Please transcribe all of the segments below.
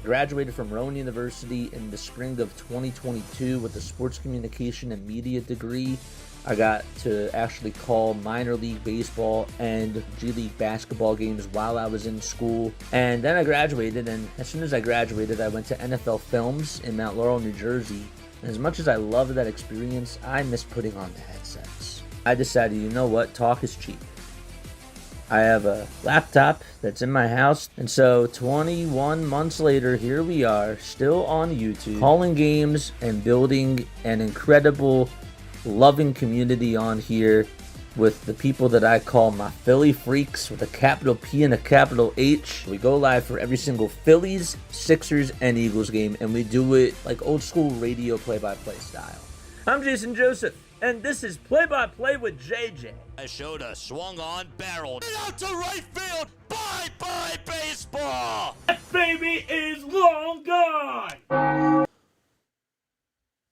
graduated from Rowan University in the spring of 2022 with a sports communication and media degree. I got to actually call minor league baseball and G League basketball games while I was in school. And then I graduated, and as soon as I graduated, I went to NFL Films in Mount Laurel, New Jersey. And as much as I loved that experience, I miss putting on the headsets. I decided, you know what, talk is cheap. I have a laptop that's in my house, and so 21 months later, here we are, still on YouTube, calling games and building an incredible, loving community on here with the people that I call my Philly freaks with a capital P and a capital H. We go live for every single Phillies, Sixers, and Eagles game, and we do it like old school radio play-by-play style. I'm Jason Joseph, and this is Play-by-Play with JJ. Showed swung on, barreled out to right field. Bye-bye baseball. That baby is long gone.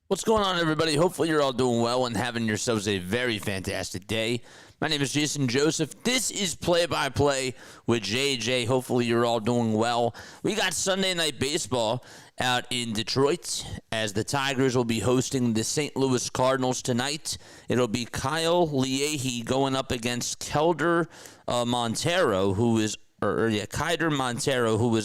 What's going on, everybody? Hopefully you're all doing well and having yourselves a very fantastic day. My name is Jason Joseph. This is Play-by-Play with JJ. Hopefully you're all doing well. We got Sunday Night Baseball out in Detroit as the Tigers will be hosting the St. Louis Cardinals tonight. It'll be Kyle Leahy going up against Keider Montero, who is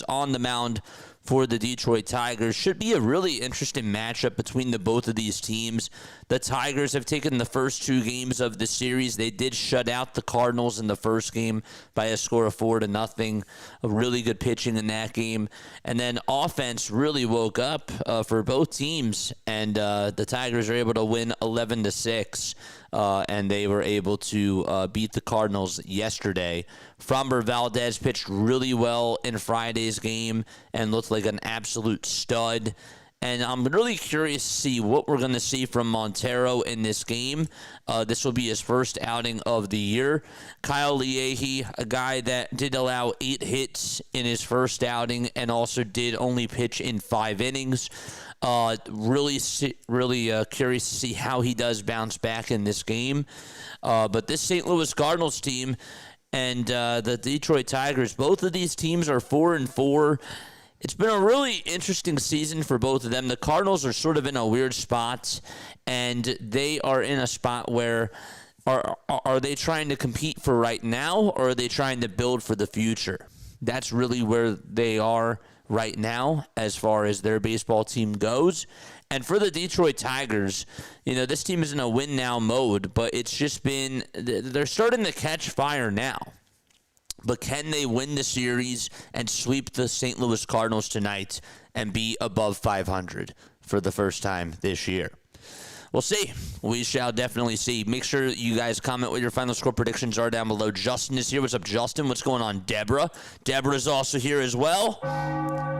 on the mound for the Detroit Tigers. Should be a really interesting matchup between the both of these teams. The Tigers have taken the first two games of the series. They did shut out the Cardinals in the first game by a score of 4-0. A really good pitching in that game. And then offense really woke up for both teams, and the Tigers were able to win 11-6. And they were able to beat the Cardinals yesterday. Framber Valdez pitched really well in Friday's game and looked like an absolute stud. And I'm really curious to see what we're going to see from Montero in this game. This will be his first outing of the year. Kyle Leahy, a guy that did allow 8 hits in his first outing and also did only pitch in 5 innings. Really curious to see how he does bounce back in this game. But this St. Louis Cardinals team and the Detroit Tigers, both of these teams are 4-4. It's been a really interesting season for both of them. The Cardinals are sort of in a weird spot, and they are in a spot where are they trying to compete for right now, or are they trying to build for the future? That's really where they are right now as far as their baseball team goes. And for the Detroit Tigers, you know, this team is in a win-now mode, but it's just been – they're starting to catch fire now. But can they win the series and sweep the St. Louis Cardinals tonight and be above 500 for the first time this year? We'll see. We shall definitely see. Make sure you guys comment what your final score predictions are down below. Justin is here. What's up, Justin? What's going on, Deborah? Deborah's also here as well.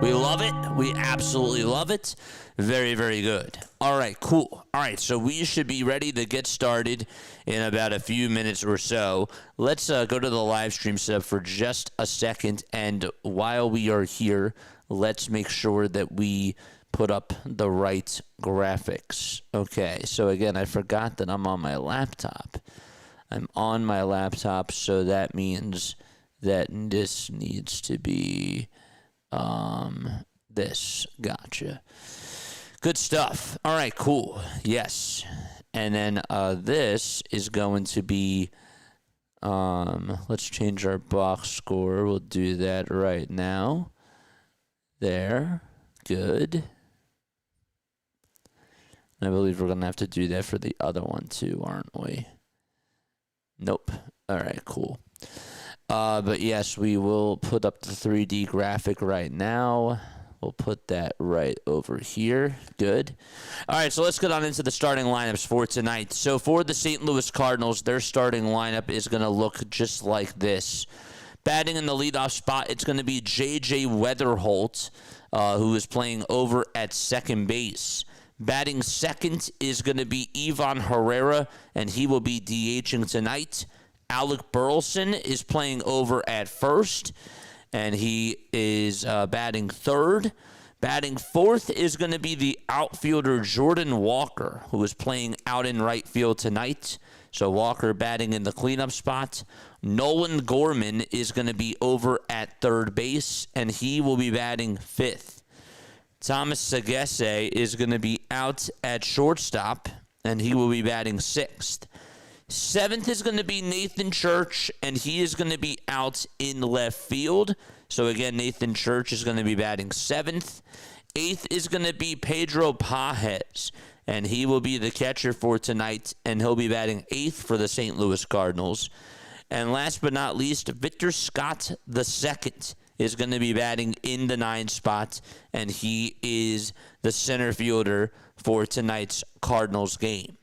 We love it. We absolutely love it. Very, very good. All right, cool. All right, so we should be ready to get started in about a few minutes or so. Let's go to the live stream setup for just a second. And while we are here, let's make sure that we put up the right graphics. Okay, so again, I forgot that I'm on my laptop. I'm on my laptop, so that means that this needs to be this. Gotcha. Good stuff. All right, cool. Yes. And then this is going to be, let's change our box score. We'll do that right now. There. Good. I believe we're going to have to do that for the other one too, aren't we? Nope. All right, cool. But yes, we will put up the 3D graphic right now. We'll put that right over here. Good. All right, so let's get on into the starting lineups for tonight. So for the St. Louis Cardinals, their starting lineup is going to look just like this. Batting in the leadoff spot, it's going to be J.J. Weatherholt, who is playing over at second base. Batting second is going to be Ivan Herrera, and he will be DHing tonight. Alec Burleson is playing over at first, and he is batting third. Batting fourth is going to be the outfielder Jordan Walker, who is playing out in right field tonight. So Walker batting in the cleanup spot. Nolan Gorman is going to be over at third base, and he will be batting fifth. Thomas Sagesse is going to be out at shortstop, and he will be batting 6th. 7th is going to be Nathan Church, and he is going to be out in left field. So, again, Nathan Church is going to be batting 7th. 8th is going to be Pedro Pages, and he will be the catcher for tonight, and he'll be batting 8th for the St. Louis Cardinals. And last but not least, Victor Scott II is going to be batting in the 9th spot, and he is the center fielder for tonight's Cardinals game.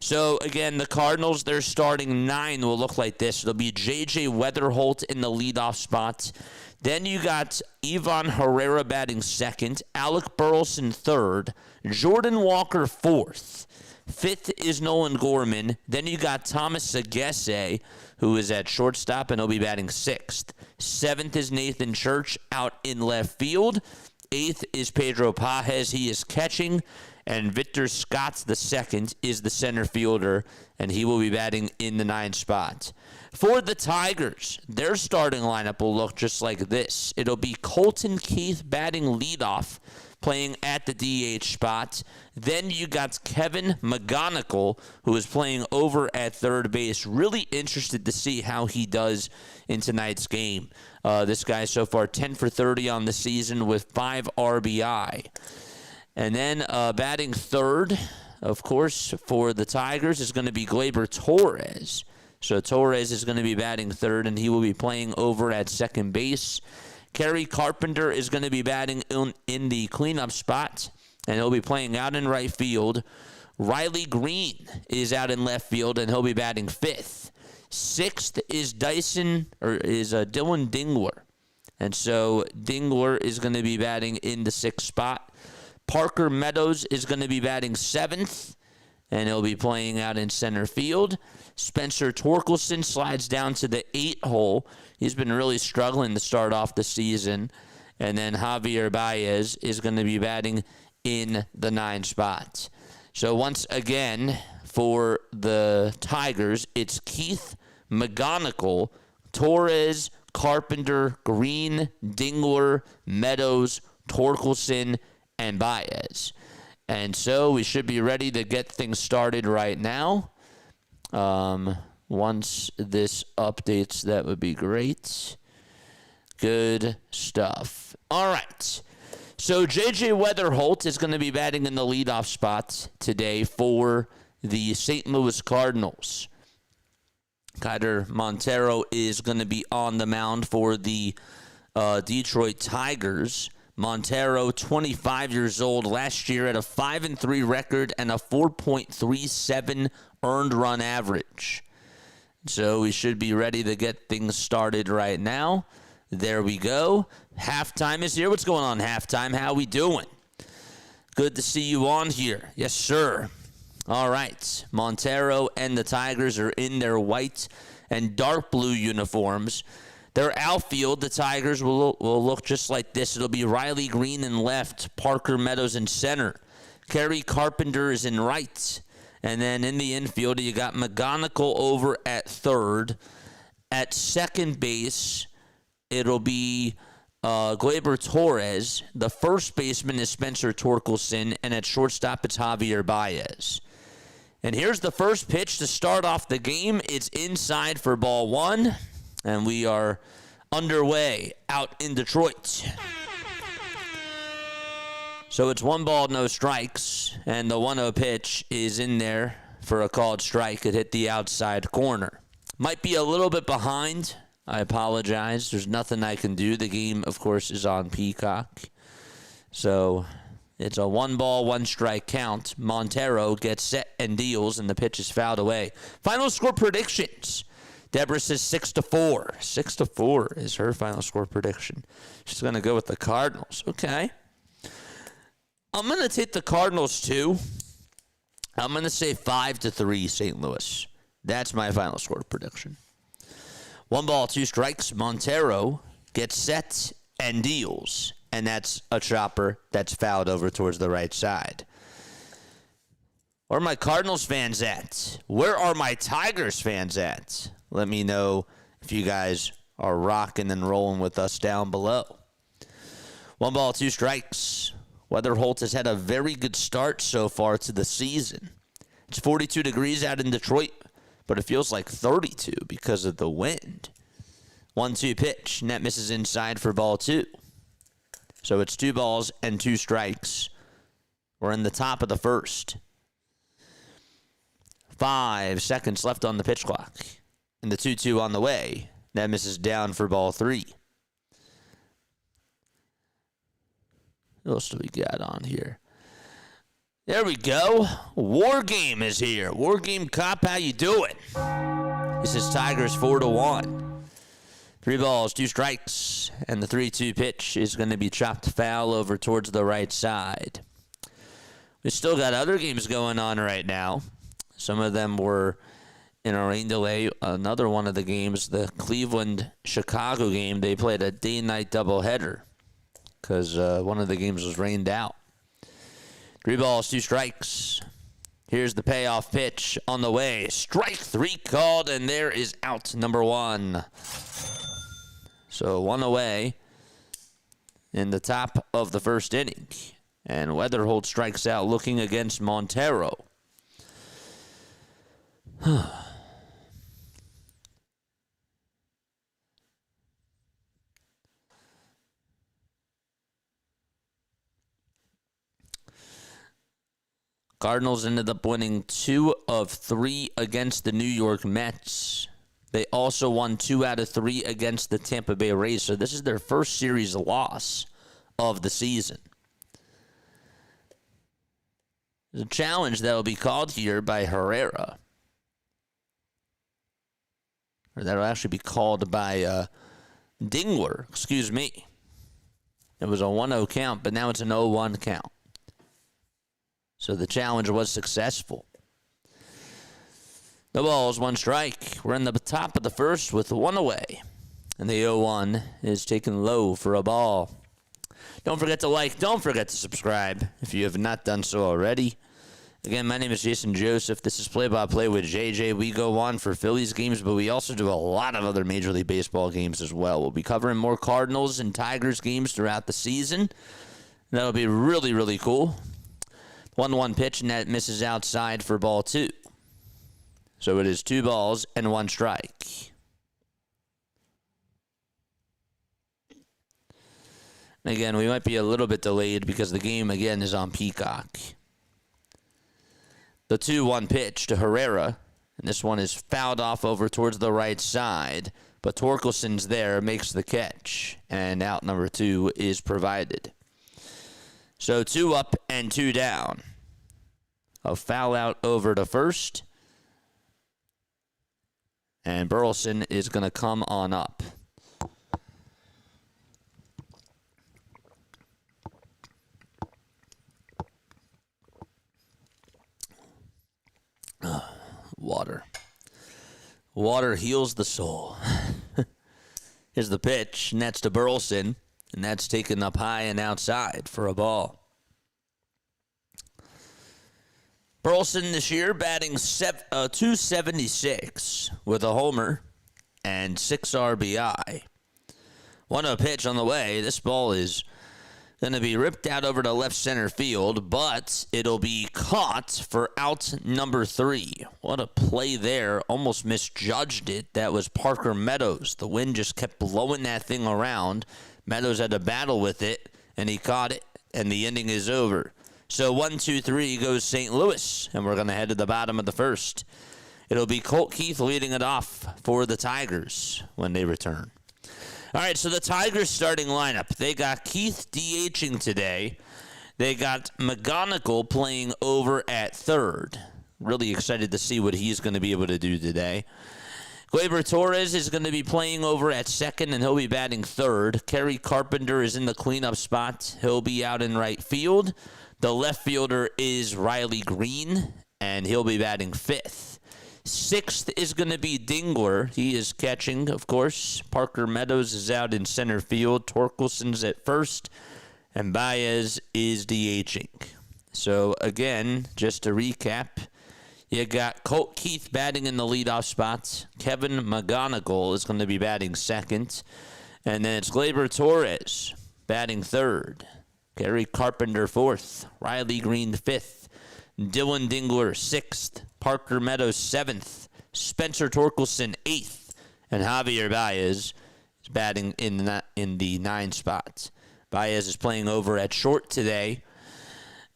So, again, the Cardinals, their starting 9 will look like this. It'll be J.J. Weatherholt in the leadoff spot. Then you got Ivan Herrera batting 2nd, Alec Burleson 3rd, Jordan Walker 4th. 5th is Nolan Gorman. Then you got Thomas Sagesse, who is at shortstop, and he'll be batting 6th. 7th is Nathan Church out in left field. 8th is Pedro Pages. He is catching. And Victor Scott II is the center fielder, and he will be batting in the 9th spot. For the Tigers, their starting lineup will look just like this. It'll be Colton Keith batting leadoff, playing at the DH spot. Then you got Kevin McGonigal, who is playing over at third base. Really interested to see how he does in tonight's game. This guy so far 10 for 30 on the season with 5 RBI. And then batting third, of course, for the Tigers is going to be Gleyber Torres. So Torres is going to be batting third, and he will be playing over at second base. Kerry Carpenter is going to be batting in the cleanup spot, and he'll be playing out in right field. Riley Green is out in left field, and he'll be batting 5th. 6th is Dylan Dingler. And so Dingler is going to be batting in the 6th spot. Parker Meadows is going to be batting 7th, and he'll be playing out in center field. Spencer Torkelson slides down to the 8 hole. He's been really struggling to start off the season. And then Javier Baez is going to be batting in the 9 spot. So once again, for the Tigers, it's Keith, McGonigal, Torres, Carpenter, Green, Dingler, Meadows, Torkelson, and Baez. And so we should be ready to get things started right now. Once this updates, that would be great. Good stuff. All right. So J.J. Weatherholt is going to be batting in the leadoff spot today for the St. Louis Cardinals. Kyler Montero is going to be on the mound for the Detroit Tigers. Montero, 25 years old, last year at a 5-3 record and a 4.37 earned run average. So we should be ready to get things started right now. There we go. Halftime is here. What's going on, halftime? How we doing? Good to see you on here. Yes, sir. All right. Montero and the Tigers are in their white and dark blue uniforms. Their outfield, the Tigers, will look just like this. It'll be Riley Green in left, Parker Meadows in center. Kerry Carpenter is in right. And then in the infield, you got McGonigal over at third. At second base, it'll be Gleyber Torres. The first baseman is Spencer Torkelson. And at shortstop, it's Javier Baez. And here's the first pitch to start off the game. It's inside for ball 1. And we are underway out in Detroit. So it's 1 ball, no strikes. And the 1-0 pitch is in there for a called strike. It hit the outside corner. Might be a little bit behind. I apologize. There's nothing I can do. The game, of course, is on Peacock. So it's a 1 ball, 1 strike count. Montero gets set and deals, and the pitch is fouled away. Final score predictions. Deborah says 6-4. 6-4 is her final score prediction. She's going to go with the Cardinals. Okay. I'm going to take the Cardinals, too. I'm going to say 5-3 St. Louis. That's my final score prediction. 1 ball, 2 strikes. Montero gets set and deals. And that's a chopper that's fouled over towards the right side. Where are my Cardinals fans at? Where are my Tigers fans at? Let me know if you guys are rocking and rolling with us down below. 1 ball, 2 strikes. Weatherholt has had a very good start so far to the season. It's 42 degrees out in Detroit, but it feels like 32 because of the wind. 1-2 pitch. Net misses inside for ball 2. So it's 2 balls and 2 strikes. We're in the top of the first. 5 seconds left on the pitch clock. And the 2-2 on the way. Net misses down for ball 3. What else do we got on here? There we go. War Game is here. War Game Cop, how you doing? This is Tigers 4-1. 3 balls, 2 strikes, and the 3-2 pitch is going to be chopped foul over towards the right side. We still got other games going on right now. Some of them were in a rain delay. Another one of the games, the Cleveland-Chicago game, they played a day-night doubleheader because one of the games was rained out. 3 balls, 2 strikes. Here's the payoff pitch on the way. Strike 3 called, and there is out number 1. So 1 away in the top of the first inning. And Weatherholt strikes out looking against Montero. Cardinals ended up winning 2 of 3 against the New York Mets. They also won 2 out of 3 against the Tampa Bay Rays. So this is their first series loss of the season. There's a challenge that will be called here by Herrera. Or that will actually be called by Dingler. Excuse me. It was a 1-0 count, but now it's an 0-1 count. So the challenge was successful. No balls, 1 strike. We're in the top of the first with 1 away. And the 0-1 is taken low for a ball. Don't forget to like. Don't forget to subscribe if you have not done so already. Again, my name is Jason Joseph. This is Play-by-Play with JJ. We go on for Phillies games, but we also do a lot of other Major League Baseball games as well. We'll be covering more Cardinals and Tigers games throughout the season. That'll be really, really cool. 1-1 pitch, and that misses outside for ball 2. So it is 2 balls and 1 strike. Again, we might be a little bit delayed because the game, again, is on Peacock. The 2-1 pitch to Herrera, and this one is fouled off over towards the right side, but Torkelson's there, makes the catch, and out number 2 is provided. So 2 up and 2 down. A foul out over to first. And Burleson is going to come on up. Water. Water heals the soul. Here's the pitch, and that's to Burleson. And that's taken up high and outside for a ball. Burleson this year batting .276 with a homer and 6 RBI. 1-0 pitch on the way. This ball is going to be ripped out over to left center field, but it'll be caught for out number 3. What a play there. Almost misjudged it. That was Parker Meadows. The wind just kept blowing that thing around. Meadows had a battle with it, and he caught it, and the inning is over. So 1-2-3 goes St. Louis, and we're going to head to the bottom of the first. It'll be Colt Keith leading it off for the Tigers when they return. All right, so the Tigers starting lineup. They got Keith DHing today. They got McGonigal playing over at third. Really excited to see what he's going to be able to do today. Gleyber Torres is going to be playing over at second, and he'll be batting third. Kerry Carpenter is in the cleanup spot. He'll be out in right field. The left fielder is Riley Green, and he'll be batting fifth. Sixth is going to be Dingler. He is catching, of course. Parker Meadows is out in center field. Torkelson's at first, and Baez is DHing. So, again, just to recap, you got Colt Keith batting in the leadoff spot. Kevin McGonigal is going to be batting second. And then it's Gleyber Torres batting third. Gary Carpenter 4th. Riley Green 5th. Dylan Dingler 6th. Parker Meadows 7th. Spencer Torkelson 8th. And Javier Baez is batting in the 9 spots. Baez is playing over at short today.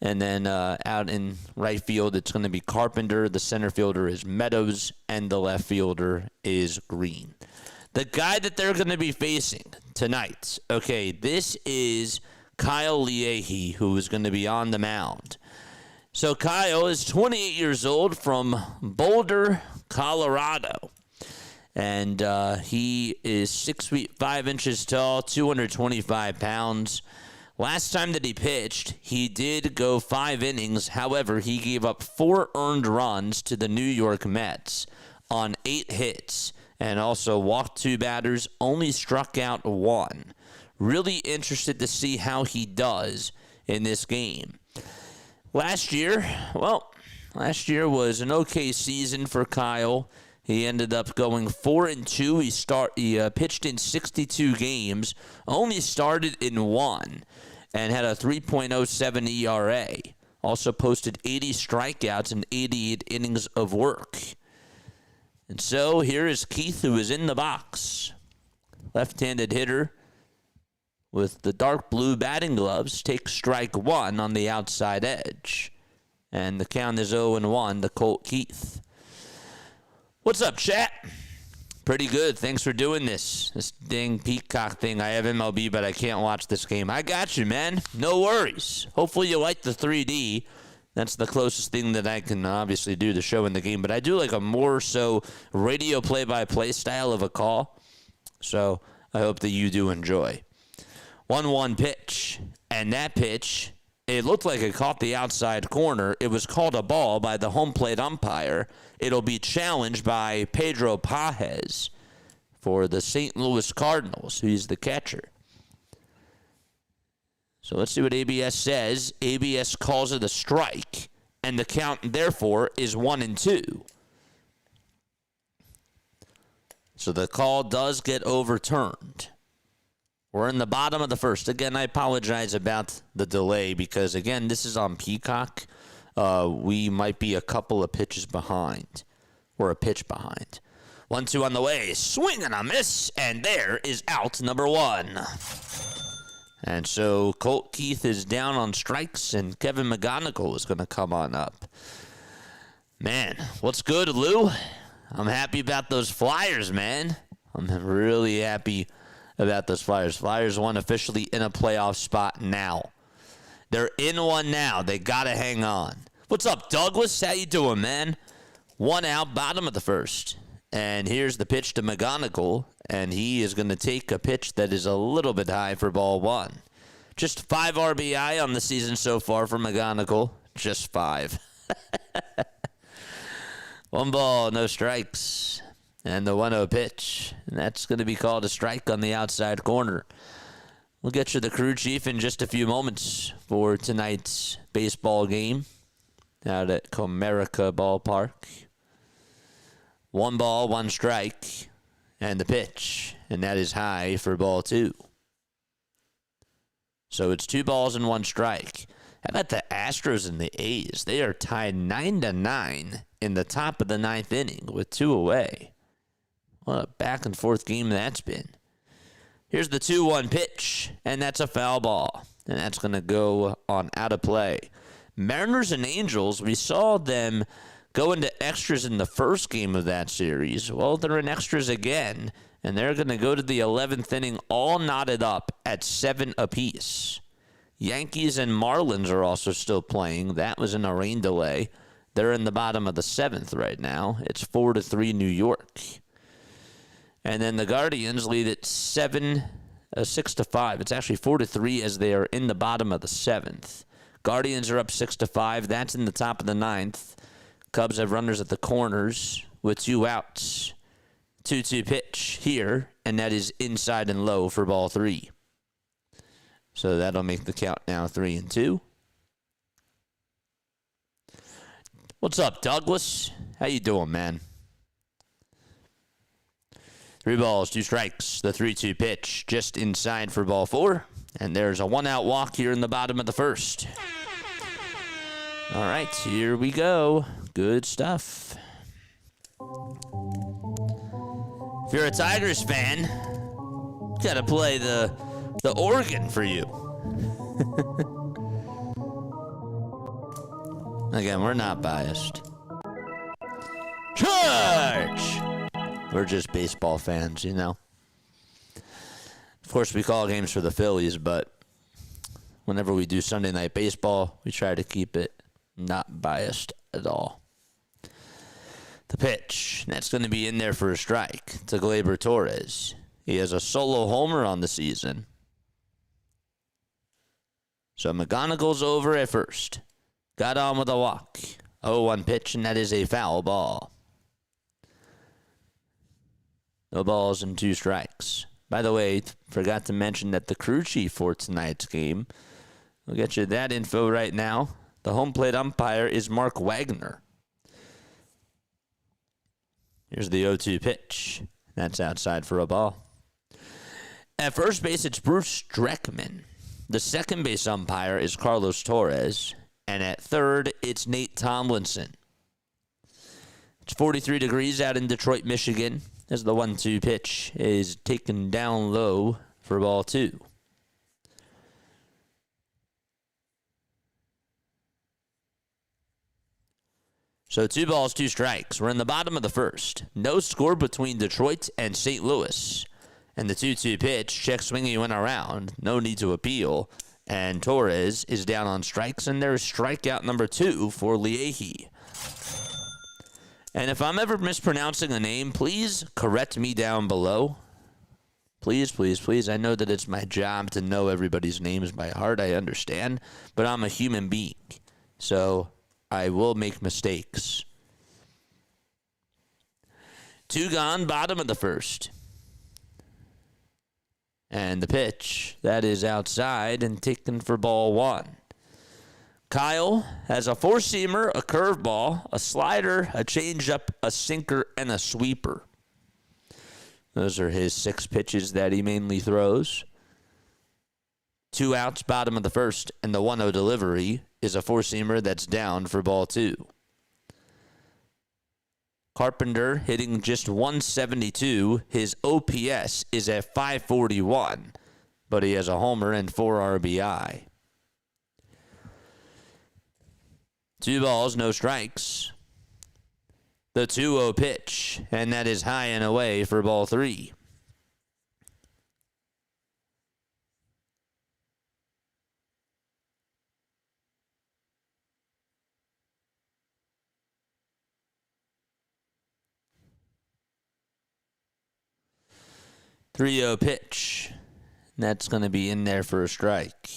And then out in right field, it's going to be Carpenter. The center fielder is Meadows. And the left fielder is Green. The guy that they're going to be facing tonight, okay, this is Kyle Leahy, who is going to be on the mound. So Kyle is 28 years old from Boulder, Colorado. And he is 6 feet 5 inches tall, 225 pounds. Last time that he pitched, he did go 5 innings. However, he gave up 4 earned runs to the New York Mets on 8 hits and also walked 2 batters, only struck out 1. Really interested to see how he does in this game. Last year was an okay season for Kyle. He ended up going 4-2. He pitched in 62 games, only started in 1, and had a 3.07 ERA. Also posted 80 strikeouts and 88 innings of work. And so here is Keith, who is in the box. Left-handed hitter with the dark blue batting gloves, takes strike 1 on the outside edge. And the count is 0-1 to Colt Keith. What's up, chat? Pretty good. Thanks for doing this. This dang Peacock thing. I have MLB, but I can't watch this game. I got you, man. No worries. Hopefully you like the 3D. That's the closest thing that I can obviously do to show in the game. But I do like a more so radio play-by-play style of a call. So I hope that you do enjoy. 1-1 pitch. And that pitch, it looked like it caught the outside corner. It was called a ball by the home plate umpire. It'll be challenged by Pedro Pajes for the St. Louis Cardinals, who's the catcher. So let's see what ABS says. ABS calls it a strike, and the count, therefore, is 1-2. So the call does get overturned. We're in the bottom of the first. Again, I apologize about the delay because, again, this is on Peacock. We might be a couple of pitches behind, or a pitch behind. 1-2 on the way. Swing and a miss, and there is out number 1. And so Colt Keith is down on strikes, and Kevin McGonigal is going to come on up. Man, what's good, Lou? I'm happy about those Flyers, man. I'm really happy about those Flyers. Flyers won officially in a playoff spot now. They're in one now. They got to hang on. What's up, Douglas? How you doing, man? 1 out, bottom of the first. And here's the pitch to McGonigal, and he is going to take a pitch that is a little bit high for ball 1. Just 5 RBI on the season so far for McGonigal. Just 5. 1 ball, no strikes. And the 1-0 pitch. And that's going to be called a strike on the outside corner. We'll get you the crew chief in just a few moments for tonight's baseball game out at Comerica Ballpark. 1 ball, 1 strike, and the pitch. And that is high for ball 2. So it's 2 balls and 1 strike. How about the Astros and the A's? They are tied 9-9 in the top of the 9th inning with 2 away. What a back-and-forth game that's been. Here's the 2-1 pitch, and that's a foul ball. And that's going to go on out of play. Mariners and Angels, we saw them go into extras in the first game of that series. Well, they're in extras again, and they're going to go to the 11th inning all knotted up at 7 apiece. Yankees and Marlins are also still playing. That was in a rain delay. They're in the bottom of the 7th right now. It's 4-3 New York. And then the Guardians lead at 6-5. It's actually 4-3 as they are in the bottom of the 7th. Guardians are up 6-5. That's in the top of the 9th. Cubs have runners at the corners with 2 outs. 2-2 pitch here, and that is inside and low for ball 3. So that'll make the count now 3-2. What's up, Douglas? How you doing, man? 3 balls, 2 strikes. The 3-2 pitch just inside for ball 4. And there's a one-out walk here in the bottom of the first. All right, here we go. Good stuff. If you're a Tigers fan, gotta play the organ for you. Again, we're not biased. Charge! We're just baseball fans, you know. Of course, we call games for the Phillies, but whenever we do Sunday Night Baseball, we try to keep it not biased at all. The pitch. That's going to be in there for a strike to Gleyber Torres. He has a solo homer on the season. So McGonigal's over at first. Got on with a walk. 0-1 pitch, and that is a foul ball. No balls and 2 strikes. By the way, forgot to mention that the crew chief for tonight's game, we'll get you that info right now. The home plate umpire is Mark Wagner. Here's the 0-2 pitch. That's outside for a ball. At first base, it's Bruce Streckman. The second base umpire is Carlos Torres. And at third, it's Nate Tomlinson. It's 43 degrees out in Detroit, Michigan, as the 1-2 pitch is taken down low for ball 2. So 2 balls, 2 strikes. We're in the bottom of the first. No score between Detroit and St. Louis. And the 2-2 pitch, check swinging went around. No need to appeal. And Torres is down on strikes, and there's strikeout number 2 for Leahy. And if I'm ever mispronouncing a name, please correct me down below. Please, please, please. I know that it's my job to know everybody's names by heart. I understand. But I'm a human being. So I will make mistakes. 2 gone, bottom of the first. And the pitch, that is outside and taken for ball 1. Kyle has a 4-seamer, a curveball, a slider, a changeup, a sinker, and a sweeper. Those are his 6 pitches that he mainly throws. 2 outs, bottom of the first, and the 1-0 delivery is a 4-seamer that's down for ball 2. Carpenter hitting just 172. His OPS is at 541, but he has a homer and 4 RBI. 2 balls, no strikes. The 2-0 pitch, and that is high and away for ball 3. Three-0 pitch. That's going to be in there for a strike.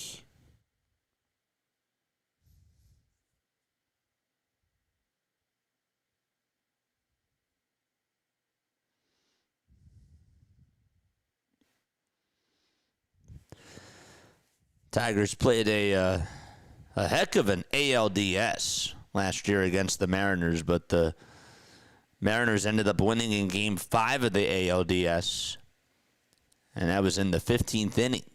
Tigers played a heck of an ALDS last year against the Mariners, but the Mariners ended up winning in Game 5 of the ALDS. And that was in the 15th inning.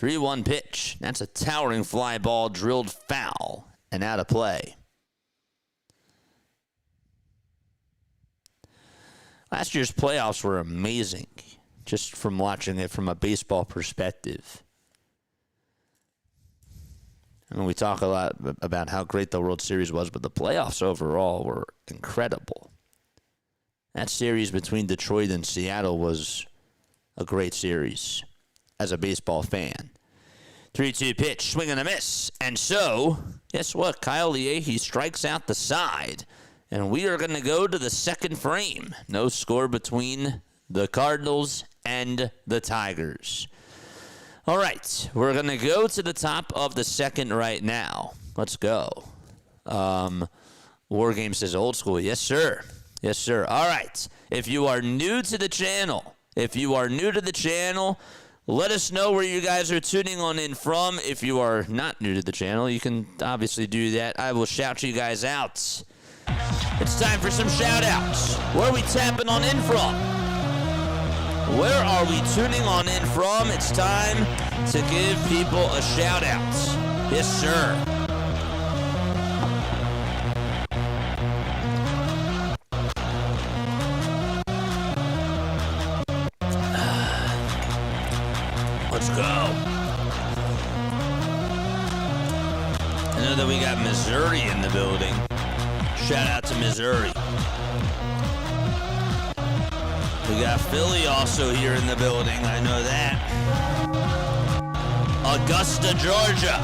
3-1 pitch. That's a towering fly ball drilled foul and out of play. Last year's playoffs were amazing, just from watching it from a baseball perspective. I mean, we talk a lot about how great the World Series was, but the playoffs overall were incredible. That series between Detroit and Seattle was a great series as a baseball fan. 3-2 pitch, swing and a miss. And so, guess what? Kyle Leahy strikes out the side. And we are going to go to the second frame. No score between the Cardinals and the Tigers. All right, we're going to go to the top of the second right now. Let's go. War Game says old school. Yes, sir. Yes, sir. All right. If you are new to the channel, let us know where you guys are tuning on in from. If you are not new to the channel, you can obviously do that. I will shout you guys out. It's time for some shout-outs. Where are we tapping on in from? Where are we tuning on in from? It's time to give people a shout out. Yes, sir. Let's go. I know that we got Missouri in the building. Shout out to Missouri. We got Philly also here in the building. I know that. Augusta, Georgia.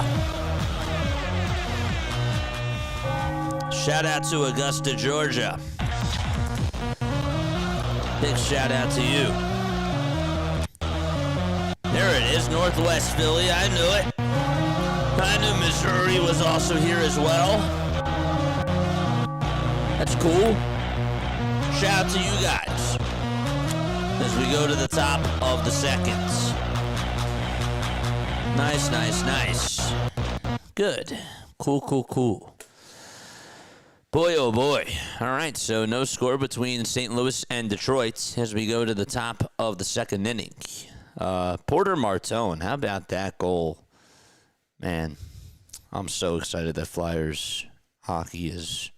Shout out to Augusta, Georgia. Big shout out to you. There it is, Northwest Philly. I knew it. I knew Missouri was also here as well. That's cool. Shout out to you guys as we go to the top of the second. Nice, nice, nice. Good. Cool, cool, cool. Boy, oh boy. All right, so no score between St. Louis and Detroit as we go to the top of the second inning. Porter Martone, how about that goal? Man, I'm so excited that Flyers hockey is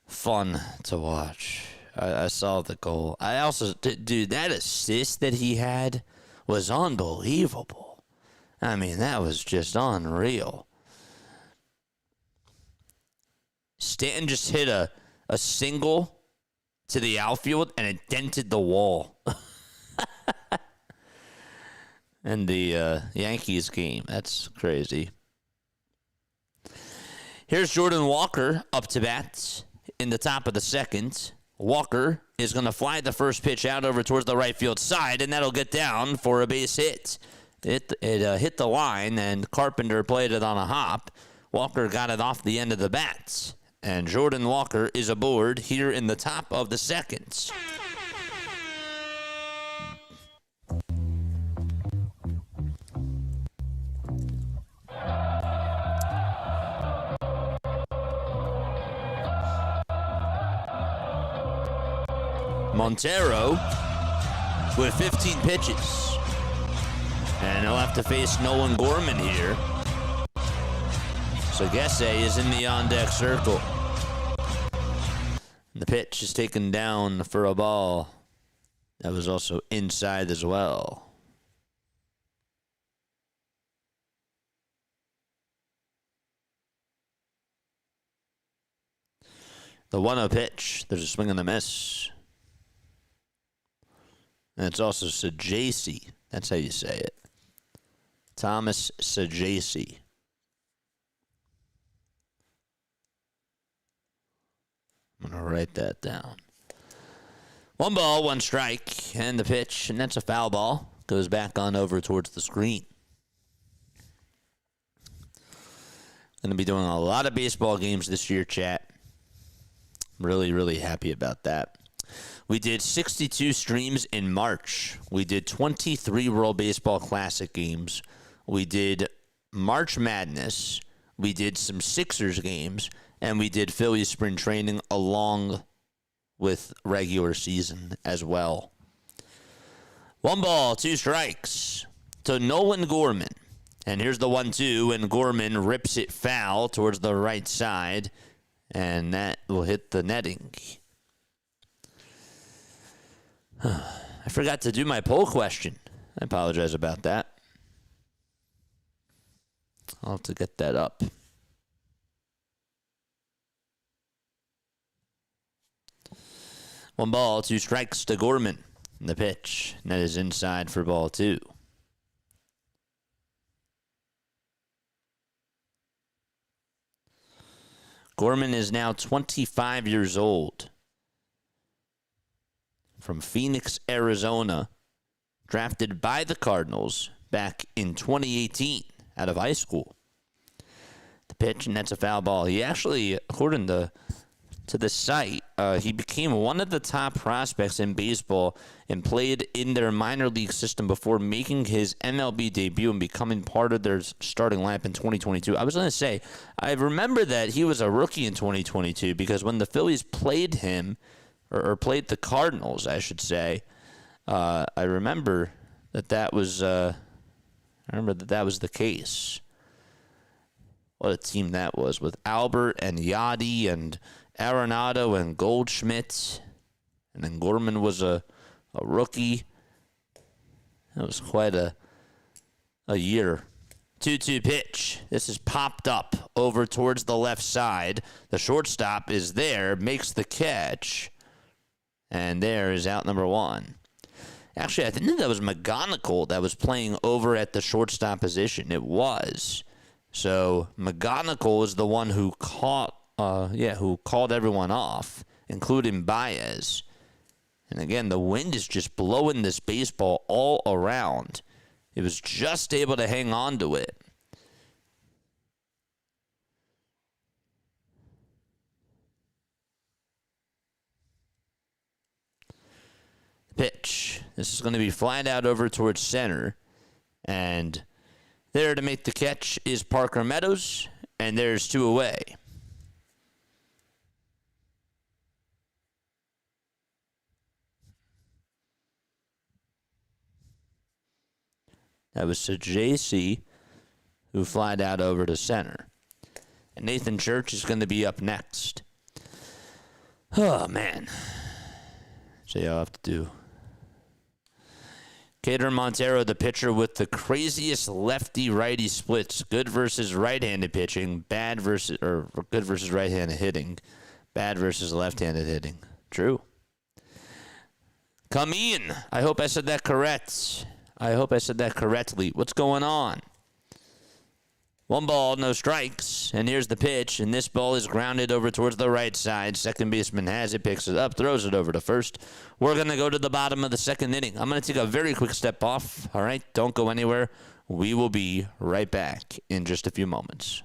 fun to watch. I saw the goal. I also, dude, that assist that he had was unbelievable. I mean, that was just unreal. Stanton just hit a single to the outfield, and it dented the wall. And the Yankees game. That's crazy. Here's Jordan Walker up to bat in the top of the second. Walker is going to fly the first pitch out over towards the right field side, and that'll get down for a base hit. It hit the line, and Carpenter played it on a hop. Walker got it off the end of the bat, and Jordan Walker is aboard here in the top of the second. Montero with 15 pitches. And he'll have to face Nolan Gorman here. So Gesse is in the on-deck circle. And the pitch is taken down for a ball. That was also inside as well. The 1-0 pitch. There's a swing and a miss. And it's also Sajasi. That's how you say it. Thomas Sajasi. I'm going to write that down. 1 ball, 1 strike, and the pitch, and that's a foul ball. Goes back on over towards the screen. Going to be doing a lot of baseball games this year, chat. Really, really happy about that. We did 62 streams in March. We did 23 World Baseball Classic games. We did March Madness. We did some Sixers games. And we did Phillies spring training along with regular season as well. 1 ball, 2 strikes to Nolan Gorman. And here's the 1-2, and Gorman rips it foul towards the right side. And that will hit the netting. I forgot to do my poll question. I apologize about that. I'll have to get that up. One ball, 2 strikes to Gorman. And the pitch. And that is inside for ball 2. Gorman is now 25 years old. From Phoenix, Arizona, drafted by the Cardinals back in 2018 out of high school. The pitch, and that's a foul ball. He actually, according to the site, he became one of the top prospects in baseball and played in their minor league system before making his MLB debut and becoming part of their starting lineup in 2022. I was going to say, I remember that he was a rookie in 2022 because when the Phillies played him, or played the Cardinals, I should say, I remember that was the case. What a team that was, with Albert and Yachty and Arenado and Goldschmidt. And then Gorman was a rookie. That was quite a year. 2-2 pitch. This is popped up over towards the left side. The shortstop is there, makes the catch. And there is out number one. Actually, I think that was McGonigal that was playing over at the shortstop position. It was. So McGonigal is the one who called everyone off, including Baez. And again, the wind is just blowing this baseball all around. It was just able to hang on to it. Pitch. This is going to be flying out over towards center. And there to make the catch is Parker Meadows. And there's two away. That was to JC, who flied out over to center. And Nathan Church is going to be up next. Oh, man. So I'll have to do. Cater Montero, the pitcher with the craziest lefty-righty splits. Good versus right-handed pitching. Good versus right-handed hitting. Bad versus left-handed hitting. True. Come in. I hope I said that correctly. What's going on? 1 ball, no strikes. And here's the pitch. And this ball is grounded over towards the right side. Second baseman has it, picks it up, throws it over to first. We're going to go to the bottom of the second inning. I'm going to take a very quick step off. All right, don't go anywhere. We will be right back in just a few moments.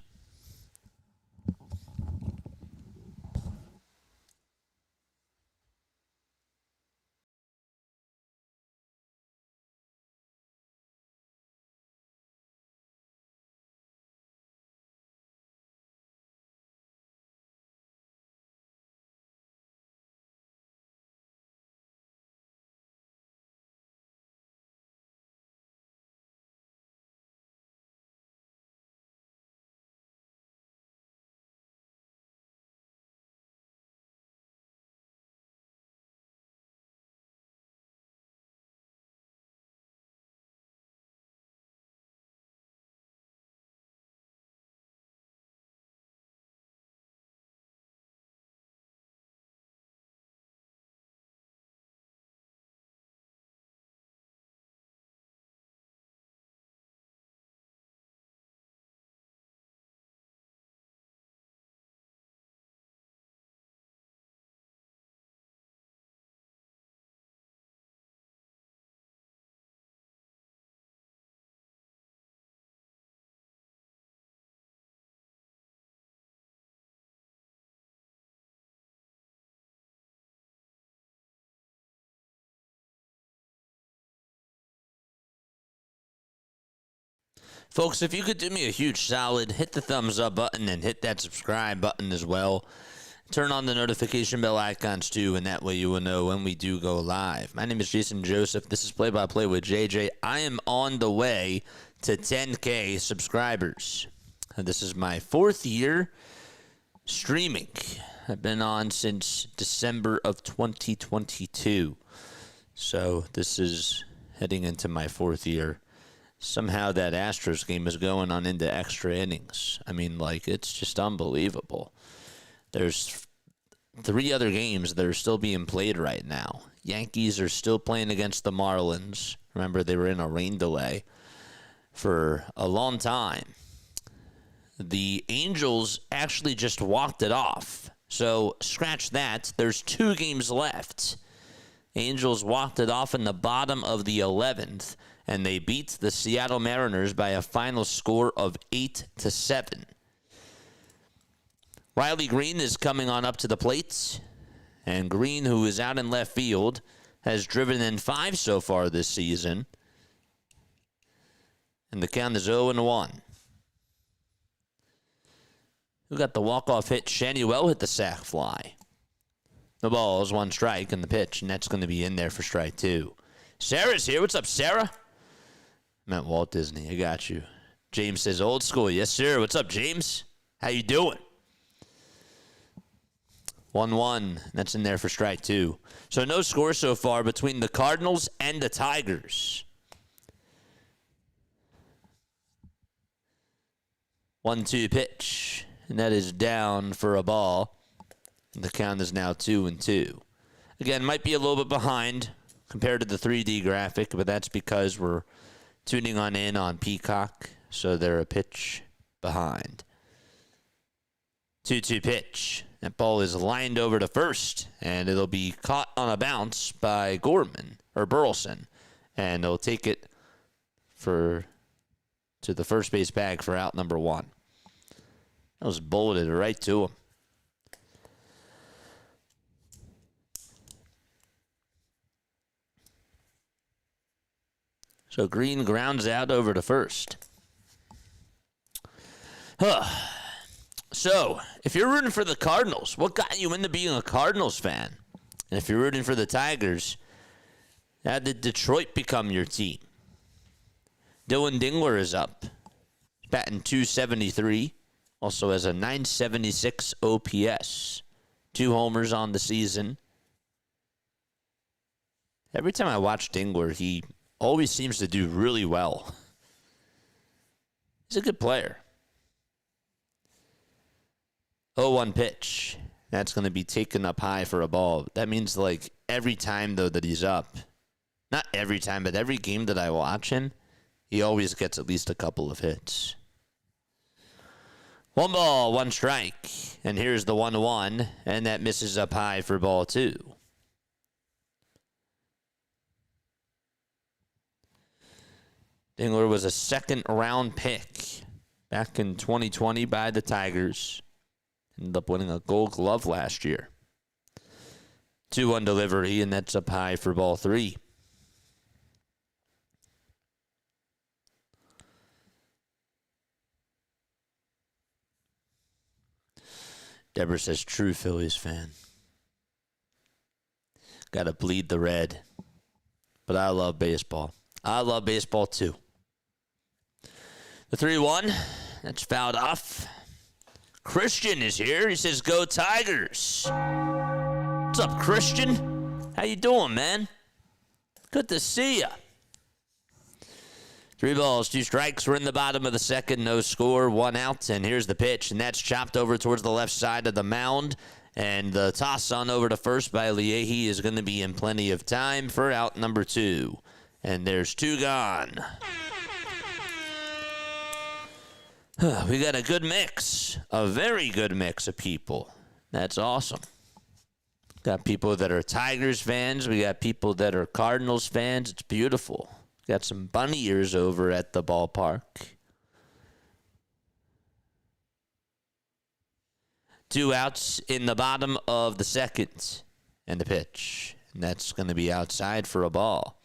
Folks, if you could do me a huge solid, hit the thumbs up button and hit that subscribe button as well. Turn on the notification bell icons too, and that way you will know when we do go live. My name is Jason Joseph. This is Play by Play with JJ. I am on the way to 10K subscribers. This is my 4th year streaming. I've been on since December of 2022. So this is heading into my 4th year. Somehow that Astros game is going on into extra innings. I mean, it's just unbelievable. There's 3 other games that are still being played right now. Yankees are still playing against the Marlins. Remember, they were in a rain delay for a long time. The Angels actually just walked it off. So scratch that. There's 2 games left. Angels walked it off in the bottom of the 11th. And they beat the Seattle Mariners by a final score of 8-7. Riley Green is coming on up to the plate. And Green, who is out in left field, has driven in 5 so far this season. And the count is 0-1. Who got the walk-off hit? Shanuel hit the sac fly. The ball is 1 strike in the pitch, and that's going to be in there for strike 2. Sarah's here. What's up, Sarah? I meant Walt Disney. I got you. James says old school. Yes, sir. What's up, James? How you doing? 1-1. That's in there for strike two. So no score so far between the Cardinals and the Tigers. 1-2 pitch. And that is down for a ball. And the count is now 2-2. Again, might be a little bit behind compared to the 3D graphic, but that's because we're tuning in on Peacock, so they're a pitch behind. 2-2 pitch. That ball is lined over to first, and it'll be caught on a bounce by Burleson, and they'll take it to the first base bag for out number one. That was bulleted right to him. So Green grounds out over to first. So, if you're rooting for the Cardinals, what got you into being a Cardinals fan? And if you're rooting for the Tigers, how did Detroit become your team? Dylan Dingler is up. Batting .273. Also has a .976 OPS. 2 homers on the season. Every time I watch Dingler, he always seems to do really well. He's a good player. 0-1 pitch. That's going to be taken up high for a ball. That means like every time, though, that he's up. Not every time, but every game that I watch him, he always gets at least a couple of hits. 1 ball, 1 strike. And here's the 1-1, and that misses up high for ball 2. Dingler was a second-round pick back in 2020 by the Tigers. Ended up winning a Gold Glove last year. 2-1 delivery, and that's up high for ball 3. Deborah says, true Phillies fan. Gotta bleed the red. But I love baseball. I love baseball too. The 3-1, that's fouled off. Christian is here. He says, go Tigers. What's up, Christian? How you doing, man? Good to see ya. 3 balls, 2 strikes. We're in the bottom of the second. No score, 1 out. And here's the pitch, and that's chopped over towards the left side of the mound. And the toss on over to first by Leahy is going to be in plenty of time for out number 2. And there's 2 gone. We got a good mix, a very good mix of people. That's awesome. Got people that are Tigers fans. We got people that are Cardinals fans. It's beautiful. Got some bunny ears over at the ballpark. 2 outs in the bottom of the second. And the pitch. And that's going to be outside for a ball.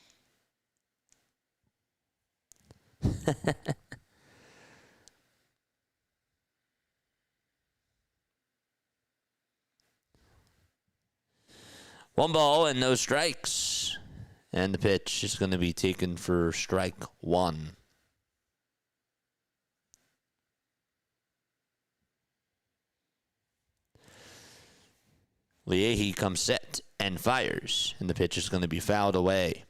One ball and no strikes. And the pitch is going to be taken for strike 1. Leahy comes set and fires. And the pitch is going to be fouled away.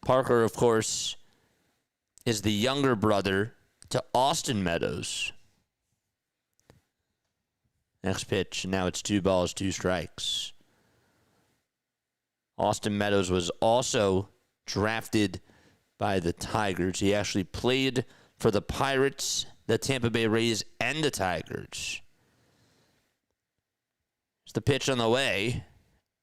Parker, of course, is the younger brother to Austin Meadows. Next pitch, now it's 2 balls, 2 strikes. Austin Meadows was also drafted by the Tigers. He actually played for the Pirates, the Tampa Bay Rays, and the Tigers. It's the pitch on the way,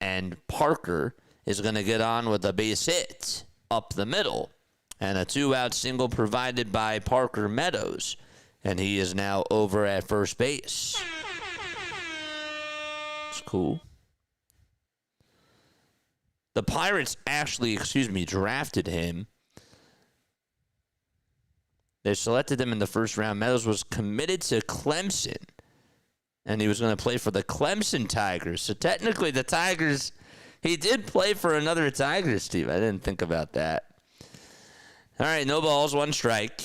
and Parker is going to get on with a base hit up the middle. And a 2-out single provided by Parker Meadows. And he is now over at first base. It's cool. The Pirates actually, drafted him. They selected him in the first round. Meadows was committed to Clemson, and he was going to play for the Clemson Tigers. So technically the Tigers, he did play for another Tigers team. I didn't think about that. All right, no balls, 1 strike.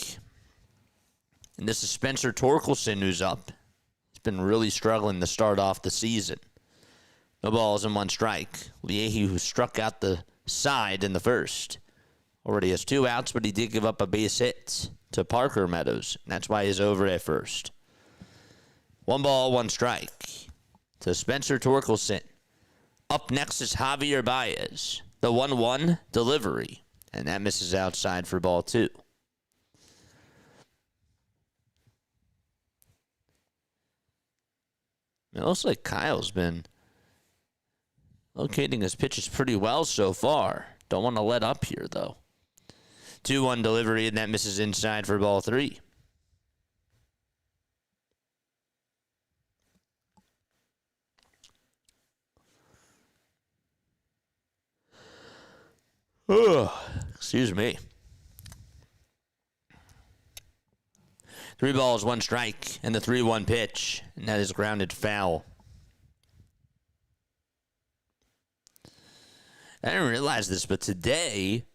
And this is Spencer Torkelson who's up. He's been really struggling to start off the season. No balls and 1 strike. Leahy, who struck out the side in the first, already has 2 outs, but he did give up a base hit to Parker Meadows. And that's why he's over at first. 1 ball, 1 strike to Spencer Torkelson. Up next is Javier Baez. The 1-1 delivery. And that misses outside for ball 2. It looks like Kyle's been locating his pitches pretty well so far. Don't want to let up here, though. 2-1 delivery, and that misses inside for ball 3. Excuse me. 3 balls, 1 strike, and the 3-1 pitch, and that is grounded foul. I didn't realize this, but today,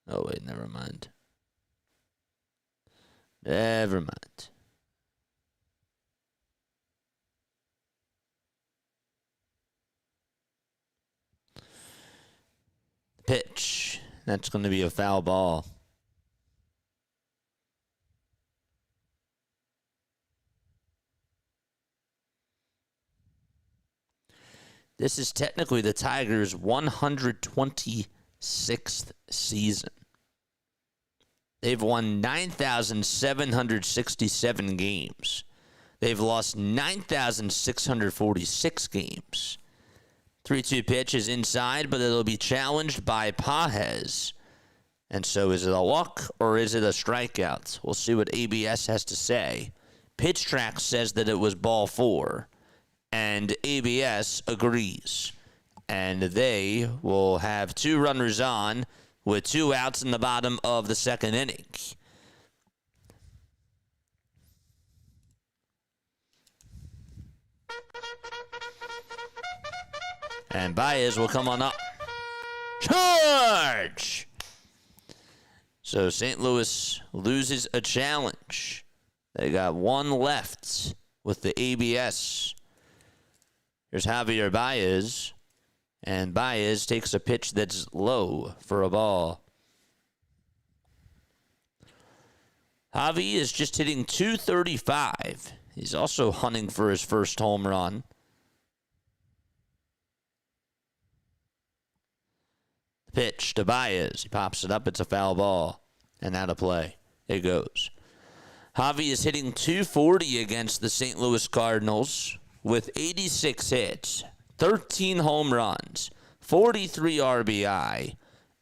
oh wait, never mind. Never mind. Pitch. That's going to be a foul ball. This is technically the Tigers' 126th season. They've won 9,767 games. They've lost 9,646 games. 3-2 pitch is inside, but it'll be challenged by Pages. And so is it a walk or is it a strikeout? We'll see what ABS has to say. Pitch Track says that it was ball 4, and ABS agrees. And they will have 2 runners on with 2 outs in the bottom of the 2nd inning. And Baez will come on up. Charge! So St. Louis loses a challenge. They got 1 left with the ABS. Here's Javier Baez. And Baez takes a pitch that's low for a ball. Javi is just hitting .235. He's also hunting for his first home run. Pitch to Baez. He pops it up. It's a foul ball. And out of play. It goes. Javi is hitting .240 against the St. Louis Cardinals with 86 hits, 13 home runs, 43 RBI,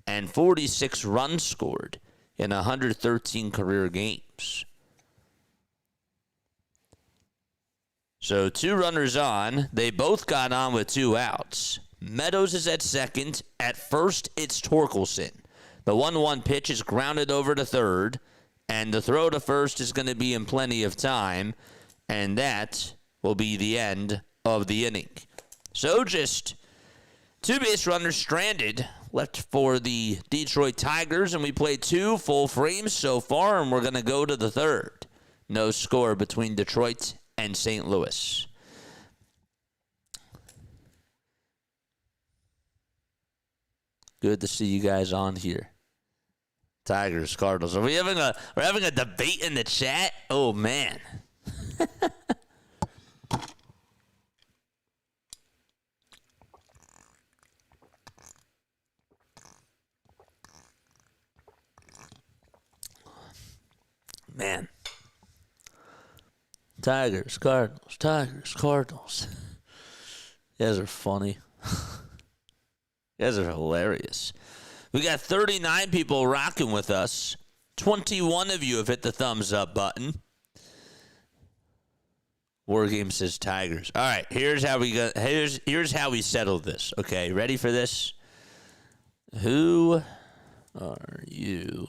and 46 runs scored in 113 career games. So 2 runners on. They both got on with 2 outs. Meadows is at second. At first, it's Torkelson. The 1-1 pitch is grounded over to third, and the throw to first is going to be in plenty of time, and that will be the end of the inning. So just 2 base runners stranded left for the Detroit Tigers, and we played 2 full frames so far, and we're going to go to the 3rd. No score between Detroit and St. Louis. Good to see you guys on here. Tigers, Cardinals. We're having a debate in the chat? Oh man. Man. Tigers, Cardinals, Tigers, Cardinals. You guys are funny. You guys are hilarious. We got 39 people rocking with us. 21 of you have hit the thumbs up button. War Game says Tigers. All right, here's how we settle this. Okay, ready for this? Who are you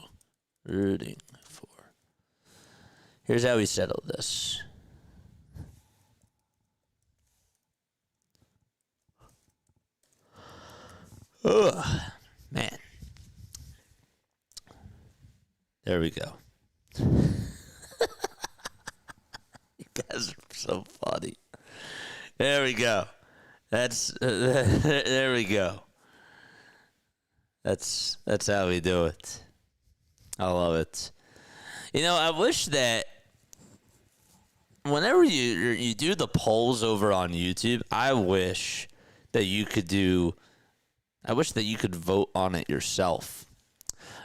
rooting for? Here's how we settle this. Ugh, man. There we go. You guys are so funny. There we go. There we go. That's how we do it. I love it. You know, I wish that whenever you do the polls over on YouTube, I wish that you could vote on it yourself.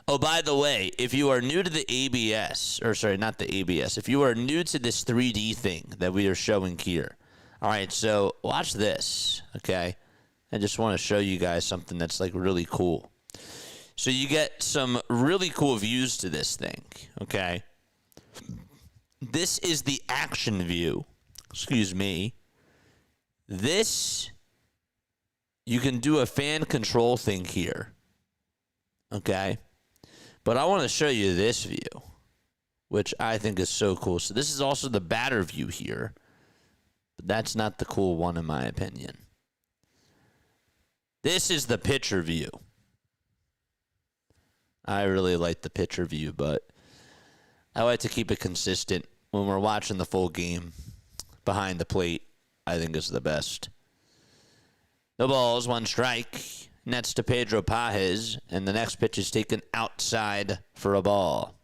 Oh, by the way, if you are new to the ABS, or sorry, not the ABS, if you are new to this 3D thing that we are showing here, all right, so watch this, okay? I just want to show you guys something that's like really cool. So you get some really cool views to this thing, okay? This is the action view. Excuse me. This, you can do a fan control thing here, okay? But I want to show you this view, which I think is so cool. So this is also the batter view here, but that's not the cool one in my opinion. This is the pitcher view. I really like the pitcher view, but I like to keep it consistent when we're watching the full game. Behind the plate, I think is the best. No balls, 1 strike. Nets to Pedro Pajes, and the next pitch is taken outside for a ball.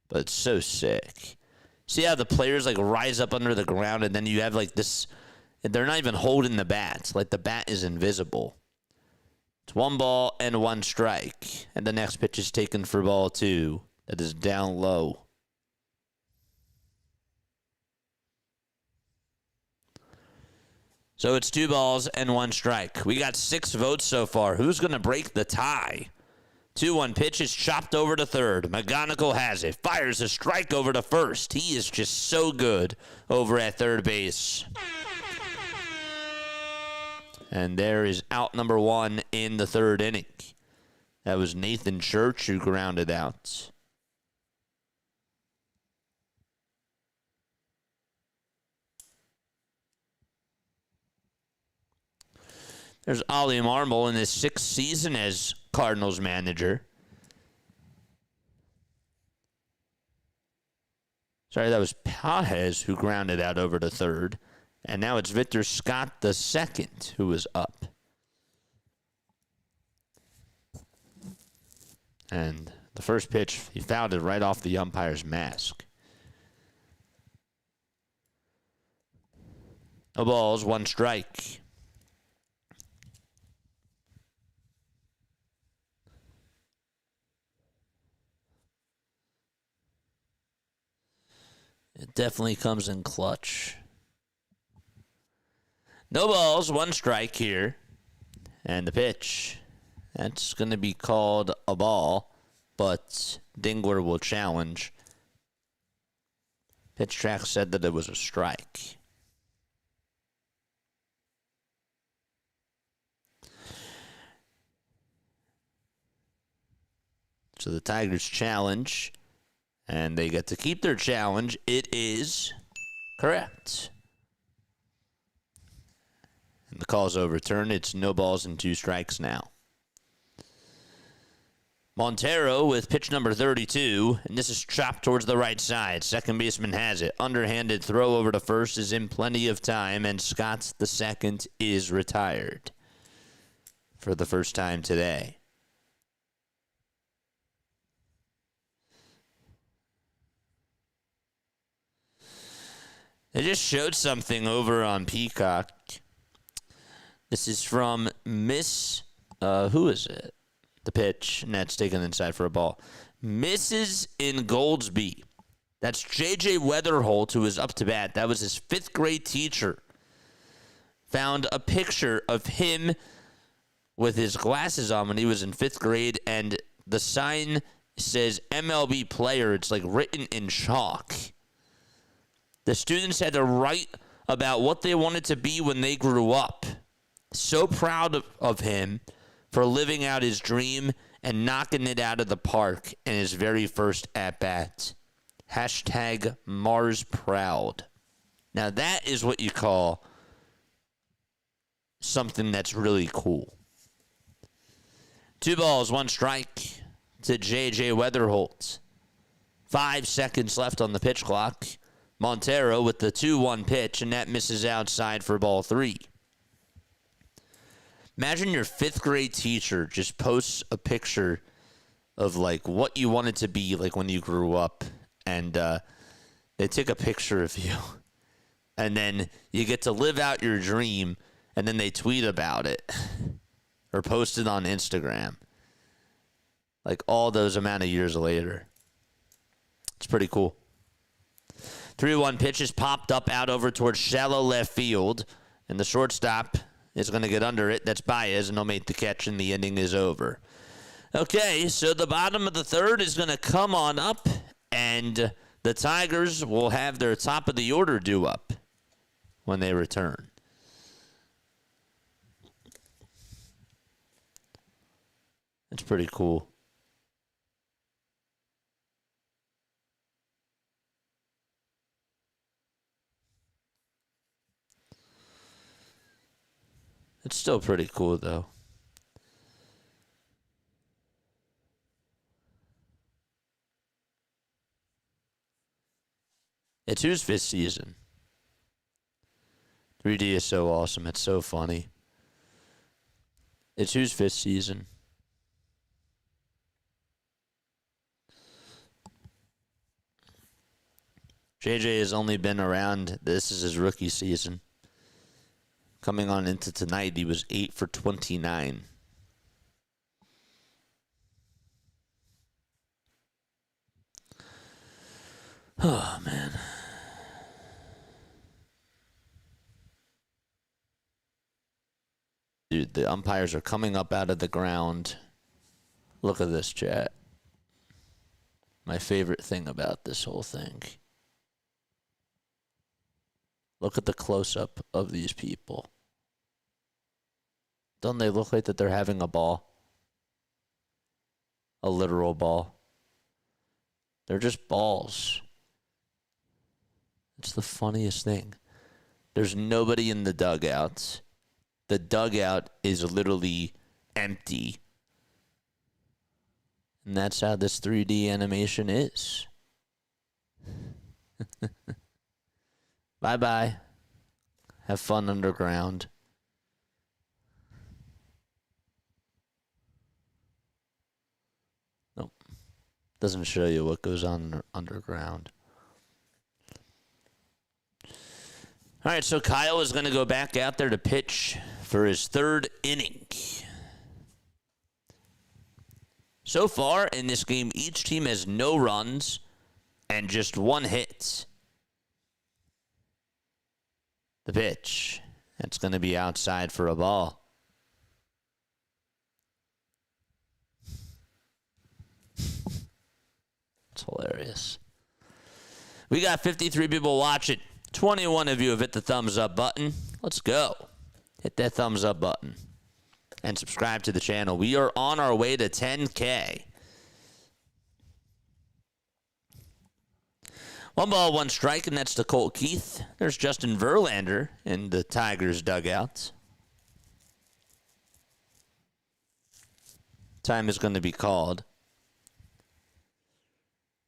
But it's so sick. See how the players like rise up under the ground, and then you have like this. They're not even holding the bat. Like the bat is invisible. It's 1 ball and 1 strike, and the next pitch is taken for ball 2. That is down low. So it's 2 balls and 1 strike. We got 6 votes so far. Who's going to break the tie? 2-1 pitch is chopped over to third. McGonigal has it. Fires a strike over to first. He is just so good over at third base. And there is out number 1 in the 3rd inning. That was Nathan Church who grounded out. There's Ollie Marmol in his 6th season as Cardinals manager. Sorry, that was Pajes who grounded out over to third. And now it's Victor Scott II who was up. And the first pitch, he fouled it right off the umpire's mask. No balls, 1 strike. It definitely comes in clutch. No balls, 1 strike here. And the pitch. That's going to be called a ball, but Dingler will challenge. Pitch track said that it was a strike. So the Tigers challenge. And they get to keep their challenge. It is correct. And the call is overturned. It's no balls and 2 strikes now. Montero with pitch number 32. And this is chopped towards the right side. Second baseman has it. Underhanded throw over to first is in plenty of time. And Scott II is retired for the first time today. They just showed something over on Peacock. This is from Miss, who is it? The pitch, and that's taken inside for a ball. Mrs. Ingoldsby. That's J.J. Weatherholt, who was up to bat. That was his 5th grade teacher. Found a picture of him with his glasses on when he was in 5th grade, and the sign says MLB player. It's like written in chalk. The students had to write about what they wanted to be when they grew up. So proud of him for living out his dream and knocking it out of the park in his very first at-bat. Hashtag Mars Proud. Now that is what you call something that's really cool. 2 balls, 1 strike to J.J. Weatherholt. 5 seconds left on the pitch clock. Montero with the 2-1 pitch, and that misses outside for ball 3. Imagine your 5th grade teacher just posts a picture of like what you wanted to be like when you grew up, and they take a picture of you, and then you get to live out your dream, and then they tweet about it or post it on Instagram. Like all those amount of years later. It's pretty cool. 3-1 pitch is popped up out over towards shallow left field, and the shortstop is going to get under it. That's Baez, and he'll make the catch, and the inning is over. Okay, so the bottom of the third is going to come on up, and the Tigers will have their top of the order due up when they return. It's pretty cool. It's still pretty cool, though. It's whose 5th season? 3D is so awesome. It's so funny. It's whose 5th season? JJ has only been around. This is his rookie season. Coming on into tonight, he was 8 for 29. Oh, man. Dude, the umpires are coming up out of the ground. Look at this, chat. My favorite thing about this whole thing. Look at the close-up of these people. Don't they look like that they're having a ball? A literal ball. They're just balls. It's the funniest thing. There's nobody in the dugouts. The dugout is literally empty. And that's how this 3D animation is. Bye-bye. Have fun underground. Nope. Doesn't show you what goes on underground. All right, so Kyle is going to go back out there to pitch for his 3rd inning. So far in this game, each team has no runs and just 1 hit. The pitch. That's going to be outside for a ball. It's hilarious. We got 53 people watching. 21 of you have hit the thumbs up button. Let's go. Hit that thumbs up button. And subscribe to the channel. We are on our way to 10K. 1 ball, 1 strike, and that's to Colt Keith. There's Justin Verlander in the Tigers dugout. Time is going to be called.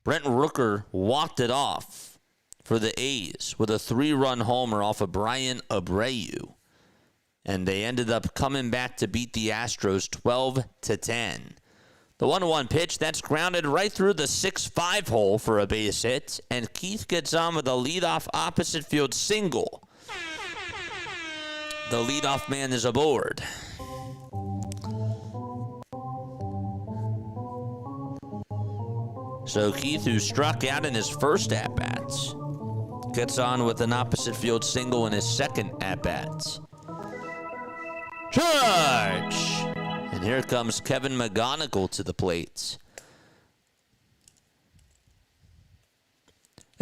Brent Rooker walked it off for the A's with a 3-run homer off of Brian Abreu. And they ended up coming back to beat the Astros 12-10. The 1-1 pitch, that's grounded right through the 6-5 hole for a base hit. And Keith gets on with a leadoff opposite field single. The leadoff man is aboard. So Keith, who struck out in his first at-bats, gets on with an opposite field single in his second at-bats. Charge! And here comes Kevin McGonigal to the plate.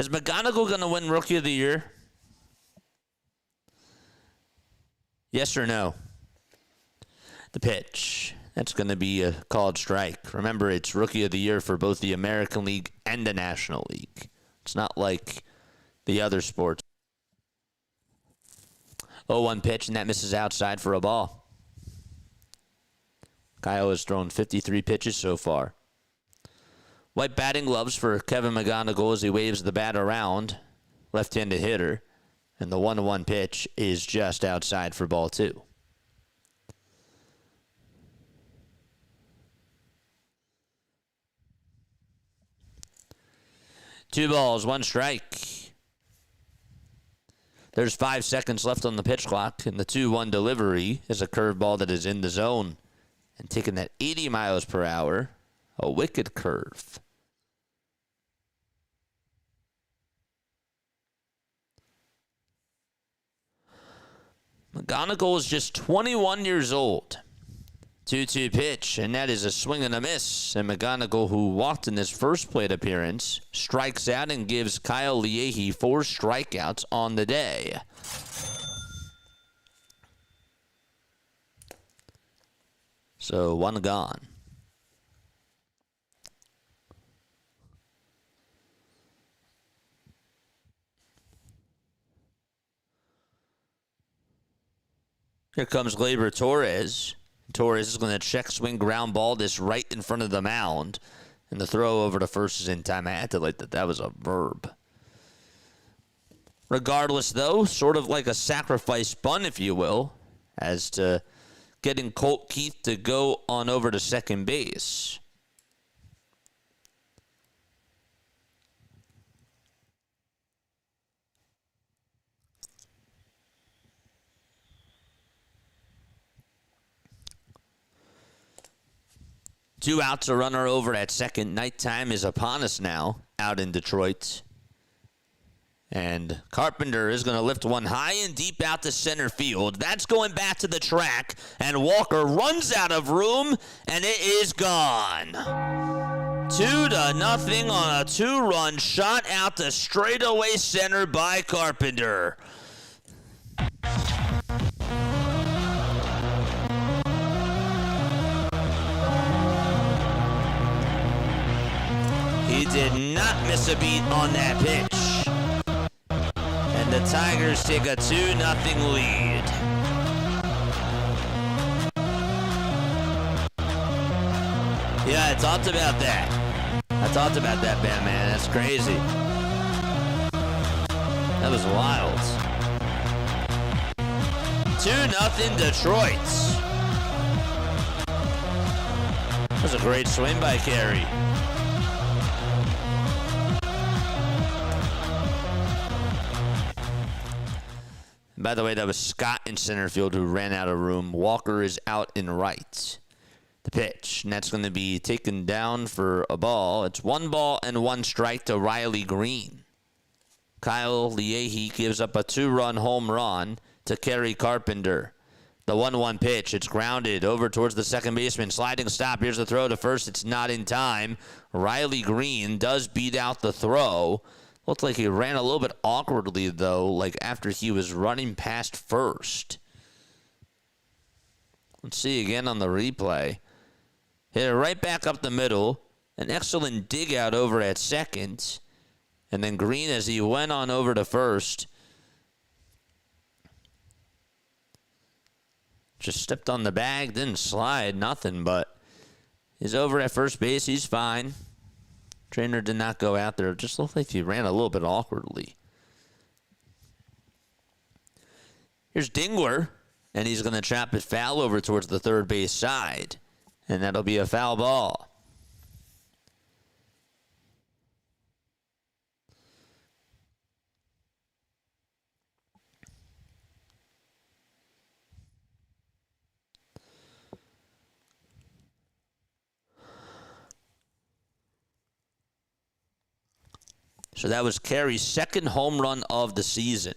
Is McGonigal going to win Rookie of the Year? Yes or no? The pitch. That's going to be a called strike. Remember, it's Rookie of the Year for both the American League and the National League. It's not like the other sports. 0-1 pitch, and that misses outside for a ball. Kyle has thrown 53 pitches so far. White batting gloves for Kevin McGonigal as he waves the bat around. Left-handed hitter. And the 1-1 pitch is just outside for ball 2. Two balls, one strike. There's 5 seconds left on the pitch clock, and the 2-1 delivery is a curveball that is in the zone. And taking that 80 miles per hour, a wicked curve. McGonigal is just 21 years old. 2-2 pitch, and that is a swing and a miss. And McGonigal, who walked in his first plate appearance, strikes out and gives Kyle Leahy 4 strikeouts on the day. So 1 gone. Here comes Gleyber Torres. Torres is going to check swing ground ball this right in front of the mound. And the throw over to first is in time. I had to like that was a verb. Regardless, though, sort of like a sacrifice bunt, if you will, as to getting Colt Keith to go on over to second base. Two outs, a runner over at second. Nighttime is upon us now out in Detroit. And Carpenter is going to lift one high and deep out to center field. That's going back to the track. And Walker runs out of room, and it is gone. 2-0 on a 2-run shot out to straightaway center by Carpenter. He did not miss a beat on that pitch. And the Tigers take a 2-0 lead. Yeah, I talked about that. Batman. That's crazy. That was wild. 2-0 Detroit. That was a great swing by Carey. By the way, that was Scott in center field who ran out of room. Walker is out in right. The pitch, and that's going to be taken down for a ball. It's 1 ball and 1 strike to Riley Green. Kyle Leahy gives up a 2-run home run to Kerry Carpenter. The 1-1 pitch, it's grounded over towards the second baseman. Sliding stop, here's the throw to first. It's not in time. Riley Green does beat out the throw. Looked like he ran a little bit awkwardly, though, like after he was running past first. Let's see again on the replay. Hit it right back up the middle. An excellent dig out over at second. And then Green, as he went on over to first, just stepped on the bag, didn't slide, nothing, but he's over at first base. He's fine. Trainer did not go out there. It just looked like he ran a little bit awkwardly. Here's Dingler, and he's going to trap it foul over towards the third base side, and that'll be a foul ball. So that was Carey's second home run of the season.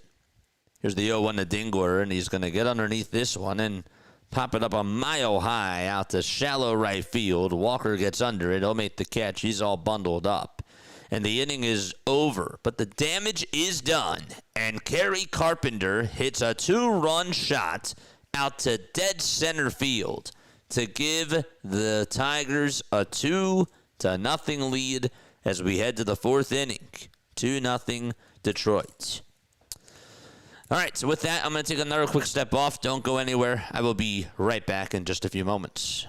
Here's the 0-1 to Dingler, and he's going to get underneath this one and pop it up a mile high out to shallow right field. Walker gets under it. He'll make the catch. He's all bundled up. and the inning is over. But the damage is done, and Kerry Carpenter hits a 2-run shot out to dead center field to give the Tigers a 2-0 lead as we head to the fourth inning. 2-0 Detroit. All right, so with that, I'm going to take another quick step off. Don't go anywhere. I will be right back in just a few moments.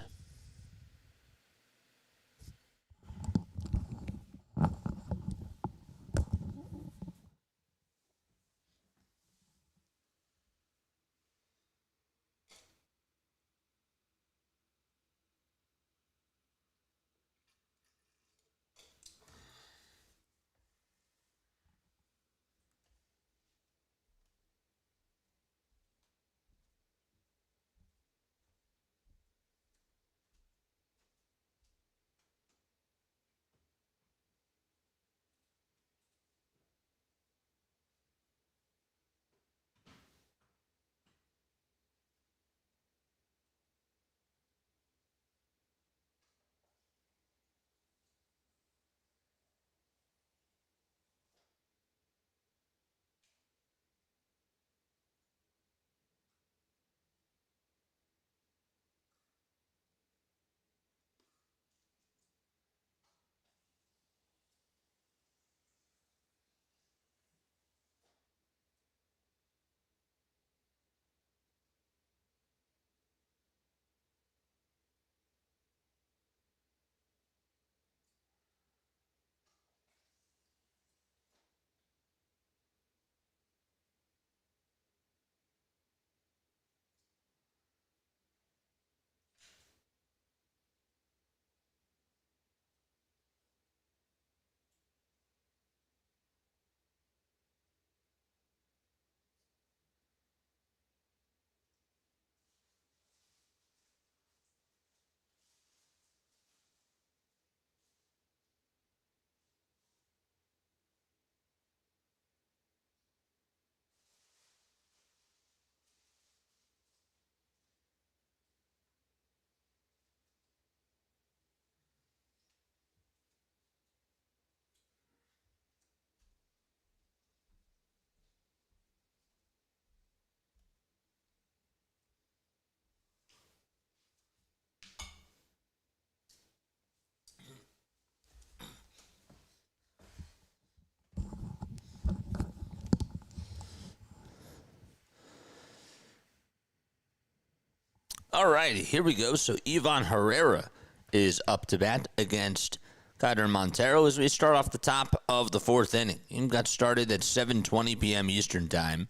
All right, here we go. So Ivan Herrera is up to bat against Kyler Montero as we start off the top of the fourth inning. Game got started at 7:20 p.m. Eastern Time.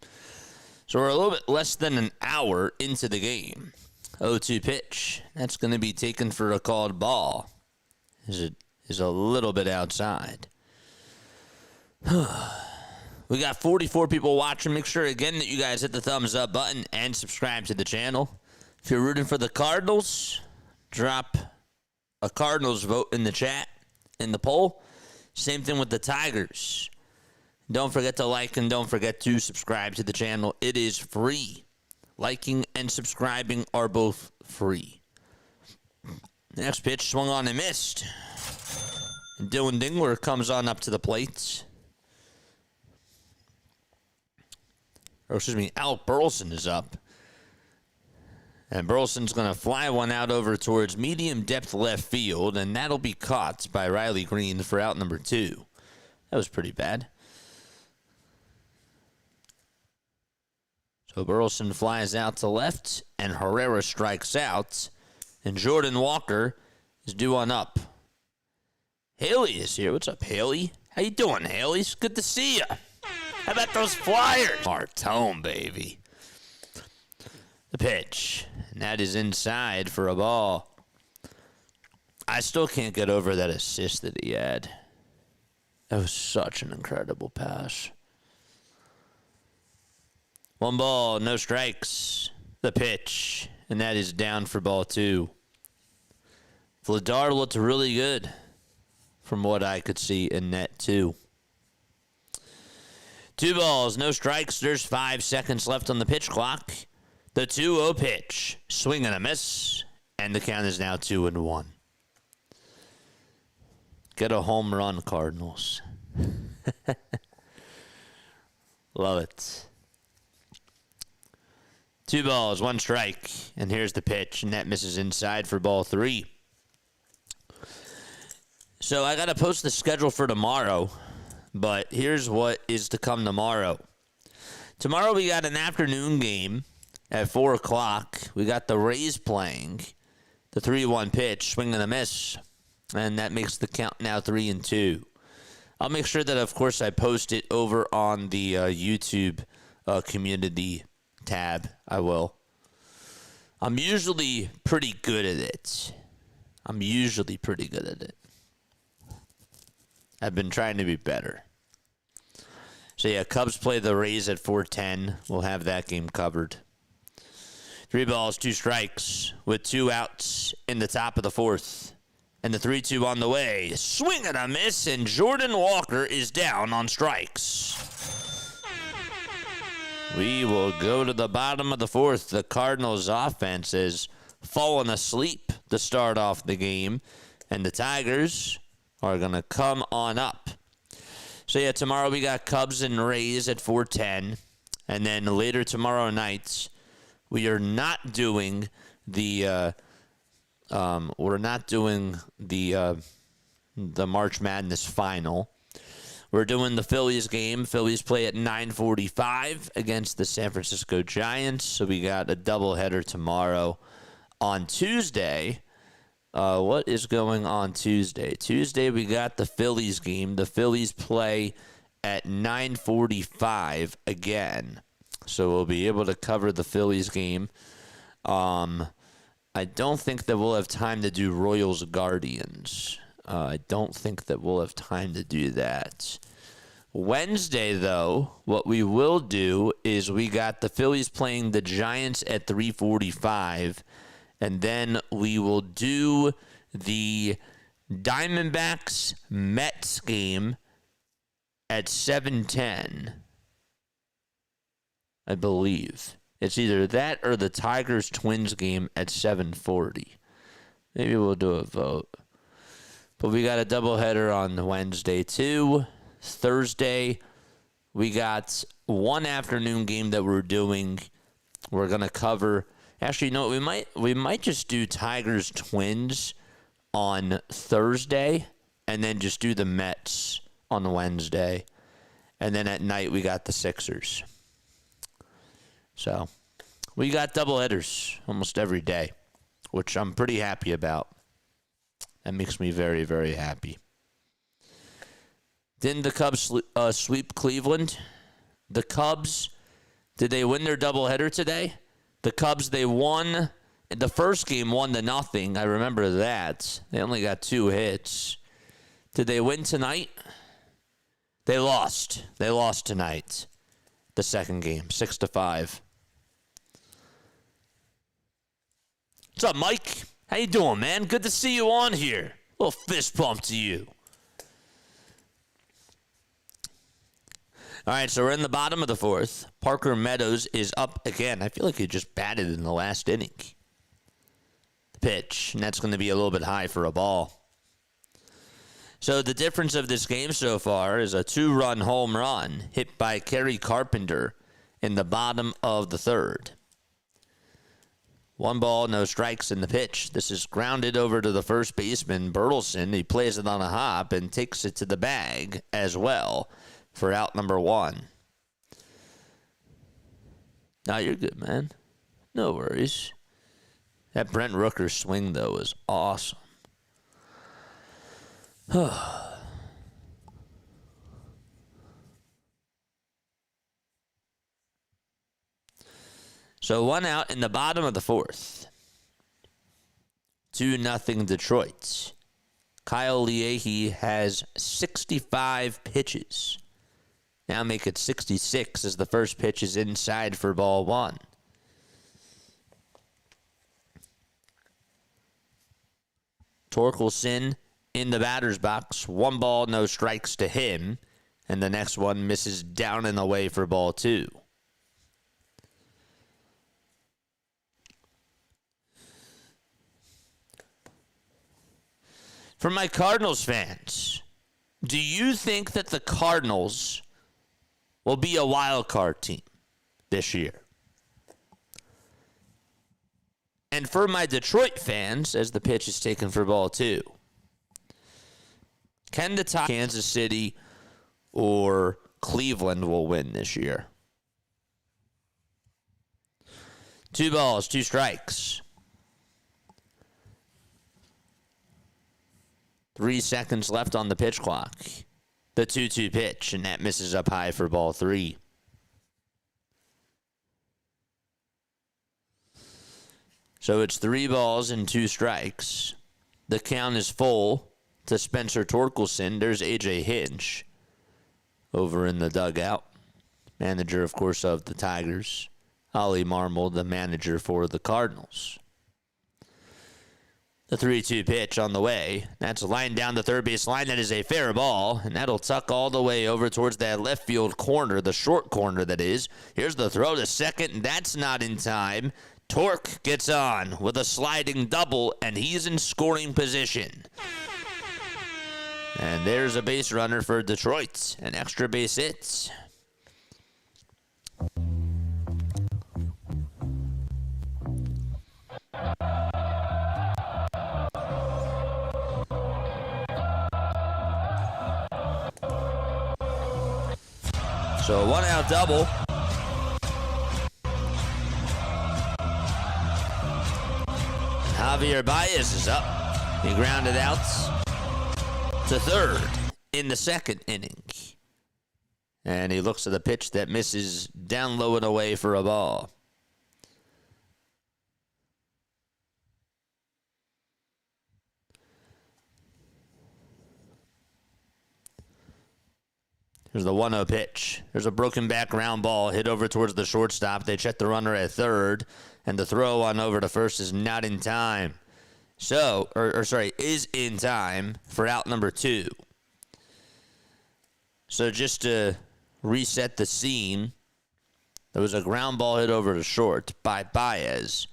So we're a little bit less than an hour into the game. 0-2 pitch. That's going to be taken for a called ball. Is a little bit outside. We got 44 people watching. Make sure, again, that you guys hit the thumbs up button and subscribe to the channel. If you're rooting for the Cardinals, drop a Cardinals vote in the chat, in the poll. Same thing with the Tigers. Don't forget to like and don't forget to subscribe to the channel. It is free. Liking and subscribing are both free. Next pitch, swung on and missed. And Dylan Dingler comes on up to the plate. Alec Burleson is up. And Burleson's going to fly one out over towards medium depth left field, and that'll be caught by Riley Green for out number 2. That was pretty bad. So Burleson flies out to left, and Herrera strikes out, and Jordan Walker is due on up. Haley is here. What's up, Haley? How you doing, Haley? It's good to see you. How about those Flyers? Martone, baby. The pitch, and that is inside for a ball. I still can't get over that assist that he had. That was such an incredible pass. 1 ball, no strikes. The pitch, and that is down for ball 2. Vladar looked really good from what I could see in net 2. 2 balls, no strikes. There's 5 seconds left on the pitch clock. The 2-0 pitch, swing and a miss, and the count is now 2-1. Get a home run, Cardinals. Love it. 2 balls, 1 strike. And here's the pitch, and that misses inside for ball 3. So I got to post the schedule for tomorrow, but here's what is to come tomorrow. Tomorrow we got an afternoon game at 4 o'clock. We got the Rays playing. The 3-1 pitch, swing and a miss. And that makes the count now 3-2. I'll make sure that, of course, I post it over on the YouTube community tab. I will. I'm usually pretty good at it. I've been trying to be better. So, yeah, Cubs play the Rays at 4:10. We'll have that game covered. 3 balls, 2 strikes with 2 outs in the top of the 4th. And the 3-2 on the way. Swing and a miss, and Jordan Walker is down on strikes. We will go to the bottom of the 4th. The Cardinals' offense is falling asleep to start off the game. And the Tigers are going to come on up. So, yeah, tomorrow we got Cubs and Rays at 4:10. And then later tomorrow night, we are not doing the March Madness final. We're doing the Phillies game. Phillies play at 9:45 against the San Francisco Giants. So we got a doubleheader tomorrow. On Tuesday, what is going on Tuesday? Tuesday we got the Phillies game. The Phillies play at 9:45 again. So we'll be able to cover the Phillies game. I don't think that we'll have time to do Royals Guardians. I don't think that we'll have time to do that. Wednesday, though, what we will do is we got the Phillies playing the Giants at 3:45, and then we will do the Diamondbacks Mets game at 7:10. I believe. It's either that or the Tigers Twins game at 7:40. Maybe we'll do a vote. But we got a doubleheader on Wednesday too. Thursday, we got one afternoon game that we're doing. We're gonna cover. Actually, no, we might just do Tigers Twins on Thursday, and then just do the Mets on Wednesday, and then at night we got the Sixers. So, we got doubleheaders almost every day, which I'm pretty happy about. That makes me very, very happy. Didn't the Cubs sweep Cleveland? The Cubs, did they win their doubleheader today? The Cubs, they won. The first game 1-0. I remember that. They only got 2 hits. Did they win tonight? They lost. They lost tonight. The second game, 6-5. What's up, Mike? How you doing, man? Good to see you on here. A little fist bump to you. All right, so we're in the bottom of the 4th. Parker Meadows is up again. I feel like he just batted in the last inning. The pitch, and that's going to be a little bit high for a ball. So the difference of this game so far is a 2-run home run hit by Kerry Carpenter in the bottom of the 3rd. 1 ball, no strikes in the pitch. This is grounded over to the first baseman, Bertelson. He plays it on a hop and takes it to the bag as well for out number 1. No, you're good, man. No worries. That Brent Rooker swing, though, was awesome. So 1 out in the bottom of the 4th. 2-0 Detroit. Kyle Leahy has 65 pitches. Now make it 66 as the first pitch is inside for ball 1. Torkelson in the batter's box. 1 ball, no strikes to him. And the next one misses down and away for ball 2. For my Cardinals fans, do you think that the Cardinals will be a wild card team this year? And for my Detroit fans, as the pitch is taken for ball 2, can the Kansas City or Cleveland will win this year? 2 balls, 2 strikes. 3 seconds left on the pitch clock. The 2-2 pitch, and that misses up high for ball 3. So it's 3 balls and 2 strikes. The count is full to Spencer Torkelson. There's A.J. Hinch over in the dugout. Manager, of course, of the Tigers. Ollie Marmol, the manager for the Cardinals. The 3-2 pitch on the way. That's a line down the third base line. That is a fair ball, and that'll tuck all the way over towards that left field corner, the short corner that is. Here's the throw to second, and that's not in time. Torque gets on with a sliding double, and he's in scoring position. And there's a base runner for Detroit, an extra base hit. So a 1-out double. Javier Baez is up. He grounded out to third in the second inning. And he looks at the pitch that misses down low and away for a ball. There's the 1-0 pitch. There's a broken back ground ball hit over towards the shortstop. They check the runner at third, and the throw on over to first is not in time. So, is in time for out number 2. So just to reset the scene, there was a ground ball hit over to short by Baez.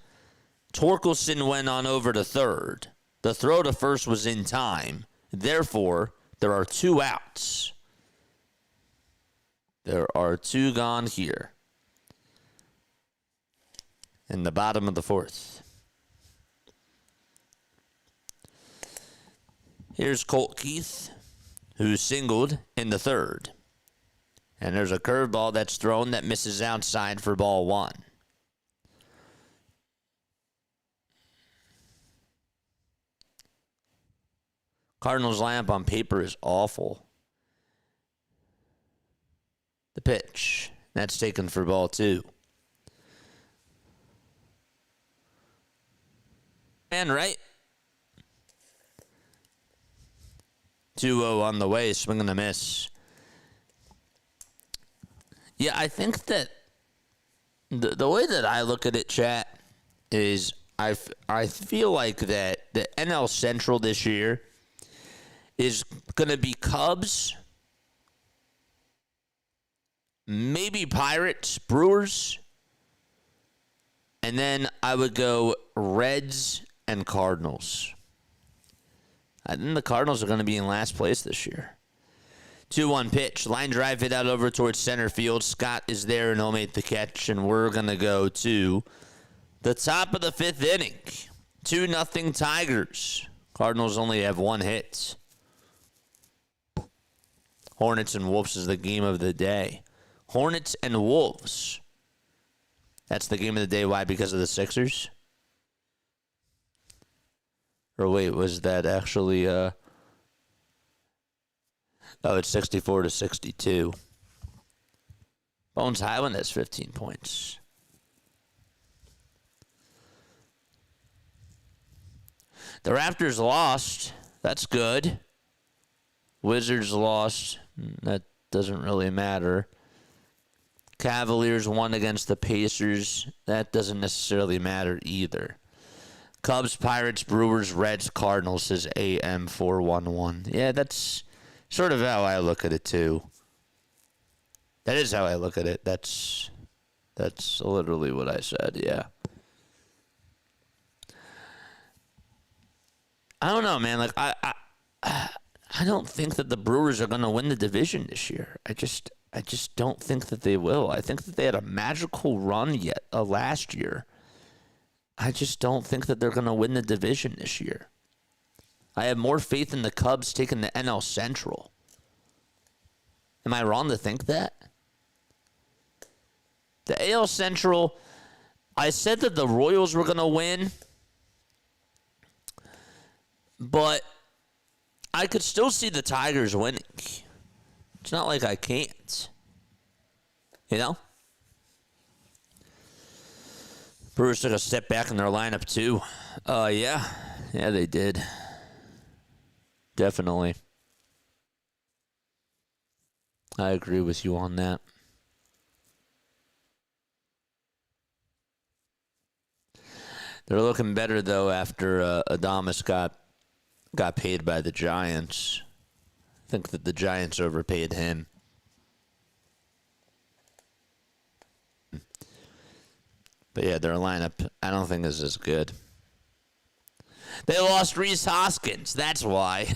Torkelson went on over to third. The throw to first was in time. Therefore, there are 2 outs. There are 2 gone here in the bottom of the 4th. Here's Colt Keith, who singled in the 3rd. And there's a curveball that's thrown that misses outside for ball 1. Cardinals lineup on paper is awful. The pitch. That's taken for ball 2. And right. 2-0 on the way. Swing and a miss. Yeah, I think that the way that I look at it, chat, is I feel like that the NL Central this year is going to be Cubs, maybe Pirates, Brewers, and then I would go Reds and Cardinals. I think the Cardinals are going to be in last place this year. 2-1 pitch. Line drive hit out over towards center field. Scott is there and he'll make the catch, and we're going to go to the top of the 5th inning. 2-0 Tigers. Cardinals only have 1 hit. Hornets and Wolves is the game of the day. Hornets and Wolves. That's the game of the day. Why? Because of the Sixers? Or wait, was that actually... Oh, it's 64-62. Bones Highland has 15 points. The Raptors lost. That's good. Wizards lost. That doesn't really matter. Cavaliers won against the Pacers. That doesn't necessarily matter either. Cubs, Pirates, Brewers, Reds, Cardinals is AM 411. Yeah, that's sort of how I look at it too. That is how I look at it. That's literally what I said, yeah. I don't know, man. Like I don't think that the Brewers are going to win the division this year. I just don't think that they will. I think that they had a magical run last year. I just don't think that they're going to win the division this year. I have more faith in the Cubs taking the NL Central. Am I wrong to think that? The AL Central, I said that the Royals were going to win, but I could still see the Tigers winning. It's not like I can't. You know? Brewers took a step back in their lineup, too. Yeah. Yeah, they did. Definitely. I agree with you on that. They're looking better, though, after Adames got paid by the Giants. I think that the Giants overpaid him. But yeah, their lineup, I don't think is as good. They lost Rhys Hoskins. That's why.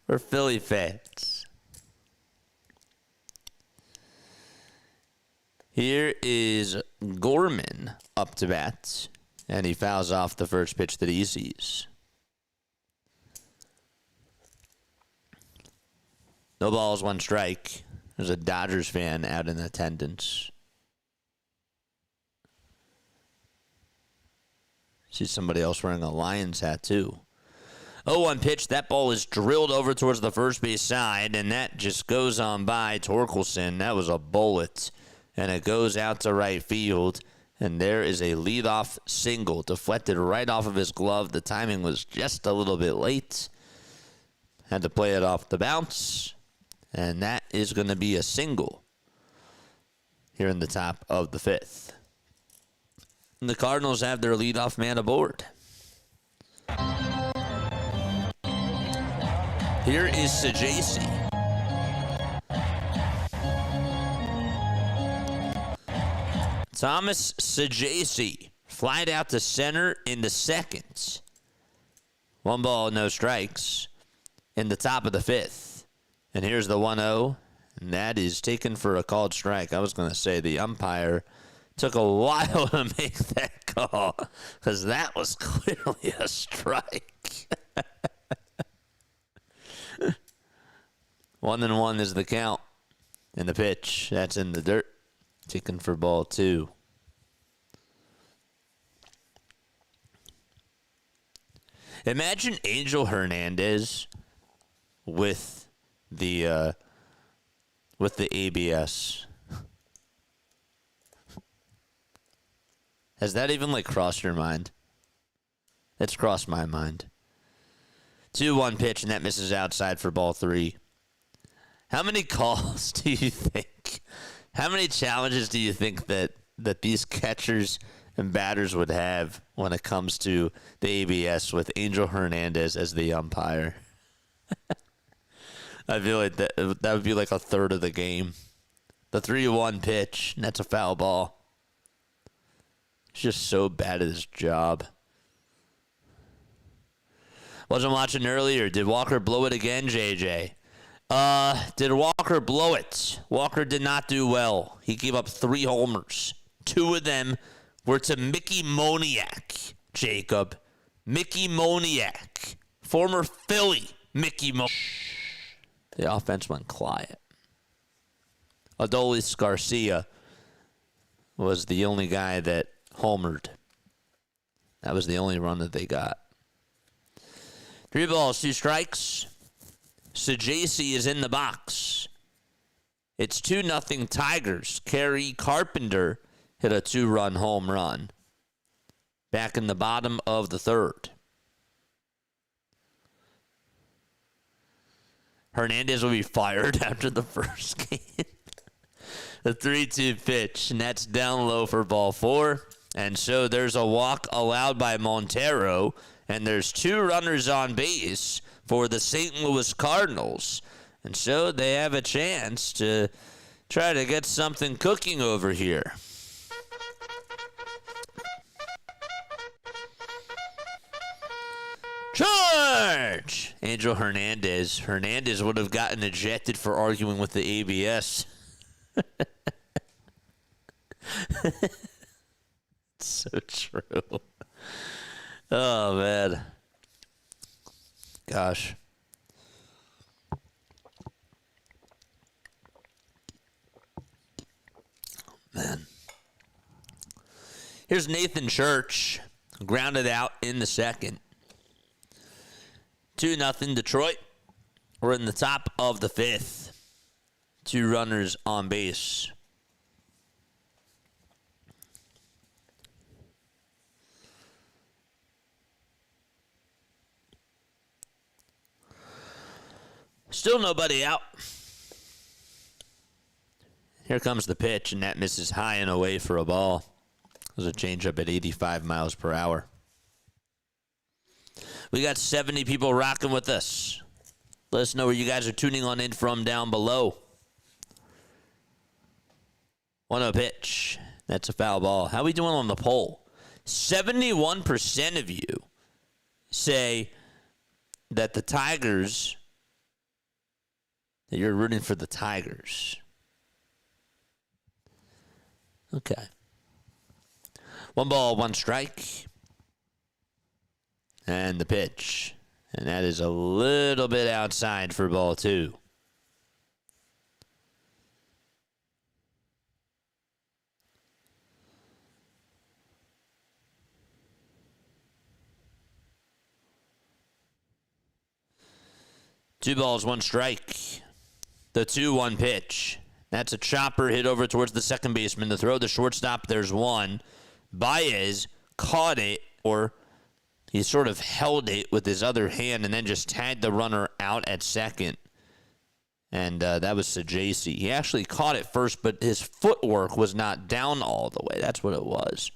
We're Philly fans. Here is Gorman up to bat. And he fouls off the first pitch that he sees. No balls, one strike. There's a Dodgers fan out in attendance. See somebody else wearing a Lions hat, too. 0-1 pitch. That ball is drilled over towards the first base side, and that just goes on by Torkelson. That was a bullet, and it goes out to right field. And there is a leadoff single deflected right off of his glove. The timing was just a little bit late. Had to play it off the bounce. And that is going to be a single here in the top of the fifth. And the Cardinals have their leadoff man aboard. Here is Sajaci. Thomas Sajaci flied out to center in the second. 1 ball, no strikes in the top of the fifth. And here's the 1-0, and that is taken for a called strike. I was going to say the umpire took a while to make that call because that was clearly a strike. 1-1 is the count. And the pitch, that's in the dirt. Taken for ball 2. Imagine Angel Hernandez with the ABS. Has that even crossed your mind? It's crossed my mind. 2-1 pitch, and that misses outside for ball 3. How many calls do you think? How many challenges do you think that these catchers and batters would have when it comes to the ABS with Angel Hernandez as the umpire? I feel like that would be a third of the game. The 3-1 pitch, and that's a foul ball. He's just so bad at his job. Wasn't watching earlier. Did Walker blow it again, JJ? Did Walker blow it? Walker did not do well. He gave up 3 homers. 2 of them were to Mickey Moniak, Jacob. Mickey Moniak. Former Philly Mickey Moniak. The offense went quiet. Adolis Garcia was the only guy that homered. That was the only run that they got. 3 balls, 2 strikes. Sajaci is in the box. It's 2-0 Tigers. Kerry Carpenter hit a 2-run home run. Back in the bottom of the third. Hernandez will be fired after the first game. The 3-2 pitch, and that's down low for ball 4. And so there's a walk allowed by Montero, and there's 2 runners on base for the St. Louis Cardinals. And so they have a chance to try to get something cooking over here. Sure! charge. Angel Hernandez. Hernandez would have gotten ejected for arguing with the ABS. So true. Oh, man. Gosh. Man. Here's Nathan Church. Grounded out in the second. 2-0 Detroit. We're in the top of the fifth. 2 runners on base. Still nobody out. Here comes the pitch, and that misses high and away for a ball. There's a changeup at 85 miles per hour. We got 70 people rocking with us. Let us know where you guys are tuning on in from down below. 1-0 pitch. That's a foul ball. How are we doing on the poll? 71% of you say that the Tigers, that you're rooting for the Tigers. Okay. 1 ball, 1 strike. And the pitch. And that is a little bit outside for ball 2. Two balls, 1 strike. The 2-1 pitch. That's a chopper hit over towards the second baseman. The throw, the shortstop, there's 1. Baez caught it, or he sort of held it with his other hand and then just tagged the runner out at second. And that was Sajasi. He actually caught it first, but his footwork was not down all the way. That's what it was.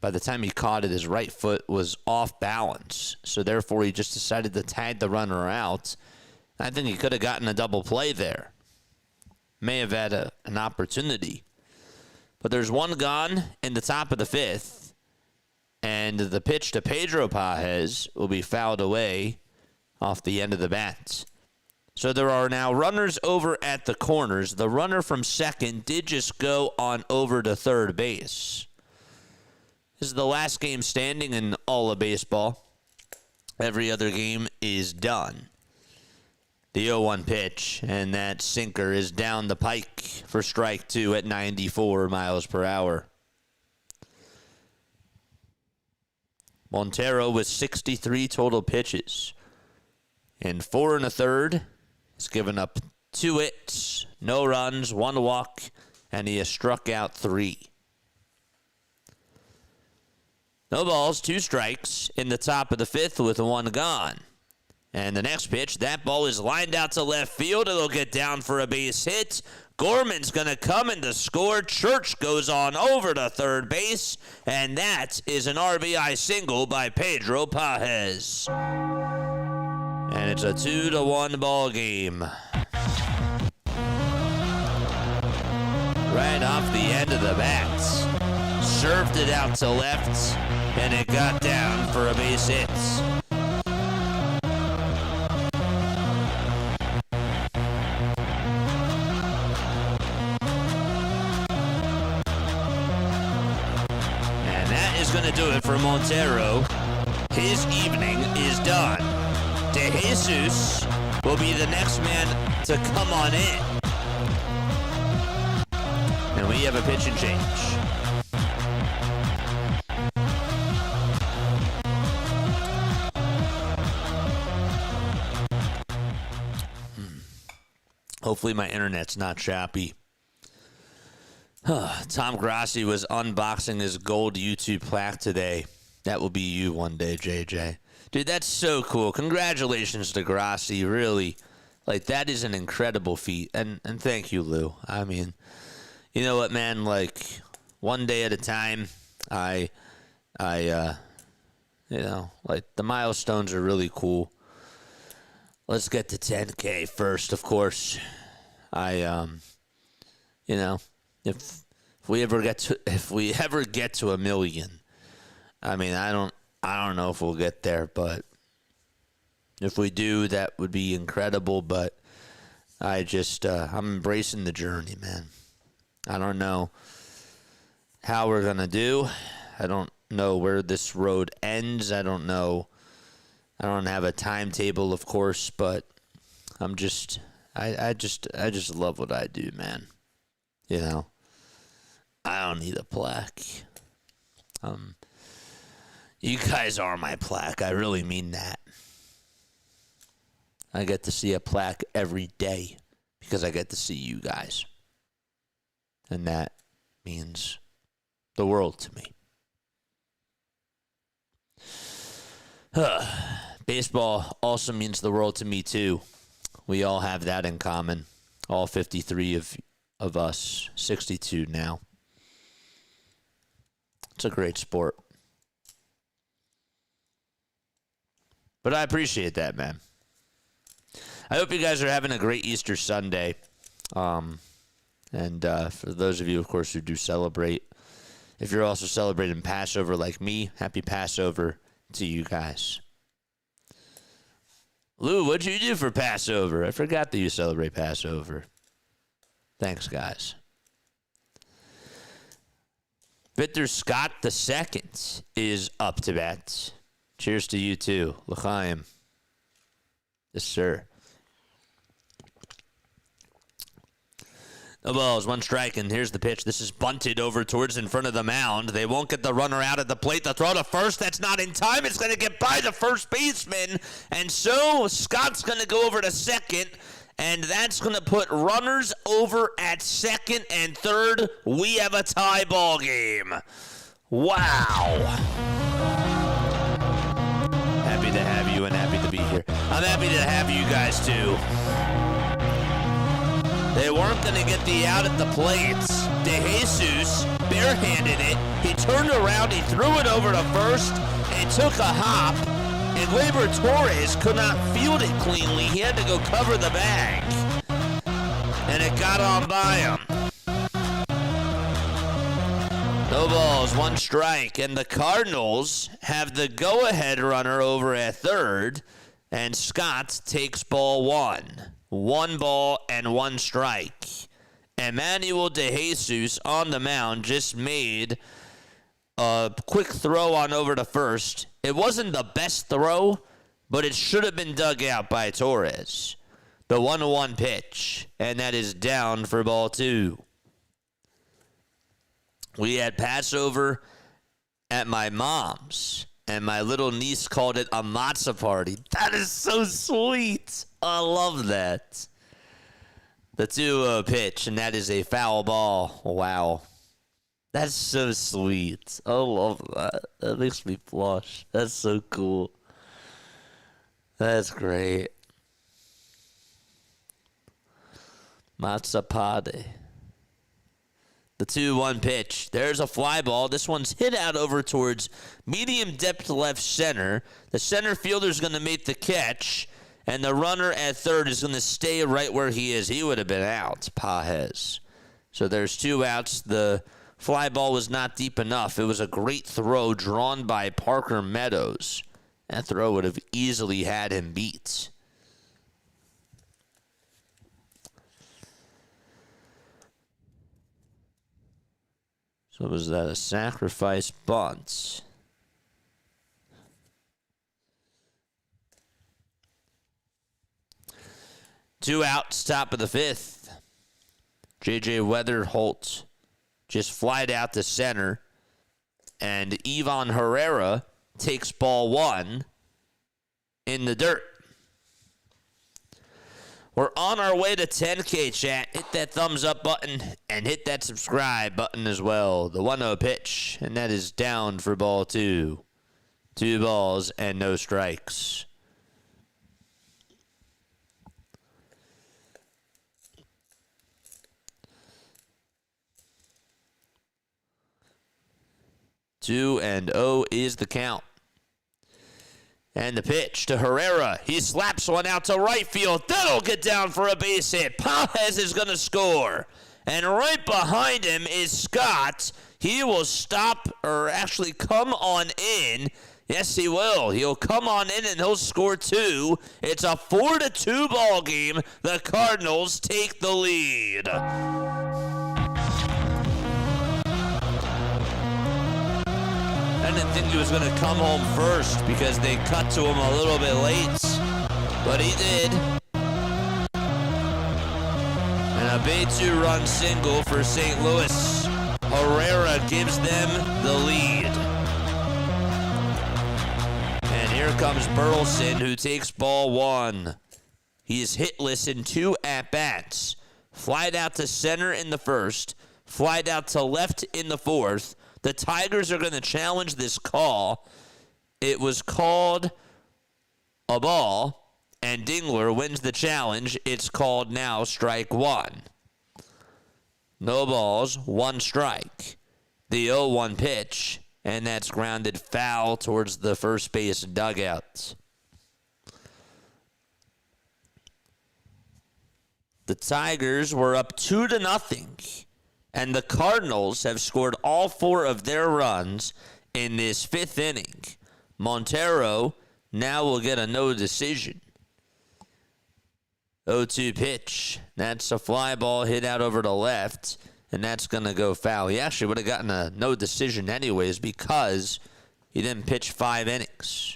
By the time he caught it, his right foot was off balance. So therefore, he just decided to tag the runner out. I think he could have gotten a double play there. May have had an opportunity. But there's 1 gone in the top of the 5th. And the pitch to Pedro Pages will be fouled away off the end of the bat. So there are now runners over at the corners. The runner from second did just go on over to third base. This is the last game standing in all of baseball. Every other game is done. The 0-1 pitch, and that sinker is down the pike for strike 2 at 94 miles per hour. Montero with 63 total pitches. In 4 1/3, he's given up 2 hits, no runs, 1 walk, and he has struck out 3. No balls, 2 strikes in the top of the 5th with 1 gone. And the next pitch, that ball is lined out to left field. It'll get down for a base hit. Gorman's going to come in to score. Church goes on over to third base. And that is an RBI single by Pedro Pages. And it's a 2-1 ball game. Right off the end of the bat. Served it out to left. And it got down for a base hit. Going to do it for Montero. His evening is done. De Jesus will be the next man to come on in. And we have a pitch and change. Hopefully my internet's not choppy. Tom Grassi was unboxing his gold YouTube plaque today. That will be you one day, JJ. Dude, that's so cool. Congratulations to Grassi, really. Like, that is an incredible feat. And thank you, Lou. I mean, you know what, man? Like, one day at a time, like, the milestones are really cool. Let's get to 10K first, of course. If we ever get to 1 million, I mean, I don't I don't know if we'll get there, but if we do, that would be incredible. But I'm embracing the journey, man. I don't know how we're going to do. I don't know where this road ends. I don't know. I don't have a timetable, of course, but I just love what I do, man. You know, I don't need a plaque. You guys are my plaque. I really mean that. I get to see a plaque every day because I get to see you guys. And that means the world to me. Baseball also means the world to me, too. We all have that in common. All 53 of us, 62 now. It's a great sport. But I appreciate that, man. I hope you guys are having a great Easter Sunday. And for those of you, of course, who do celebrate, if you're also celebrating Passover like me, happy Passover to you guys. Lou, what'd you do for Passover? I forgot that you celebrate Passover. Thanks, guys. Victor Scott II is up to bat. Cheers to you, too. L'chaim. Yes, sir. No balls, one strike, and here's the pitch. This is bunted over towards in front of the mound. They won't get the runner out at the plate. The throw to first, that's not in time. It's going to get by the first baseman, and so Scott's going to go over to second, and that's going to put runners over at second and third. We have a tie ball game. Wow. Happy to have you and happy to be here. I'm happy to have you guys, too. They weren't going to get the out at the plate. DeJesus barehanded it. He turned around, he threw it over to first, and took a hop. And Gleyber Torres could not field it cleanly. He had to go cover the bag. And it got on by him. No balls, one strike. And the Cardinals have the go-ahead runner over at third. And Scott takes ball one. 1 ball and 1 strike. Emmanuel DeJesus on the mound just made a quick throw on over to first. It wasn't the best throw, but it should have been dug out by Torres. The 1-1 pitch, and that is down for ball 2. We had Passover at my mom's, and my little niece called it a matzah party. That is so sweet. I love that. The 2-0 pitch, and that is a foul ball. Wow. That's so sweet. I love that. That makes me blush. That's so cool. That's great. Matzah party. The 2-1 pitch. There's a fly ball. This one's hit out over towards medium depth left center. The center fielder's going to make the catch, and the runner at third is going to stay right where he is. He would have been out, Pajes. So there's 2 outs. The fly ball was not deep enough. It was a great throw drawn by Parker Meadows. That throw would have easily had him beat. So was that a sacrifice bunt? Two outs, top of the 5th. J.J. Weatherholt just flied out to center. And Ivan Herrera takes ball 1 in the dirt. We're on our way to 10K, chat. Hit that thumbs up button and hit that subscribe button as well. The 1-0 pitch, and that is down for ball 2. 2 balls and no strikes. Two and 0 is the count. And the pitch to Herrera. He slaps one out to right field. That'll get down for a base hit. Pajes is going to score. And right behind him is Scott. He will stop, or actually come on in. Yes, he will. He'll come on in and he'll score 2. It's a 4-2 ball game. The Cardinals take the lead. I didn't think he was going to come home first because they cut to him a little bit late, but he did. And a big 2-run single for St. Louis. Herrera gives them the lead. And here comes Burleson, who takes ball 1. He is hitless in 2 at-bats. Flied out to center in the first, flied out to left in the fourth. The Tigers are going to challenge this call. It was called a ball, and Dingler wins the challenge. It's called now strike 1. No balls, 1 strike. The 0-1 pitch, and that's grounded foul towards the first base dugout. The Tigers were up 2-0. And the Cardinals have scored all 4 of their runs in this 5th inning. Montero now will get a no decision. 0-2 pitch. That's a fly ball hit out over to left, and that's going to go foul. He actually would have gotten a no decision anyways because he didn't pitch 5 innings.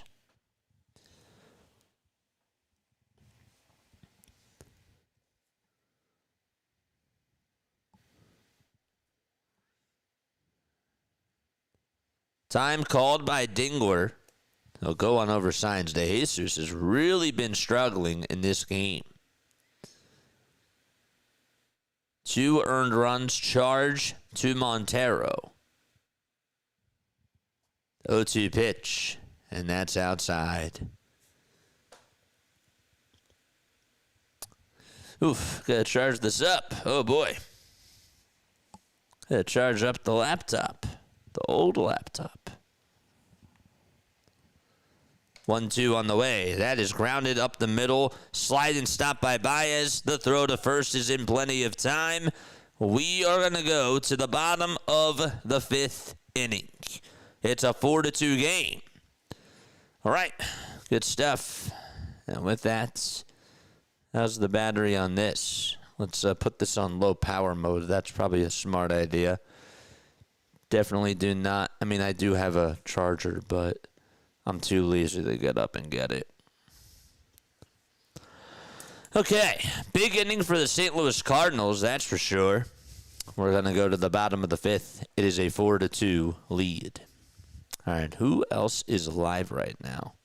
Time called by Dingler. He'll go on over signs. De Jesus has really been struggling in this game. 2 earned runs charge to Montero. 0-2 pitch, and that's outside. Oof, gotta charge this up. Oh boy. Gotta charge up the laptop. The old laptop. 1-2 on the way. That is grounded up the middle. Slide and stop by Baez. The throw to first is in plenty of time. We are going to go to the bottom of the 5th inning. It's a 4-2 game. All right. Good stuff. And with that, how's the battery on this? Let's put this on low power mode. That's probably a smart idea. Definitely do not. I mean, I do have a charger, but I'm too lazy to get up and get it. Okay, big inning for the St. Louis Cardinals, that's for sure. We're going to go to the bottom of the 5th. It is a 4-2 lead. All right, who else is live right now?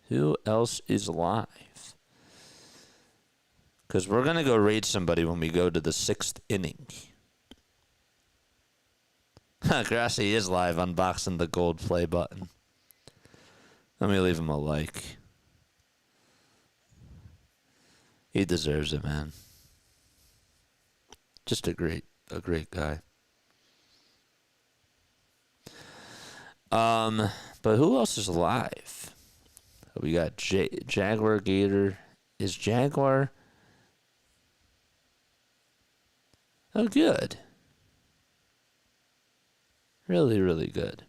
Who else is live? Because we're going to go raid somebody when we go to the 6th inning. Grassy is live unboxing the gold play button. Let me leave him a like. He deserves it, man. Just a great guy. But who else is live? We got Jaguar Gator. Is Jaguar? Oh, good. Really, really good.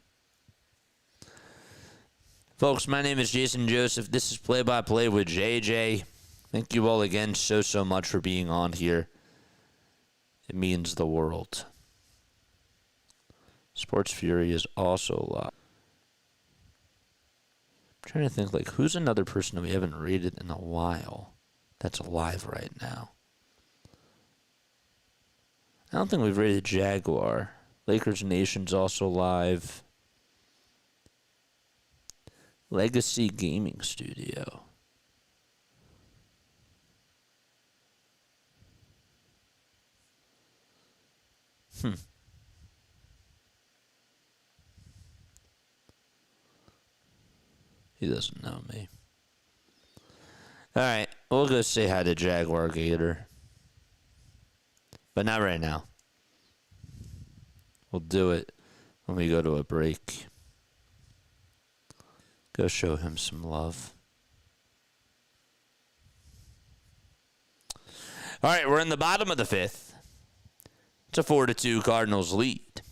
Folks, my name is Jason Joseph. This is Play by Play with JJ. Thank you all again so much for being on here. It means the world. Sports Fury is also live. I'm trying to think, like, who's another person that we haven't rated in a while that's alive right now? I don't think we've rated Jaguar. Lakers Nation's also live. Legacy Gaming Studio. He doesn't know me. All right, we'll go say hi to Jaguar Gator. But not right now. We'll do it when we go to a break. Go show him some love. All right, we're in the bottom of the 5th. It's a 4-2 Cardinals lead.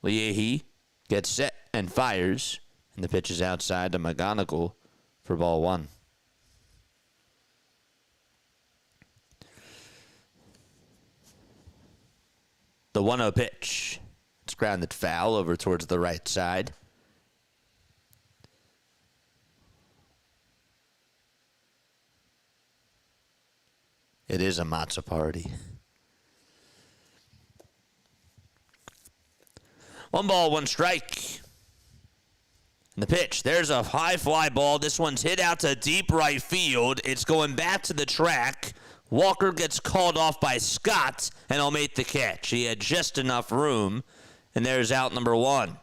Leahy gets set and fires. And the pitch is outside to McGonigal for ball 1. The 1-0 pitch. It's grounded foul over towards the right side. It is a matzah party. 1 ball, 1 strike. And the pitch. There's a high fly ball. This one's hit out to deep right field. It's going back to the track. Walker gets called off by Scott, and he'll make the catch. He had just enough room, and there's out number 1.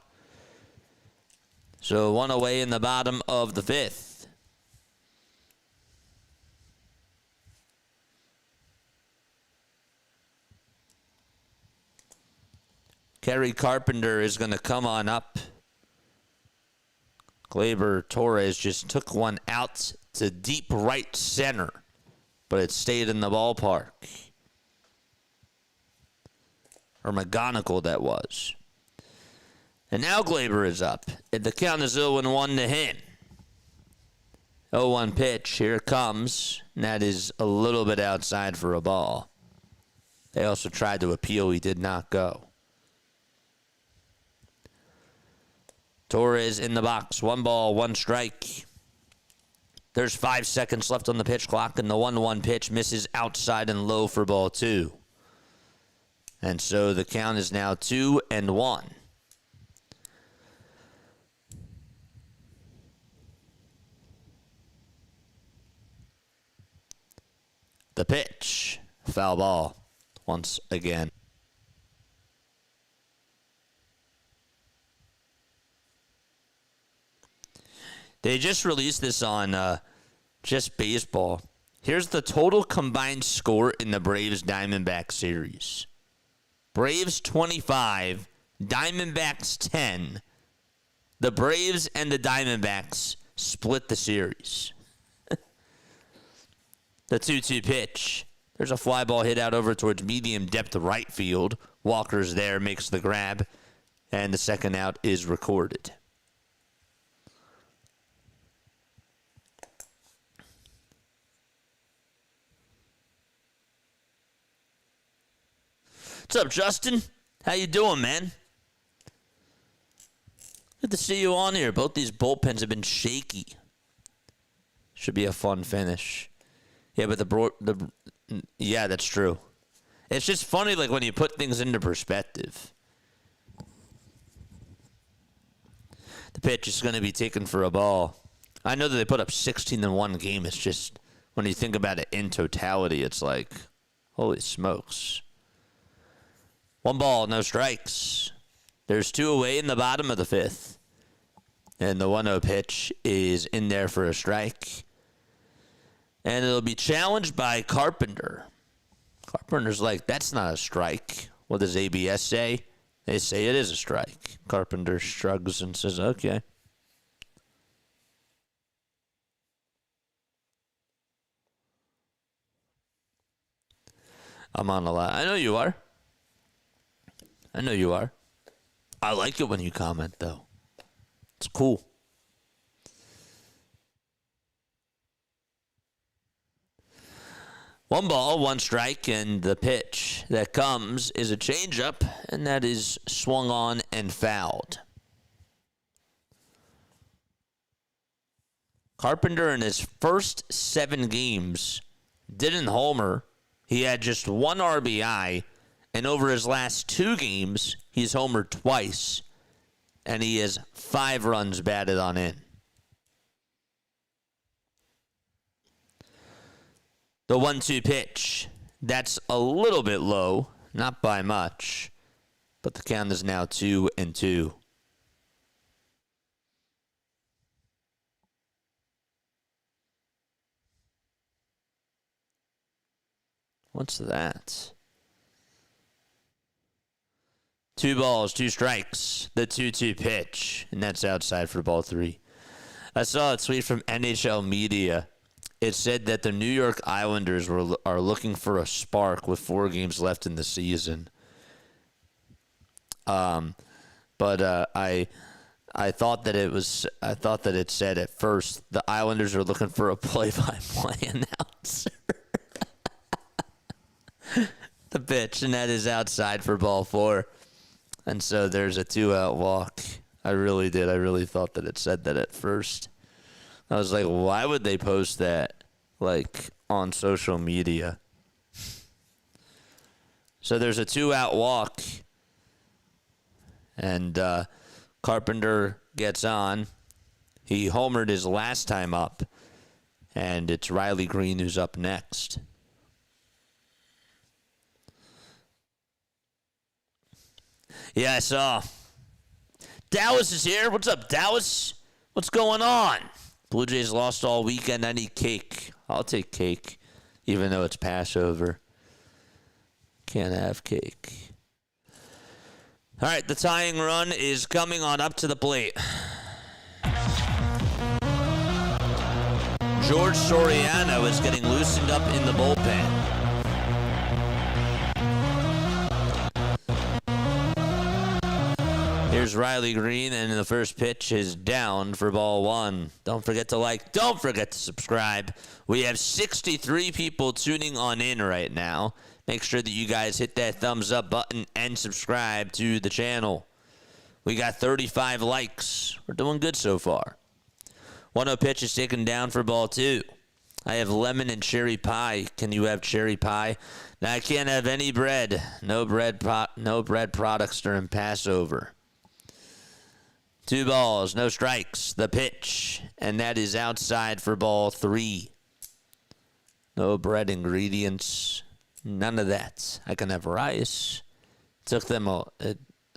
So 1 away in the bottom of the 5th. Kerry Carpenter is going to come on up. Gleyber Torres just took one out to deep right center, but it stayed in the ballpark. Or McGonigal, that was. And now Gleyber is up. And the count is 0-1 to him. 0-1 pitch. Here it comes. And that is a little bit outside for a ball. They also tried to appeal. He did not go. Torres in the box. 1 ball, 1 strike. There's 5 seconds left on the pitch clock, and the 1-1 pitch misses outside and low for ball 2. And so the count is now 2-1. The pitch. Foul ball once again. They just released this on Just Baseball. Here's the total combined score in the Braves-Diamondbacks series. Braves 25, Diamondbacks 10. The Braves and the Diamondbacks split the series. The 2-2 pitch. There's a fly ball hit out over towards medium depth right field. Walker's there, makes the grab, and the second out is recorded. What's up, Justin? How you doing, man? Good to see you on here. Both these bullpens have been shaky. Should be a fun finish. Yeah, but yeah, that's true. It's just funny, like, when you put things into perspective. The pitch is going to be taken for a ball. I know that they put up 16 in one game. It's just, when you think about it in totality, it's like, holy smokes. 1 ball, no strikes. There's 2 away in the bottom of the 5th. And the 1-0 pitch is in there for a strike. And it'll be challenged by Carpenter. Carpenter's like, that's not a strike. What does ABS say? They say it is a strike. Carpenter shrugs and says, okay. I'm on a lot. I know you are. I know you are. I like it when you comment, though. It's cool. One ball, 1 strike, and the pitch that comes is a changeup, and that is swung on and fouled. Carpenter in his first 7 games didn't homer. He had just 1 RBI. And over his last 2 games, he's homered twice, and he has 5 runs batted on in. The 1-2 pitch, that's a little bit low, not by much, but the count is now 2-2. What's that? 2 balls, 2 strikes, the 2-2 pitch, and that's outside for ball 3. I saw a tweet from NHL Media. It said that the New York Islanders are looking for a spark with 4 games left in the season. But I I thought that it said at first the Islanders are looking for a play-by-play announcer. The pitch, and that is outside for ball 4. And so there's a 2-out walk. I really did. I really thought that it said that at first. I was like, why would they post that, like, on social media? So there's a 2-out walk. And Carpenter gets on. He homered his last time up. And it's Riley Green who's up next. Yeah, I saw. Dallas is here. What's up, Dallas? What's going on? Blue Jays lost all weekend. I need cake. I'll take cake, even though it's Passover. Can't have cake. All right, the tying run is coming on up to the plate. George Soriano is getting loosened up in the bullpen. Here's Riley Green, and the first pitch is down for ball 1. Don't forget to like. Don't forget to subscribe. We have 63 people tuning on in right now. Make sure that you guys hit that thumbs up button and subscribe to the channel. We got 35 likes. We're doing good so far. 1-0 pitch is taken down for ball 2. I have lemon and cherry pie. Can you have cherry pie? Now, I can't have any bread. No bread products during Passover. 2 balls, no strikes. The pitch, and that is outside for ball 3. No bread ingredients. None of that. I can have rice. Took them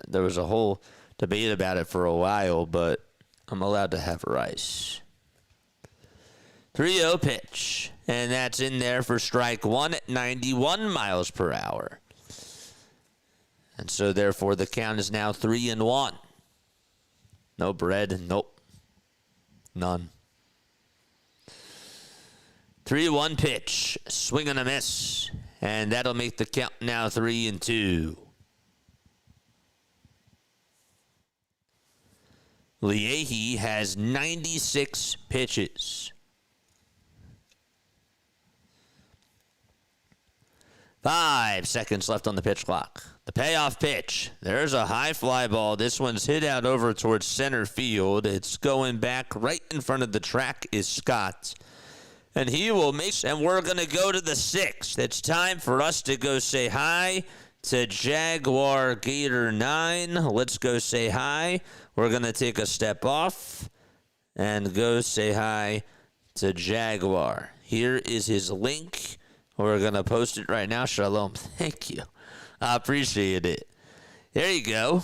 there was a whole debate about it for a while, but I'm allowed to have rice. 3-0 pitch, and that's in there for strike 1 at 91 miles per hour. And so, therefore, the count is now 3-1. No bread, nope. None. 3-1 pitch, swing and a miss, and that'll make the count now 3-2. Leahy has 96 pitches. 5 seconds left on the pitch clock. The payoff pitch. There's a high fly ball. This one's hit out over towards center field. It's going back right in front of the track is Scott. And he will make, and we're going to go to the 6th. It's time for us to go say hi to Jaguar Gator 9. Let's go say hi. We're going to take a step off and go say hi to Jaguar. Here is his link. We're going to post it right now. Shalom. Thank you. I appreciate it. There you go.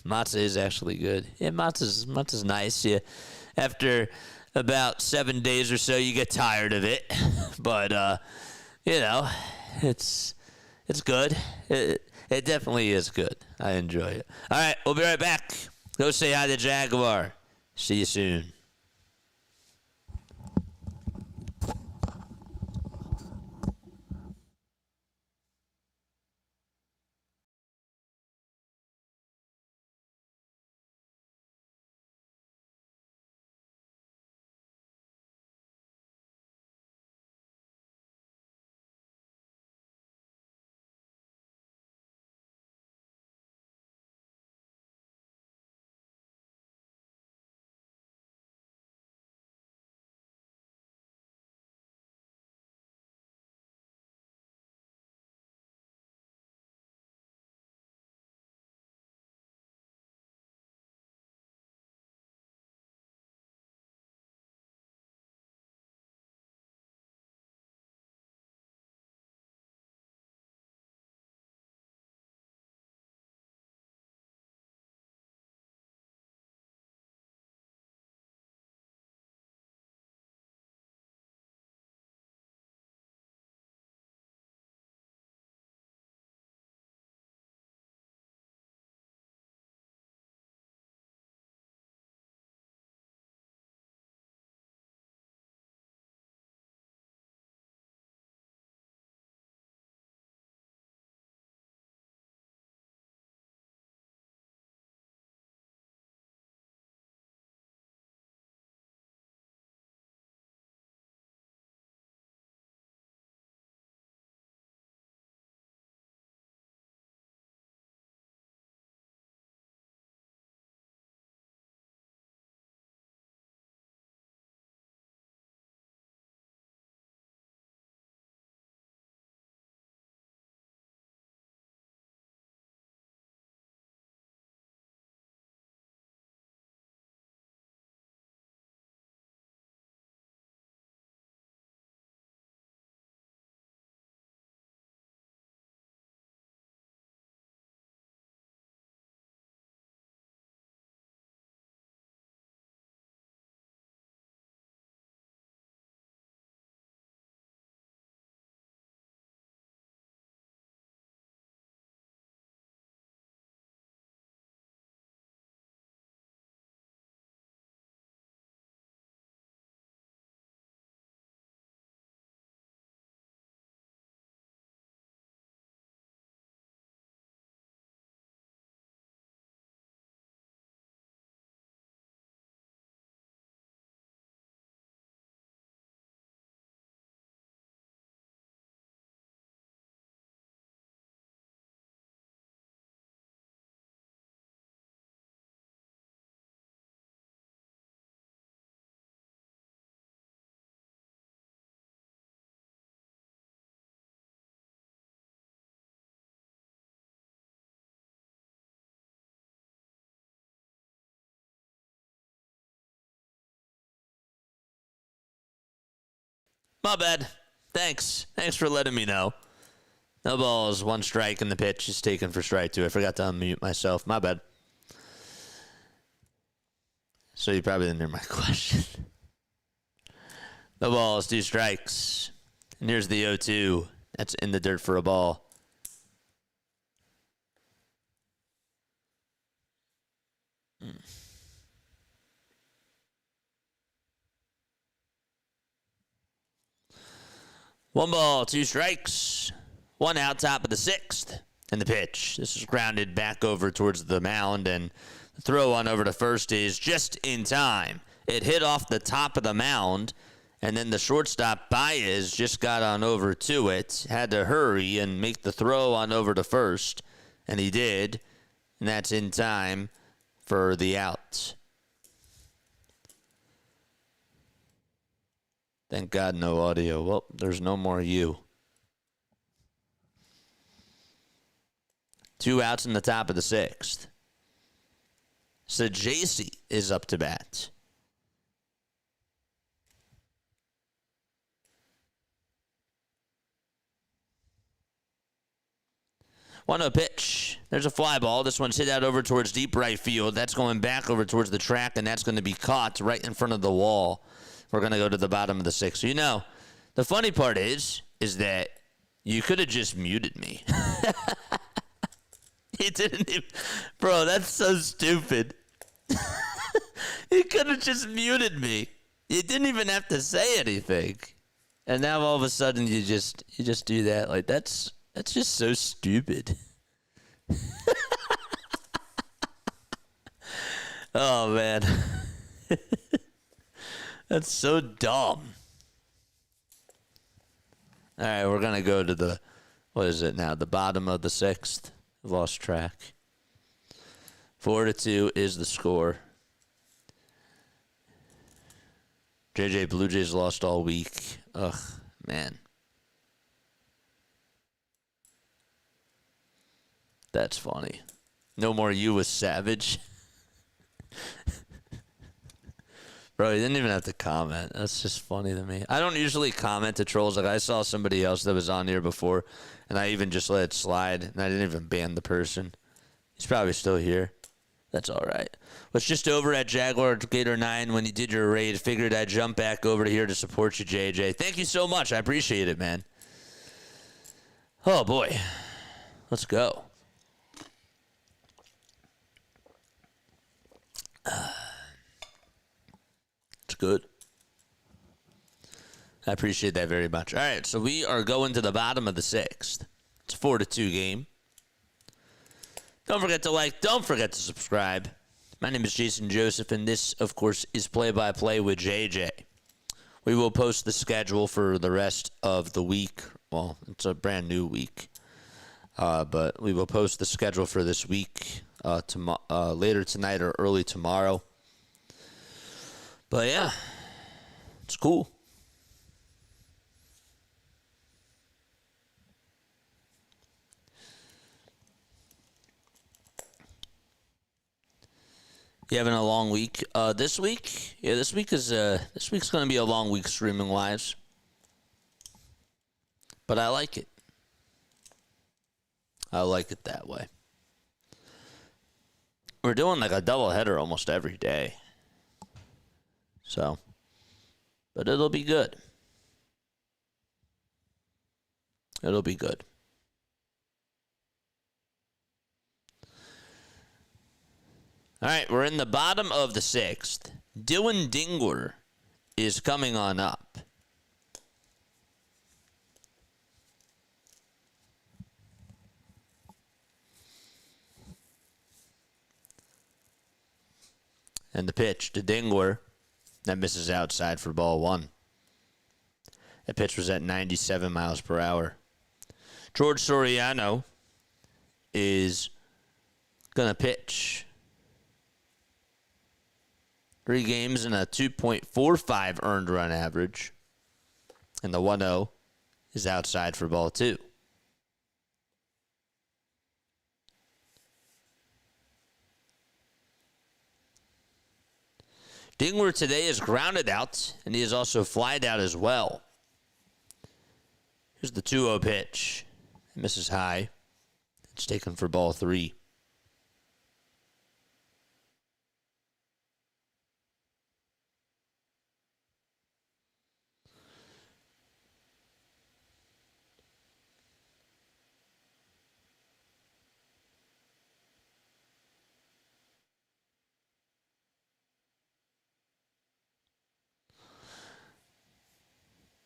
Matzah is actually good. Yeah, matzah's nice. Yeah. After about 7 days or so, you get tired of it. But, it's good. It definitely is good. I enjoy it. All right, we'll be right back. Go say hi to Jaguar. See you soon. My bad. Thanks for letting me know. No balls, 1 strike, and the pitch is taken for strike 2. I forgot to unmute myself. My bad. So you probably didn't hear my question. No balls, 2 strikes. And here's the 0-2. That's in the dirt for a ball. One ball, 2 strikes. 1 out, top of the 6th. And the pitch. This is grounded back over towards the mound, and the throw on over to first is just in time. It hit off the top of the mound, and then the shortstop, Baez, just got on over to it. Had to hurry and make the throw on over to first, and he did. And that's in time for the out. Thank God no audio. Well, there's no more you. 2 outs in the top of the 6th. So JC is up to bat. 1-0 pitch. There's a fly ball. This one's hit out over towards deep right field. That's going back over towards the track, and that's going to be caught right in front of the wall. We're going to go to the bottom of the 6th. So, you know, the funny part is that you could have just muted me. You didn't even... Bro, that's so stupid. You could have just muted me. You didn't even have to say anything. And now all of a sudden you just do that. Like, that's just so stupid. Oh, man. That's so dumb. All right, we're going to go to the, what is it now? The bottom of the 6th. I've lost track. 4-2 is the score. JJ Blue Jays lost all week. Ugh, man. That's funny. No more you with Savage. Bro, you didn't even have to comment. That's just funny to me. I don't usually comment to trolls. Like, I saw somebody else that was on here before, and I even just let it slide, and I didn't even ban the person. He's probably still here. That's all right. Was just over at Jaguar Gator 9 when you did your raid. Figured I'd jump back over to here to support you, JJ. Thank you so much. I appreciate it, man. Oh, boy. Let's go. It's good. I appreciate that very much. All right, so we are going to the bottom of the 6th. It's a 4-2 game. Don't forget to like. Don't forget to subscribe. My name is Jason Joseph, and this, of course, is Play-by-Play with JJ. We will post the schedule for the rest of the week. Well, it's a brand new week. But we will post the schedule for this week later tonight or early tomorrow. But, yeah, it's cool. You having a long week? This week? Yeah, this week's going to be a long week streaming lives. But I like it. I like it that way. We're doing like a doubleheader almost every day. So, but it'll be good. It'll be good. All right, we're in the bottom of the 6th. Dylan Dingler is coming on up. And the pitch to Dingler. That misses outside for ball 1. That pitch was at 97 miles per hour. George Soriano is going to pitch. 3 games and a 2.45 earned run average. And the 1-0 is outside for ball 2. Dingler today is grounded out, and he is also flied out as well. Here's the 2-0 pitch. Misses high. It's taken for ball 3.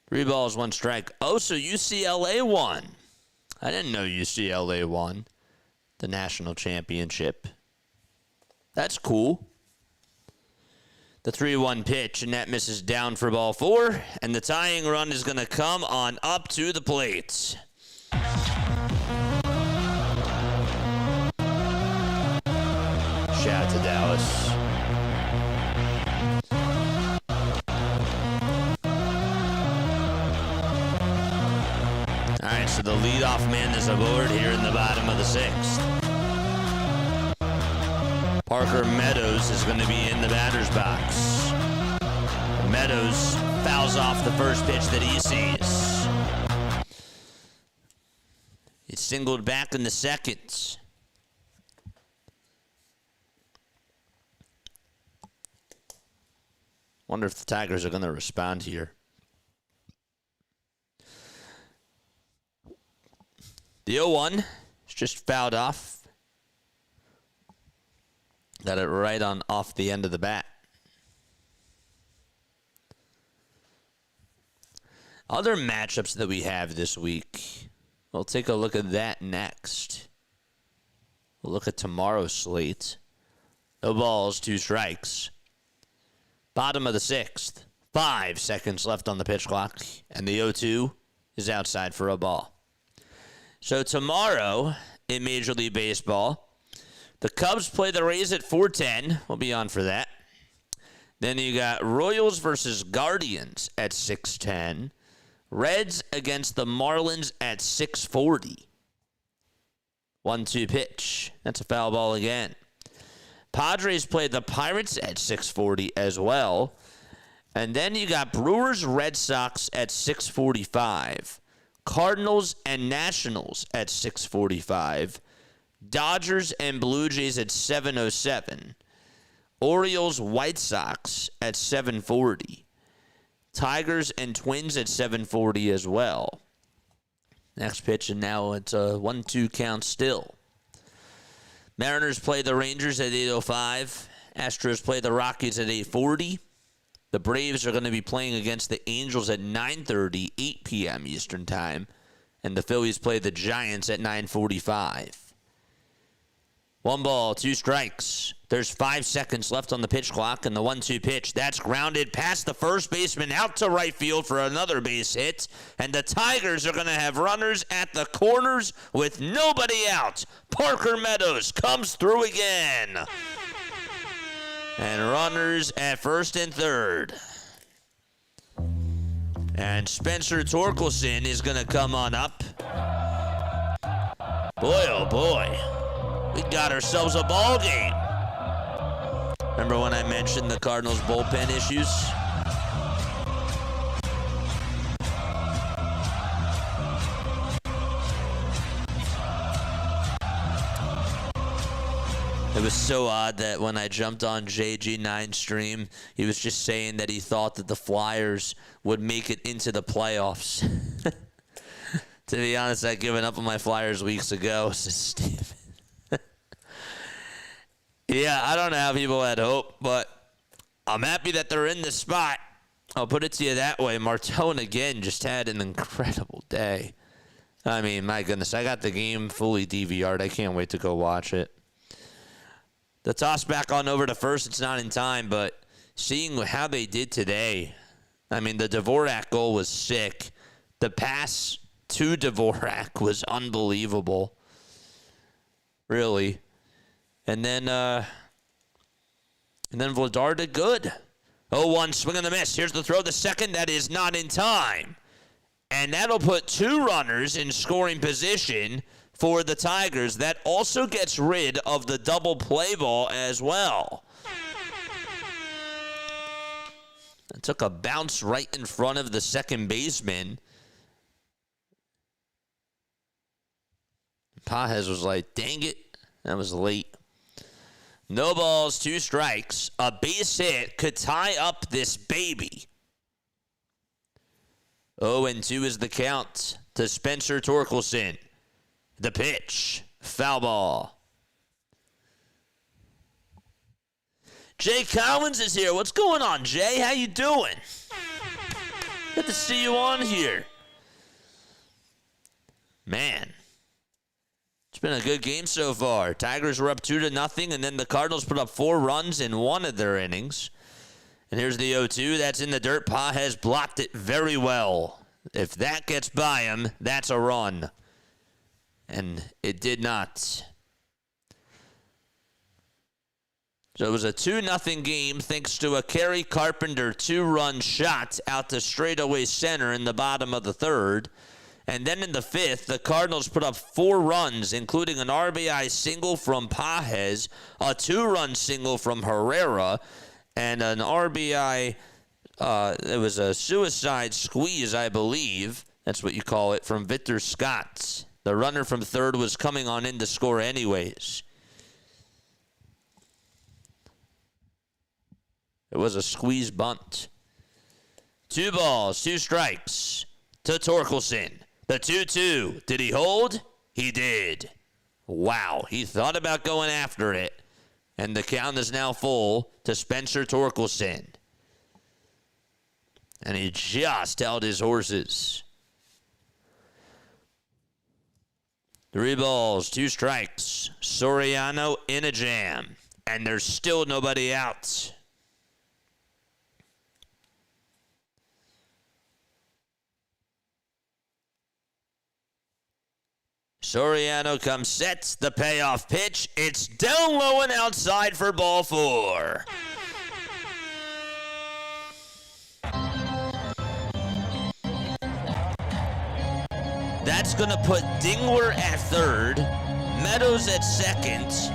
Three balls, 1 strike. Oh, so UCLA won. I didn't know UCLA won the national championship. That's cool. The 3-1 pitch, and that misses down for ball 4. And the tying run is going to come on up to the plate. Shout out to Dallas. All right, so the leadoff man is aboard here in the bottom of the 6th. Parker Meadows is going to be in the batter's box. Meadows fouls off the first pitch that he sees. He's singled back in the 2nd. Wonder if the Tigers are going to respond here. The 0-1 is just fouled off. Got it right on off the end of the bat. Other matchups that we have this week. We'll take a look at that next. We'll look at tomorrow's slate. No balls, 2 strikes. Bottom of the 6th. 5 seconds left on the pitch clock. And the 0-2 is outside for a ball. So tomorrow in Major League Baseball, the Cubs play the Rays at 4:10. We'll be on for that. Then you got Royals versus Guardians at 6:10. Reds against the Marlins at 6:40. 1-2 pitch. That's a foul ball again. Padres play the Pirates at 6:40 as well. And then you got Brewers, Red Sox at 6:45. Cardinals and Nationals at 6:45. Dodgers and Blue Jays at 7:07. Orioles, White Sox at 7:40. Tigers and Twins at 7:40 as well. Next pitch, and now it's a 1-2 count still. Mariners play the Rangers at 8:05. Astros play the Rockies at 8:40. The Braves are going to be playing against the Angels at 9:30, 8 p.m. Eastern Time. And the Phillies play the Giants at 9:45. 1 ball, 2 strikes. There's 5 seconds left on the pitch clock, and the 1-2 pitch, that's grounded past the first baseman out to right field for another base hit. And the Tigers are going to have runners at the corners with nobody out. Parker Meadows comes through again. And runners at 1st and 3rd. And Spencer Torkelson is going to come on up. Boy, oh boy. We got ourselves a ball game. Remember when I mentioned the Cardinals bullpen issues? It was so odd that when I jumped on JG9 stream, he was just saying that he thought that the Flyers would make it into the playoffs. To be honest, I'd given up on my Flyers weeks ago, says Steve. Yeah, I don't know how people had hope, but I'm happy that they're in this spot. I'll put it to you that way. Martone, again, just had an incredible day. I mean, my goodness, I got the game fully DVR'd. I can't wait to go watch it. The toss back on over to first, it's not in time, but seeing how they did today, I mean, the Dvorak goal was sick. The pass to Dvorak was unbelievable. Really. And then Vladar did good. 0-1, swing and a miss. Here's the throw, the second. That is not in time. And that'll put 2 runners in scoring position for the Tigers. That also gets rid of the double play ball as well. It took a bounce right in front of the second baseman. Pages was like, dang it, that was late. No balls, 2 strikes. A base hit could tie up this baby. 0-2 is the count to Spencer Torkelson. The pitch, foul ball. Jay Collins is here. What's going on, Jay? How you doing? Good to see you on here. Man, it's been a good game so far. Tigers were up 2-0, and then the Cardinals put up 4 runs in one of their innings. And here's the 0-2. That's in the dirt. Pages blocked it very well. If that gets by him, that's a run. And it did not. So it was a 2-0 game thanks to a Kerry Carpenter 2-run shot out to straightaway center in the bottom of the 3rd. And then in the 5th, the Cardinals put up 4 runs, including an RBI single from Pages, a 2-run single from Herrera, and an RBI, it was a suicide squeeze, I believe. That's what you call it, from Victor Scott. The runner from 3rd was coming on in to score anyways. It was a squeeze bunt. 2 balls, 2 strikes to Torkelson. The 2-2. Did he hold? He did. Wow. He thought about going after it. And the count is now full to Spencer Torkelson. And he just held his horses. 3 balls, 2 strikes. Soriano in a jam. And there's still nobody out. Soriano comes set, the payoff pitch. It's down low and outside for ball 4. That's going to put Dingler at 3rd, Meadows at 2nd,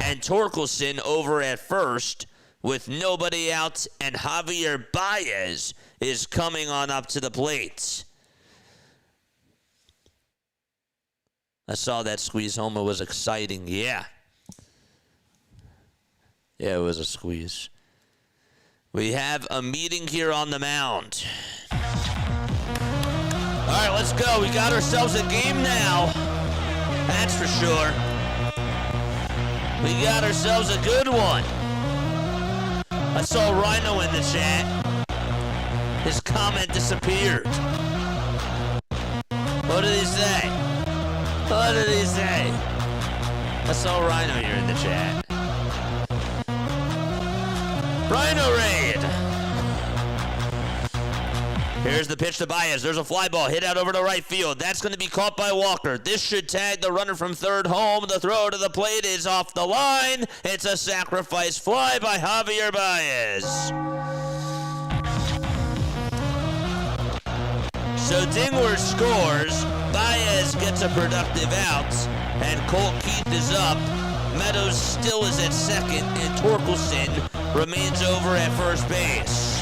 and Torkelson over at 1st with nobody out, and Javier Baez is coming on up to the plate. I saw that squeeze home. It was exciting. Yeah. Yeah, it was a squeeze. We have a meeting here on the mound. All right, let's go. We got ourselves a game now. That's for sure. We got ourselves a good one. I saw Rhino in the chat. His comment disappeared. What did he say? What did he say? I saw Rhino here in the chat. Rhino raid. Here's the pitch to Baez. There's a fly ball hit out over to right field. That's going to be caught by Walker. This should tag the runner from 3rd home. The throw to the plate is off the line. It's a sacrifice fly by Javier Baez. So Dingler scores. Baez gets a productive out, and Colt Keith is up. Meadows still is at 2nd, and Torkelson remains over at 1st base.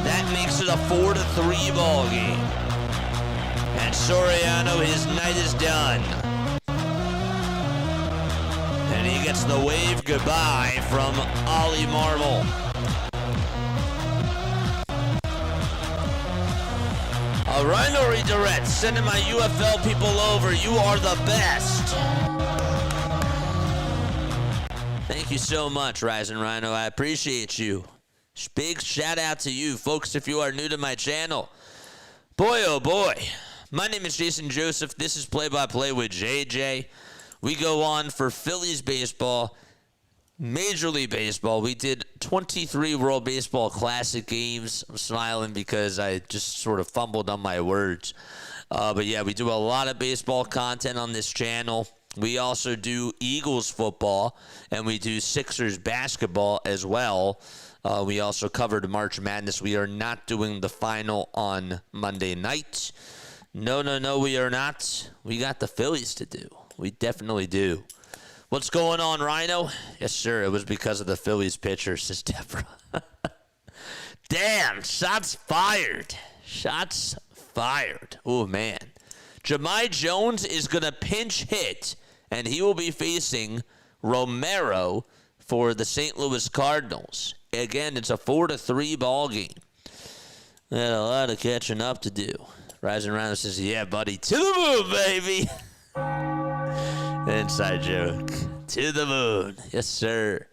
That makes it a 4-3 ball game. And Soriano, his night is done. And he gets the wave goodbye from Ollie Marmol. A Rhino redirect, sending my UFL people over. You are the best. Thank you so much, Rising Rhino. I appreciate you. Big shout out to you, folks, if you are new to my channel. Boy, oh boy. My name is Jason Joseph. This is Play by Play with JJ. We go on for Phillies baseball. Major League Baseball, we did 23 World Baseball Classic games. I'm smiling because I just sort of fumbled on my words. But yeah, we do a lot of baseball content on this channel. We also do Eagles football, and we do Sixers basketball as well. We also covered March Madness. We are not doing the final on Monday night. No, we are not. We got the Phillies to do. We definitely do. What's going on, Rhino? Yes, sir. It was because of the Phillies pitcher, says Deborah. Damn, shots fired. Shots fired. Oh, man. Jahmai Jones is going to pinch hit, and he will be facing Romero for the St. Louis Cardinals. Again, it's a 4-3 ball game. We had a lot of catching up to do. Rising around says, yeah, buddy, to the moon, baby. Inside joke. To the moon. Yes, sir.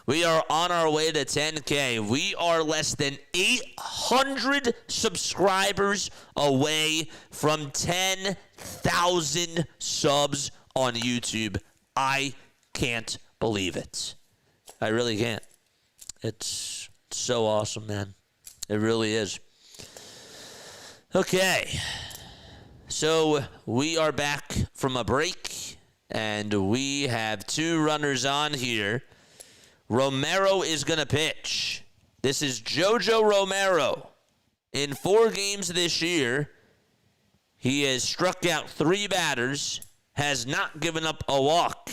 We are on our way to 10K. We are less than 800 subscribers away from 10,000 subs on YouTube. I can't believe it. I really can't. It's so awesome, man. It really is. Okay. So we are back from a break, and we have two runners on here. Romero is going to pitch. This is JoJo Romero. In 4 games this year, he has struck out 3 batters, has not given up a walk.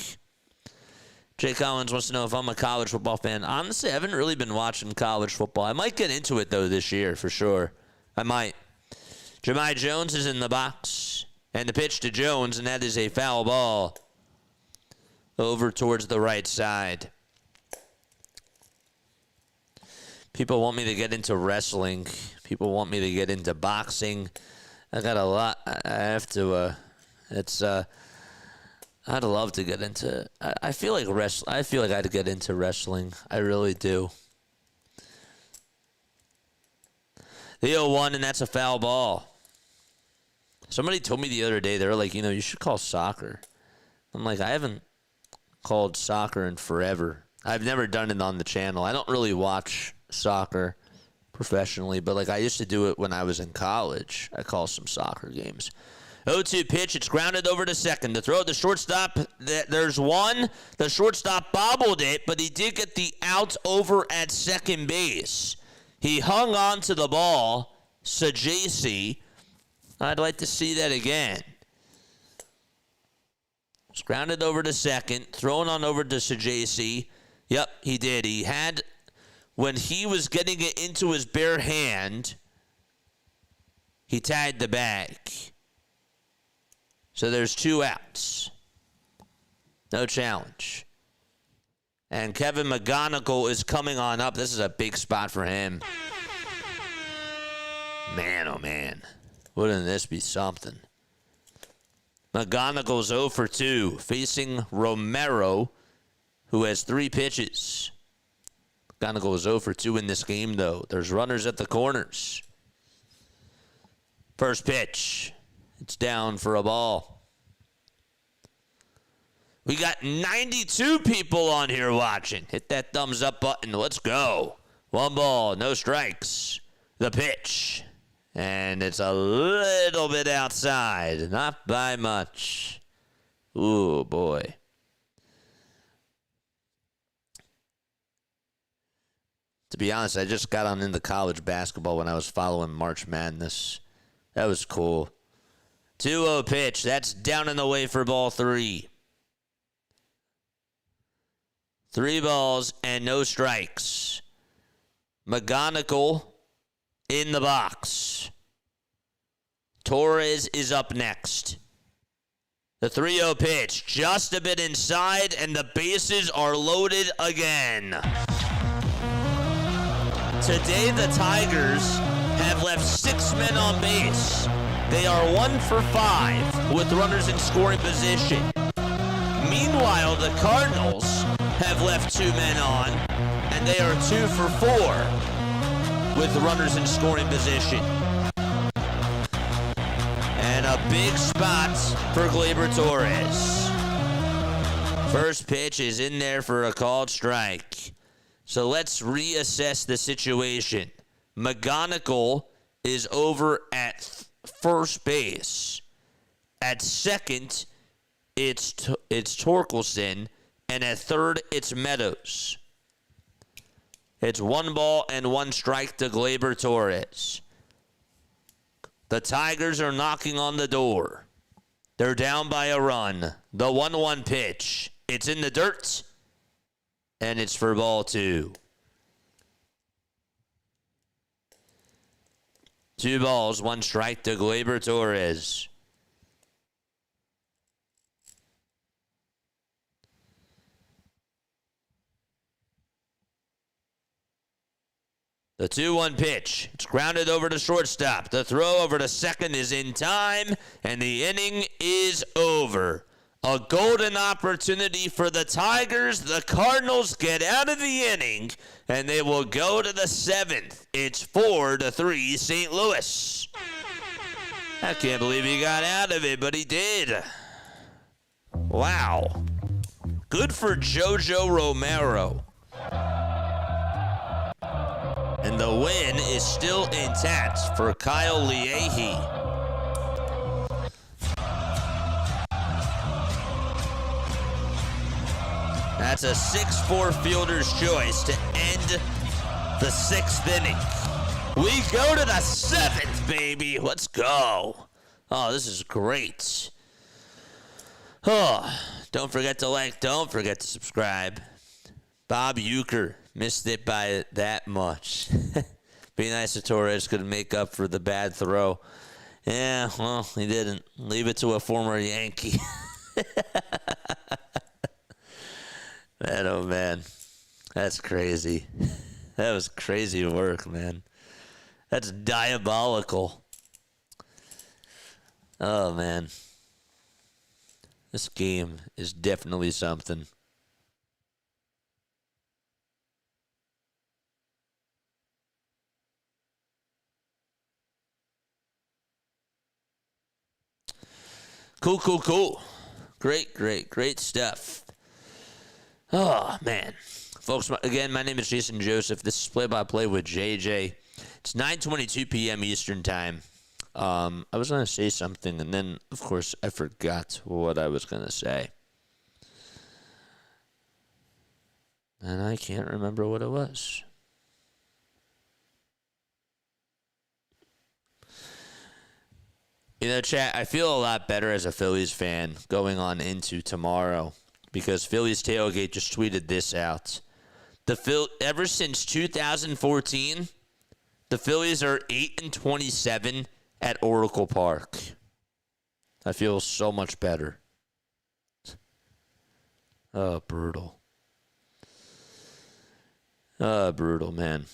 Jay Collins wants to know if I'm a college football fan. Honestly, I haven't really been watching college football. I might get into it, though, this year for sure. I might. Jahmai Jones is in the box. And the pitch to Jones, and that is a foul ball over towards the right side. People want me to get into wrestling. People want me to get into boxing. I got a lot. I have to. I'd love to get into. I feel like I feel like I'd get into wrestling. I really do. The 0-1, and that's a foul ball. Somebody told me the other day, they were like, you should call soccer. I'm like, I haven't called soccer in forever. I've never done it on the channel. I don't really watch soccer professionally, but like I used to do it when I was in college. I call some soccer games. 0-2 pitch. It's grounded over to second. The throw at the shortstop, there's one. The shortstop bobbled it, but he did get the out over at second base. He hung on to the ball. Sajasi. I'd like to see that again. It's grounded over to second. Thrown on over to Sajasi. Yep, he did. He had, when he was getting it into his bare hand, he tagged the bag. So there's 2 outs. No challenge. And Kevin McGonigal is coming on up. This is a big spot for him. Man, oh man. Wouldn't this be something? McGonigal's 0 for 2, facing Romero, who has 3 pitches. McGonigal is 0 for 2 in this game, though. There's runners at the corners. First pitch. It's down for a ball. We got 92 people on here watching. Hit that thumbs up button. Let's go. 1 ball, no strikes. The pitch. And it's a little bit outside. Not by much. Ooh, boy. To be honest, I just got on into college basketball when I was following March Madness. That was cool. 2-0 pitch. That's down and away for ball 3. 3 balls and no strikes. McGonigal in the box. Torres is up next. The 3-0 pitch, just a bit inside, and the bases are loaded again. Today, the Tigers have left 6 men on base. They are 1 for 5 with runners in scoring position. Meanwhile, the Cardinals have left 2 men on, and they are 2 for 4 with runners in scoring position. And a big spot for Gleyber Torres. First pitch is in there for a called strike. So let's reassess the situation. McGonigal is over at first base. At second, it's Torkelson. And at third, it's Meadows. It's 1 ball and 1 strike to Gleyber Torres. The Tigers are knocking on the door. They're down by a run. The 1-1 pitch. It's in the dirt. And it's for ball 2. 2 balls, 1 strike to Gleyber Torres. The 2-1 pitch. It's grounded over to shortstop. The throw over to second is in time, and the inning is over. A golden opportunity for the Tigers. The Cardinals get out of the inning, and they will go to the 7th. It's 4-3 St. Louis. I can't believe he got out of it, but he did. Wow. Good for JoJo Romero. And the win is still intact for Kyle Leahy. That's a 6-4 fielder's choice to end the 6th inning. We go to the 7th, baby. Let's go. Oh, this is great. Oh, don't forget to like. Don't forget to subscribe. Bob Uecker missed it by that much. Be nice if Torres could make up for the bad throw. Yeah, well, he didn't. Leave it to a former Yankee. Man, oh, man. That's crazy. That was crazy work, man. That's diabolical. Oh, man. This game is definitely something. Cool. Great stuff. Oh, man. Folks, again, my name is Jason Joseph. This is Play-by-Play with JJ. It's 9:22 p.m. Eastern Time. I was going to say something, and then, of course, I forgot what I was going to say. And I can't remember what it was. You know, chat, I feel a lot better as a Phillies fan going on into tomorrow because Phillies Tailgate just tweeted this out. Ever since 2014, the Phillies are 8-27 at Oracle Park. I feel so much better. Oh, brutal. Oh, brutal, man.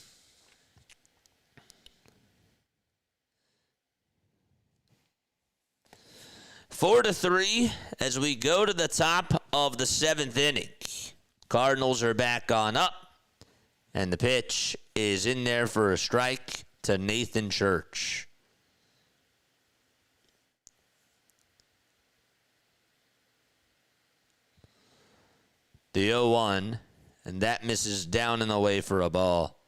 Four to 3 as we go to the top of the 7th inning. Cardinals are back on up, and the pitch is in there for a strike to Nathan Church. The 0-1, and that misses down and away for a ball.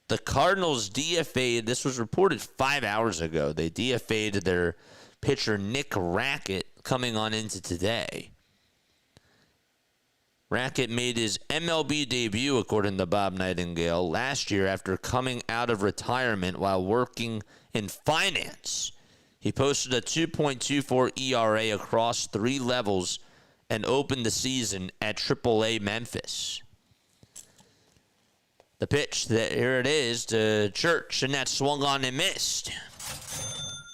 The Cardinals DFA'd, this was reported 5 hours ago, they DFA'd their pitcher Nick Rackett coming on into today. Rackett made his MLB debut, according to Bob Nightingale, last year after coming out of retirement while working in finance. He posted a 2.24 ERA across 3 levels and opened the season at AAA Memphis. The pitch, here it is to Church, and that swung on and missed.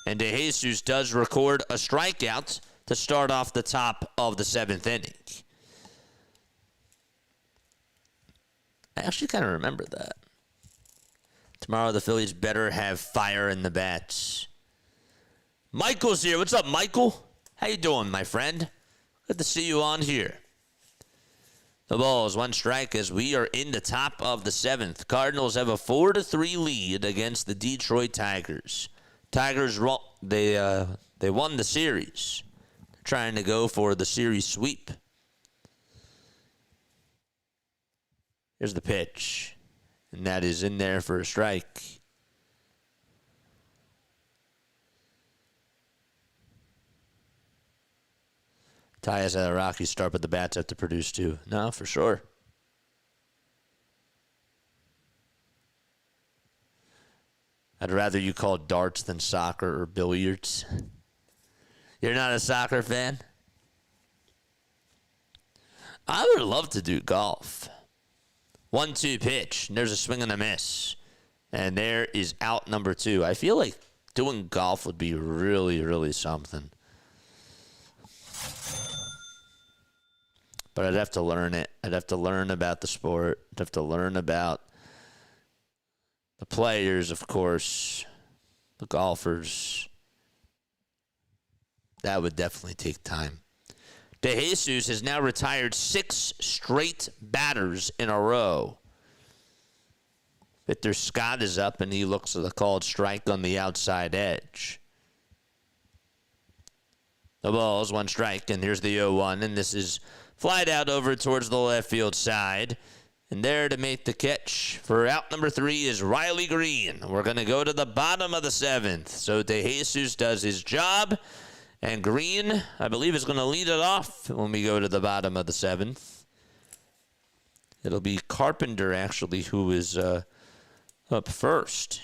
And De Jesus does record a strikeout to start off the top of the 7th inning. I actually kind of remember that. Tomorrow the Phillies better have fire in the bats. Michael's here. What's up, Michael? How you doing, my friend? Good to see you on here. The ball is 1 strike as we are in the top of the 7th. Cardinals have a 4-3 lead against the Detroit Tigers. Tigers, they won the series. They're trying to go for the series sweep. Here's the pitch, and that is in there for a strike. Ty has had a rocky start, but the bats have to produce too. No, for sure. I'd rather you call darts than soccer or billiards. You're not a soccer fan? I would love to do golf. 1-2 pitch, and there's a swing and a miss. And there is out number 2. I feel like doing golf would be really, really something. But I'd have to learn it. I'd have to learn about the sport. I'd have to learn about the players, of course, the golfers. That would definitely take time. De Jesus has now retired 6 straight batters in a row. Victor Scott is up, and he looks at the called strike on the outside edge. The ball is 1 strike, and here's the 0-1, and this is flied out over towards the left field side. And there to make the catch for out number 3 is Riley Green. We're going to go to the bottom of the 7th. So De Jesus does his job. And Green, I believe, is going to lead it off when we go to the bottom of the 7th. It'll be Carpenter, actually, who is up first.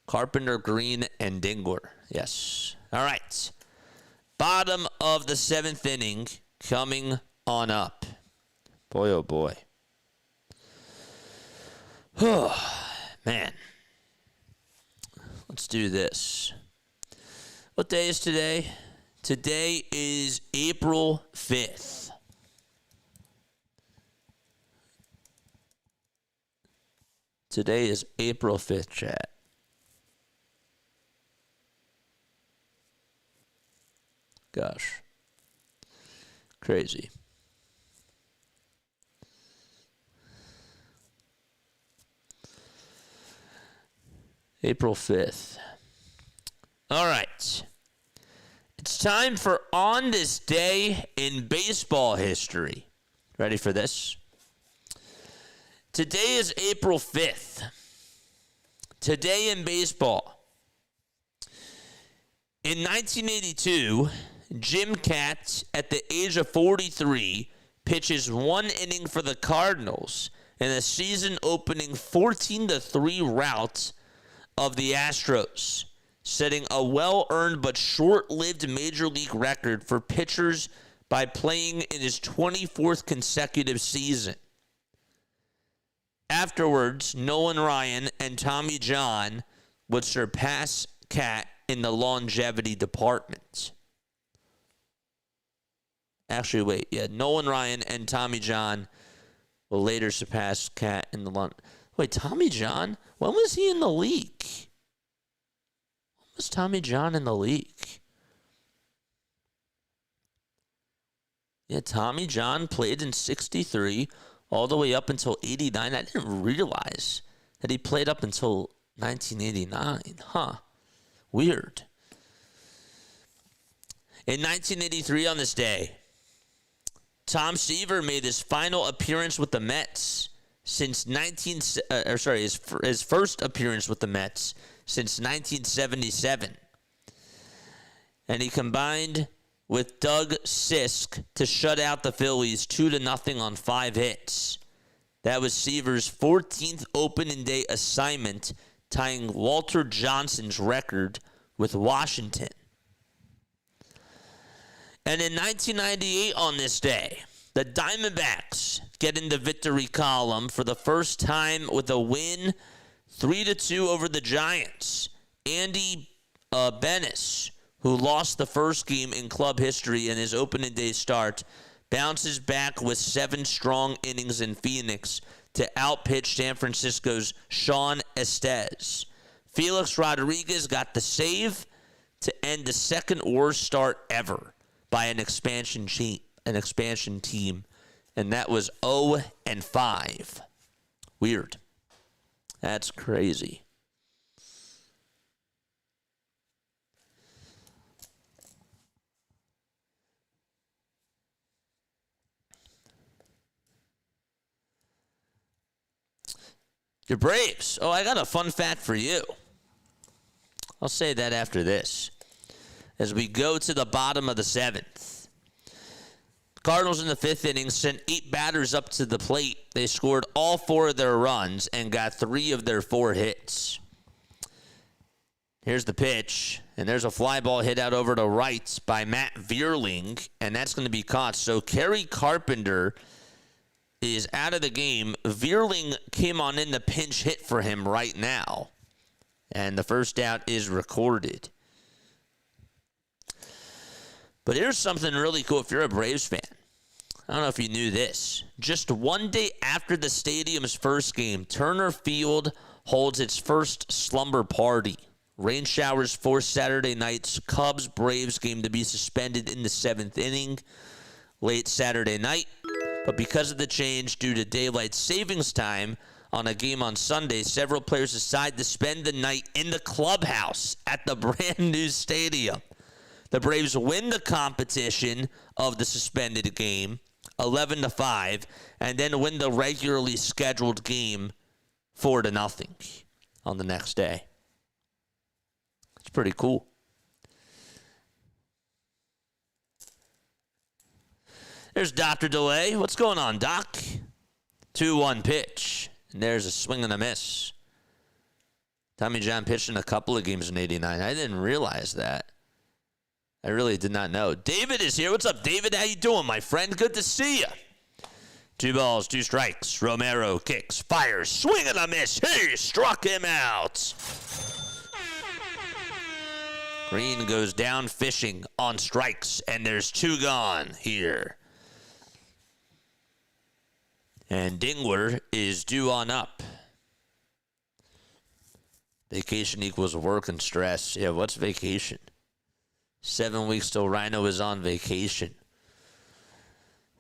Carpenter, Green, and Dingler. Yes. All right. Bottom of the 7th inning coming on up. Boy, oh boy. Oh, man. Let's do this. What day is today? Today is April 5th. Today is April 5th, chat. Gosh. Crazy. April 5th. All right. It's time for On This Day in Baseball History. Ready for this? Today is April 5th. Today in baseball. In 1982, Jim Katz, at the age of 43, pitches 1 inning for the Cardinals in a season-opening 14-3 rout of the Astros, setting a well-earned but short-lived Major League record for pitchers by playing in his 24th consecutive season. Afterwards, Nolan Ryan and Tommy John would surpass Cat in the longevity department. Actually, wait, yeah, Nolan Ryan and Tommy John will later surpass Cat in the Wait, Tommy John? When was he in the league? When was Tommy John in the league? Yeah, Tommy John played in 63 all the way up until 89. I didn't realize that he played up until 1989. Huh. Weird. In 1983 on this day, Tom Seaver made his final appearance with the Mets since his first appearance with the Mets since 1977. And he combined with Doug Sisk to shut out the Phillies 2-0 on 5 hits. That was Seaver's 14th opening day assignment, tying Walter Johnson's record with Washington. And in 1998 on this day, the Diamondbacks get in the victory column for the first time with a win 3-2 over the Giants. Andy Benes, who lost the first game in club history in his opening day start, bounces back with 7 strong innings in Phoenix to outpitch San Francisco's Sean Estes. Felix Rodriguez got the save to end the second worst start ever by an expansion team, and that was 0-5. Weird. That's crazy. Your Braves. Oh, I got a fun fact for you. I'll say that after this. As we go to the bottom of the 7th. Cardinals in the 5th inning sent 8 batters up to the plate. They scored all 4 of their runs and got 3 of their 4 hits. Here's the pitch, and there's a fly ball hit out over to right by Matt Vierling, and that's going to be caught. So Kerry Carpenter is out of the game. Vierling came on in the pinch hit for him right now, and the first out is recorded. But here's something really cool if you're a Braves fan. I don't know if you knew this. Just one day after the stadium's first game, Turner Field holds its first slumber party. Rain showers forced Saturday night's Cubs-Braves game to be suspended in the 7th inning late Saturday night. But because of the change due to daylight savings time on a game on Sunday, several players decided to spend the night in the clubhouse at the brand new stadium. The Braves win the competition of the suspended game 11-5, and then win the regularly scheduled game 4-0 on the next day. It's pretty cool. There's Dr. Delay. What's going on, Doc? 2-1 pitch. And there's a swing and a miss. Tommy John pitched in a couple of games in 89. I didn't realize that. I really did not know. David is here. What's up, David? How you doing, my friend? Good to see you. 2 balls, 2 strikes. Romero kicks, fires, swing and a miss. He struck him out. Green goes down fishing on strikes, and there's 2 gone here. And Dingler is due on up. Vacation equals work and stress. Yeah, what's vacation? 7 weeks till Rhino is on vacation.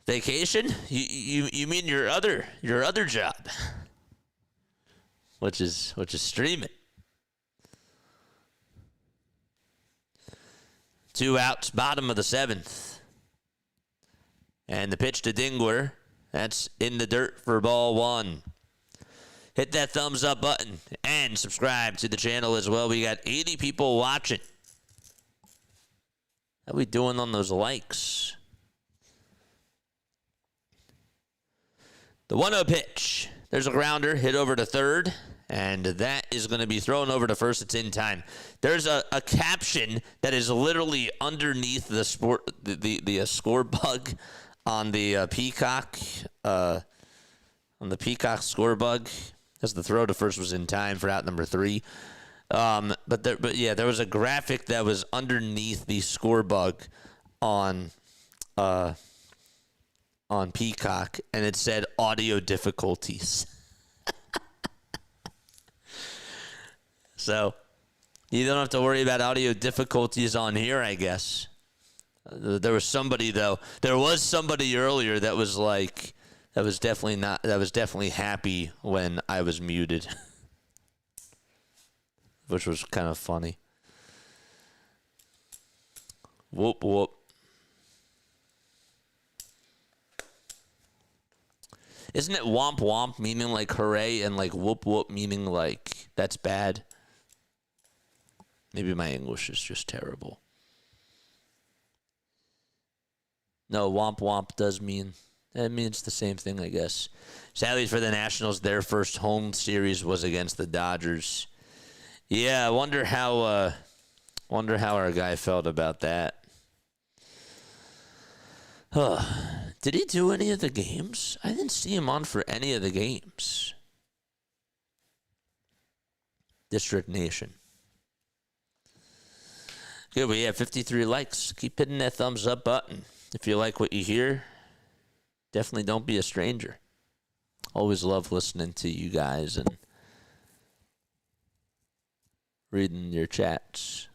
Vacation? You mean your other job, which is streaming. 2 outs, bottom of the 7th. And the pitch to Dingler. That's in the dirt for ball 1. Hit that thumbs up button and subscribe to the channel as well. We got 80 people watching. How we doing on those likes? The 1-0 pitch. There's a grounder hit over to third, and that is going to be thrown over to first. It's in time. There's a caption that is literally underneath the score bug on the Peacock score bug, as the throw to first was in time for out number 3. There was a graphic that was underneath the score bug on Peacock, and it said audio difficulties. So you don't have to worry about audio difficulties on here, I guess. There was somebody earlier that was like, that was definitely happy when I was muted, which was kind of funny. Whoop, whoop. Isn't it womp womp meaning like hooray and like whoop whoop meaning like that's bad? Maybe my English is just terrible. No, womp womp does mean, it means the same thing, I guess. Sadly for the Nationals, their first home series was against the Dodgers. Yeah, I wonder how our guy felt about that. Did he do any of the games? I didn't see him on for any of the games. District Nation. Good, we have 53 likes. Keep hitting that thumbs up button. If you like what you hear, definitely don't be a stranger. Always love listening to you guys and reading your chats.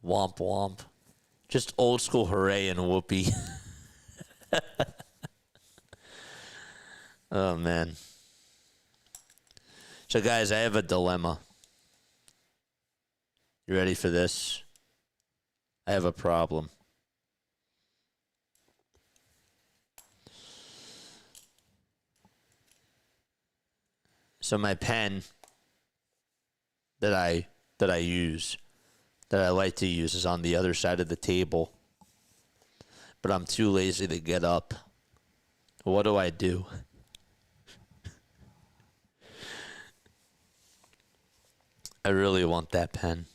Womp womp. Just old school hooray and whoopee. Oh, man. So, guys, I have a dilemma. You ready for this? I have a problem. So my pen that I use, that I like to use, is on the other side of the table. But I'm too lazy to get up. What do I do? I really want that pen.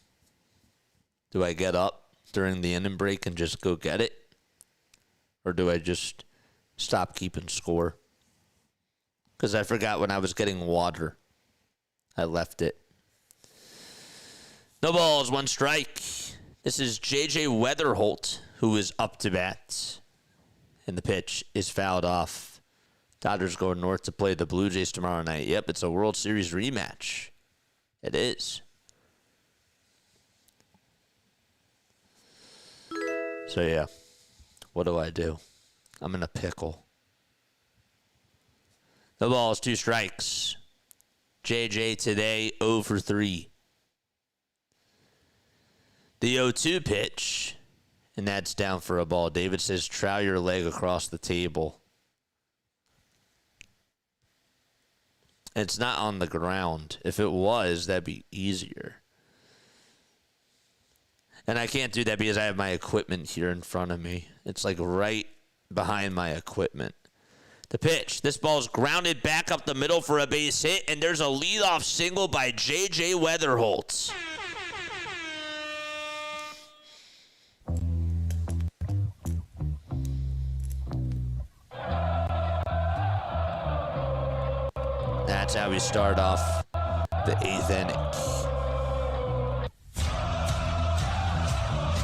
Do I get up during the inning break and just go get it? Or do I just stop keeping score? Because I forgot when I was getting water. I left it. No balls, 1 strike. This is J.J. Weatherholt, who is up to bat. And the pitch is fouled off. Dodgers go north to play the Blue Jays tomorrow night. Yep, it's a World Series rematch. It is. So, yeah. What do? I'm in a pickle. The ball is 2 strikes. JJ today 0 for 3. The 0-2 pitch, and that's down for a ball. David says, trowel your leg across the table. It's not on the ground. If it was, that'd be easier. And I can't do that because I have my equipment here in front of me. It's like right behind my equipment. The pitch. This ball's grounded back up the middle for a base hit, and there's a leadoff single by J.J. Weatherholt. That's how we start off the 8th inning.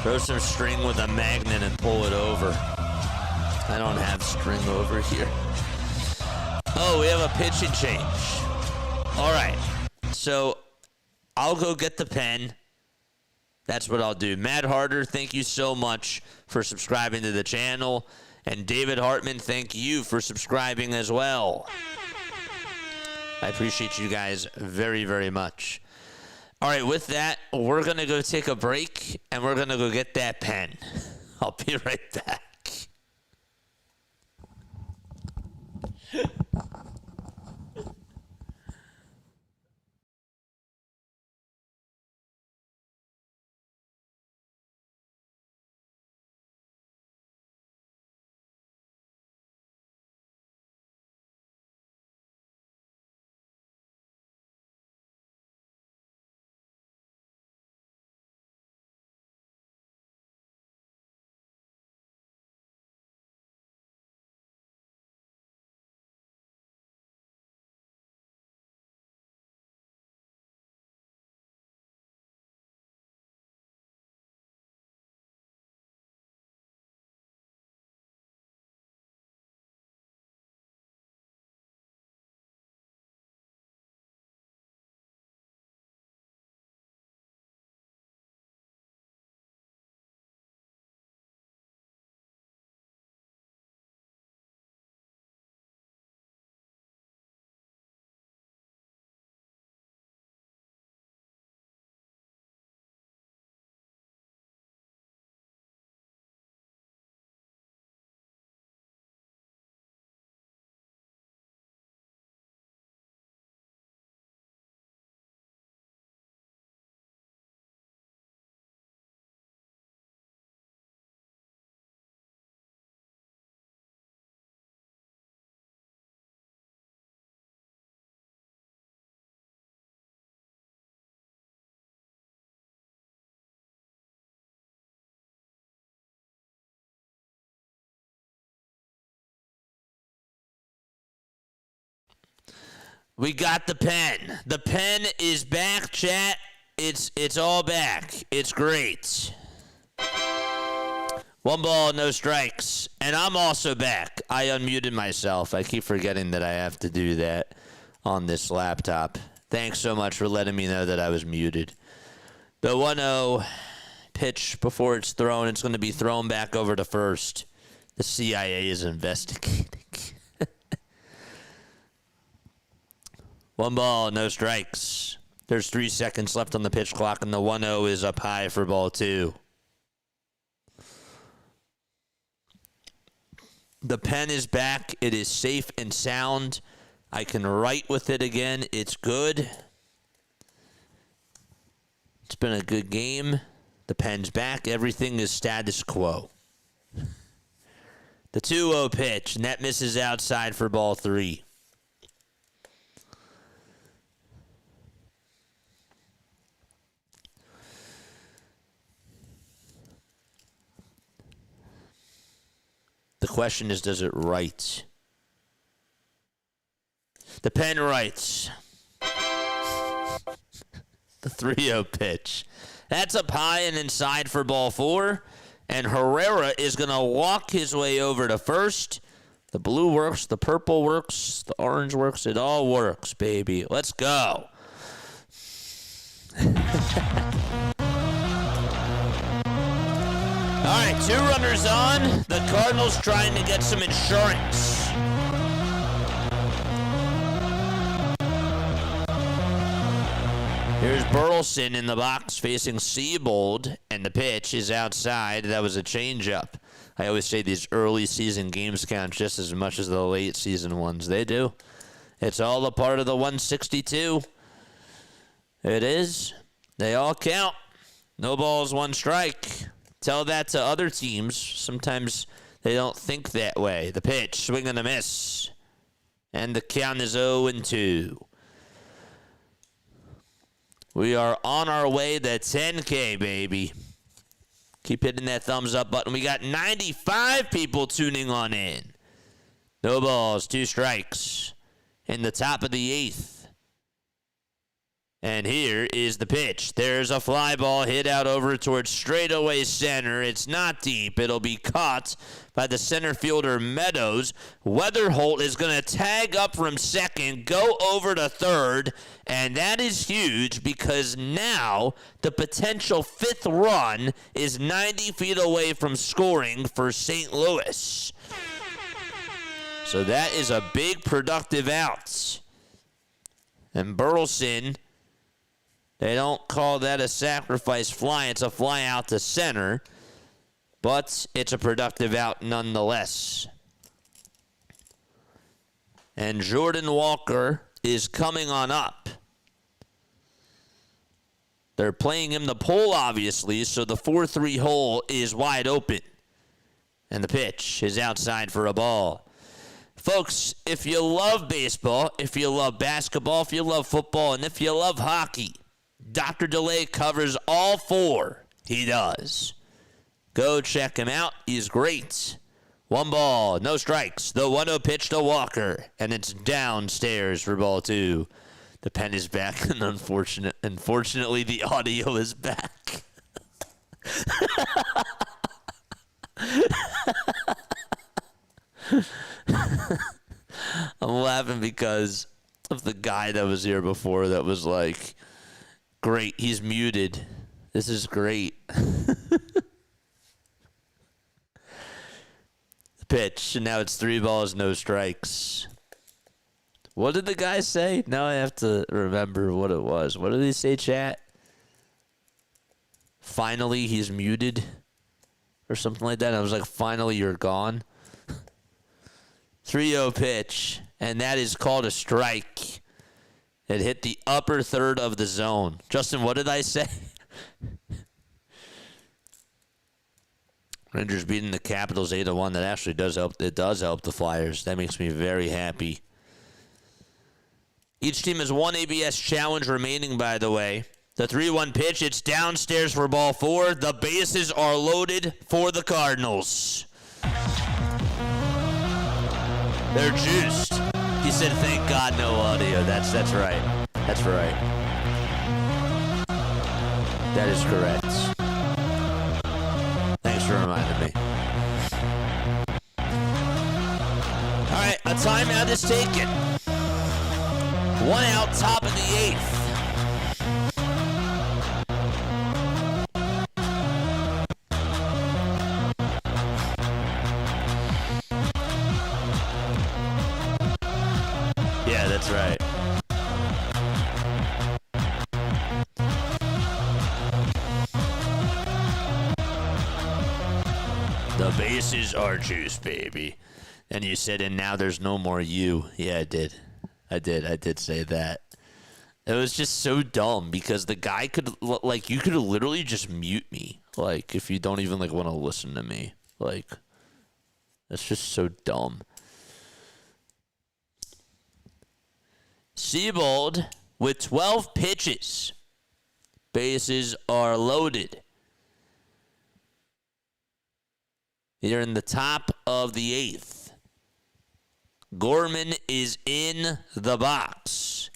Throw some string with a magnet and pull it over. I don't have string over here. Oh, we have a pitch and change. All right. So I'll go get the pen. That's what I'll do. Matt Harder, thank you so much for subscribing to the channel. And David Hartman, thank you for subscribing as well. I appreciate you guys very, very much. All right, with that, we're going to go take a break, and we're going to go get that pen. I'll be right back. We got the pen. The pen is back, chat. It's all back. It's great. 1 ball, no strikes. And I'm also back. I unmuted myself. I keep forgetting that I have to do that on this laptop. Thanks so much for letting me know that I was muted. The 1-0 pitch before it's thrown, it's going to be thrown back over to first. The CIA is investigating. 1 ball, no strikes. There's 3 seconds left on the pitch clock, and the 1-0 is up high for ball 2. The pen is back. It is safe and sound. I can write with it again. It's good. It's been a good game. The pen's back. Everything is status quo. The 2-0 pitch. Net misses outside for ball 3. question is, does it write? The pen writes. The 3-0 pitch. That's up high and inside for ball 4. And Herrera is going to walk his way over to first. The blue works, the purple works, the orange works. It all works, baby. Let's go. All right, 2 runners on. The Cardinals trying to get some insurance. Here's Burleson in the box facing Siebold, and the pitch is outside. That was a changeup. I always say these early season games count just as much as the late season ones. They do. It's all a part of the 162. It is. They all count. No balls, 1 strike. Tell that to other teams. Sometimes they don't think that way. The pitch, swing and a miss. And the count is 0-2. We are on our way to 10K, baby. Keep hitting that thumbs up button. We got 95 people tuning on in. No balls, 2 strikes. In the top of the 8th. And here is the pitch. There's a fly ball hit out over towards straightaway center. It's not deep. It'll be caught by the center fielder Meadows. Weatherholt is going to tag up from second, go over to third, and that is huge because now the potential 5th run is 90 feet away from scoring for St. Louis. So that is a big productive out. And Burleson, they don't call that a sacrifice fly. It's a fly out to center, but it's a productive out nonetheless. And Jordan Walker is coming on up. They're playing him the pole, obviously, so the 4-3 hole is wide open. And the pitch is outside for a ball. Folks, if you love baseball, if you love basketball, if you love football, and if you love hockey, Dr. DeLay covers all 4. He does. Go check him out. He's great. 1 ball, no strikes. The 1-0 pitch to Walker, and it's downstairs for ball 2. The pen is back, and unfortunately, the audio is back. I'm laughing because of the guy that was here before that was like, great, he's muted. This is great. The pitch, and now it's 3 balls, no strikes. What did the guy say? Now I have to remember what it was. What did he say, chat? Finally, he's muted or something like that. I was like, finally, you're gone. 3-0 pitch, and that is called a strike. It hit the upper third of the zone. Justin, what did I say? Rangers beating the Capitals 8-1. That actually does help. It does help the Flyers. That makes me very happy. Each team has 1 ABS challenge remaining, by the way. The 3-1 pitch, it's downstairs for ball 4. The bases are loaded for the Cardinals. They're juiced. He said, thank God no audio. That's right. That's right. That is correct. Thanks for reminding me. All right, a timeout is taken. 1 out, top of the 8th. Yeah, that's right. The bases are juice, baby. And you said, and now there's no more you. Yeah, I did. I did say that. It was just so dumb because the guy could, like, you could literally just mute me. Like, if you don't even, like, want to listen to me. Like, that's just so dumb. Siebold with 12 pitches. Bases are loaded. Here in the top of the 8th. Gorman is in the box.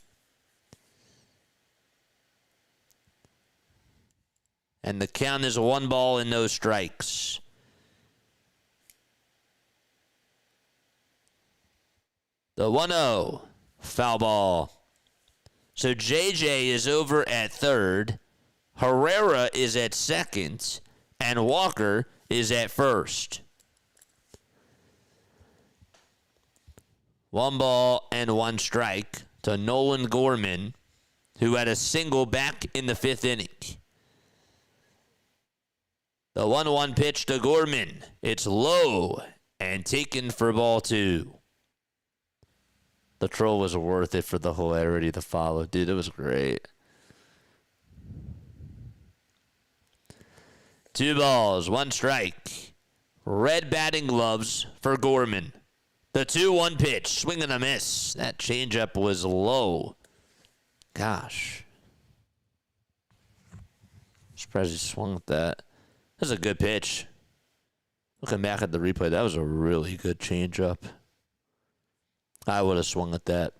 And the count is 1 ball and no strikes. The 1-0, foul ball. So JJ is over at third, Herrera is at second, and Walker is at first. 1 ball and 1 strike to Nolan Gorman, who had a single back in the 5th inning. The 1-1 pitch to Gorman. It's low and taken for ball 2. The troll was worth it for the hilarity to follow. Dude, it was great. 2 balls, 1 strike. Red batting gloves for Gorman. The 2-1 pitch, swing and a miss. That changeup was low. Gosh. Surprised he swung at that. That was a good pitch. Looking back at the replay, that was a really good changeup. I would have swung at that.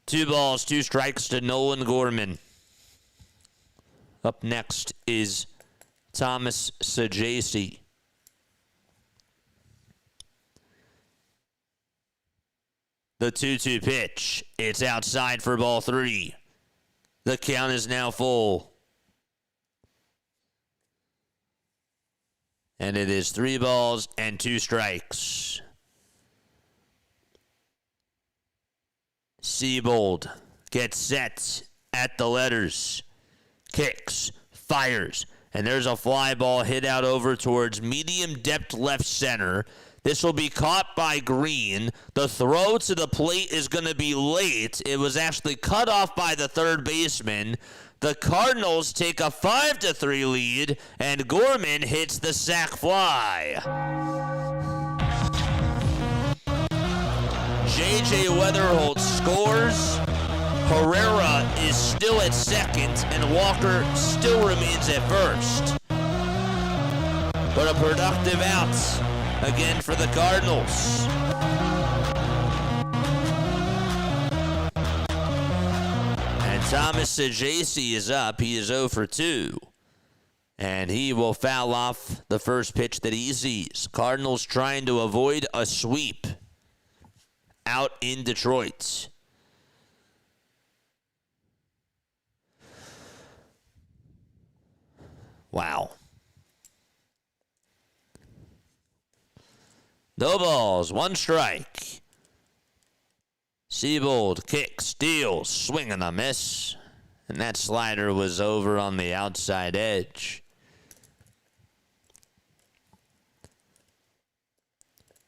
2 balls, 2 strikes to Nolan Gorman. Up next is Thomas Saggese. The 2-2 pitch. It's outside for ball 3. The count is now full. And it is 3 balls and 2 strikes. Seabold gets set at the letters. Kicks, fires, and there's a fly ball hit out over towards medium depth left center. This will be caught by Green. The throw to the plate is going to be late. It was actually cut off by the third baseman. The Cardinals take a 5-3 lead, and Gorman hits the sac fly. J.J. Weatherholt scores. Herrera is still at second, and Walker still remains at first. But a productive out again for the Cardinals. And Thomas Saggese is up. He is 0 for 2. And he will foul off the first pitch that he sees. Cardinals trying to avoid a sweep out in Detroit. Wow. No balls, 1 strike. Seabold kicks, steals, swing and a miss. And that slider was over on the outside edge.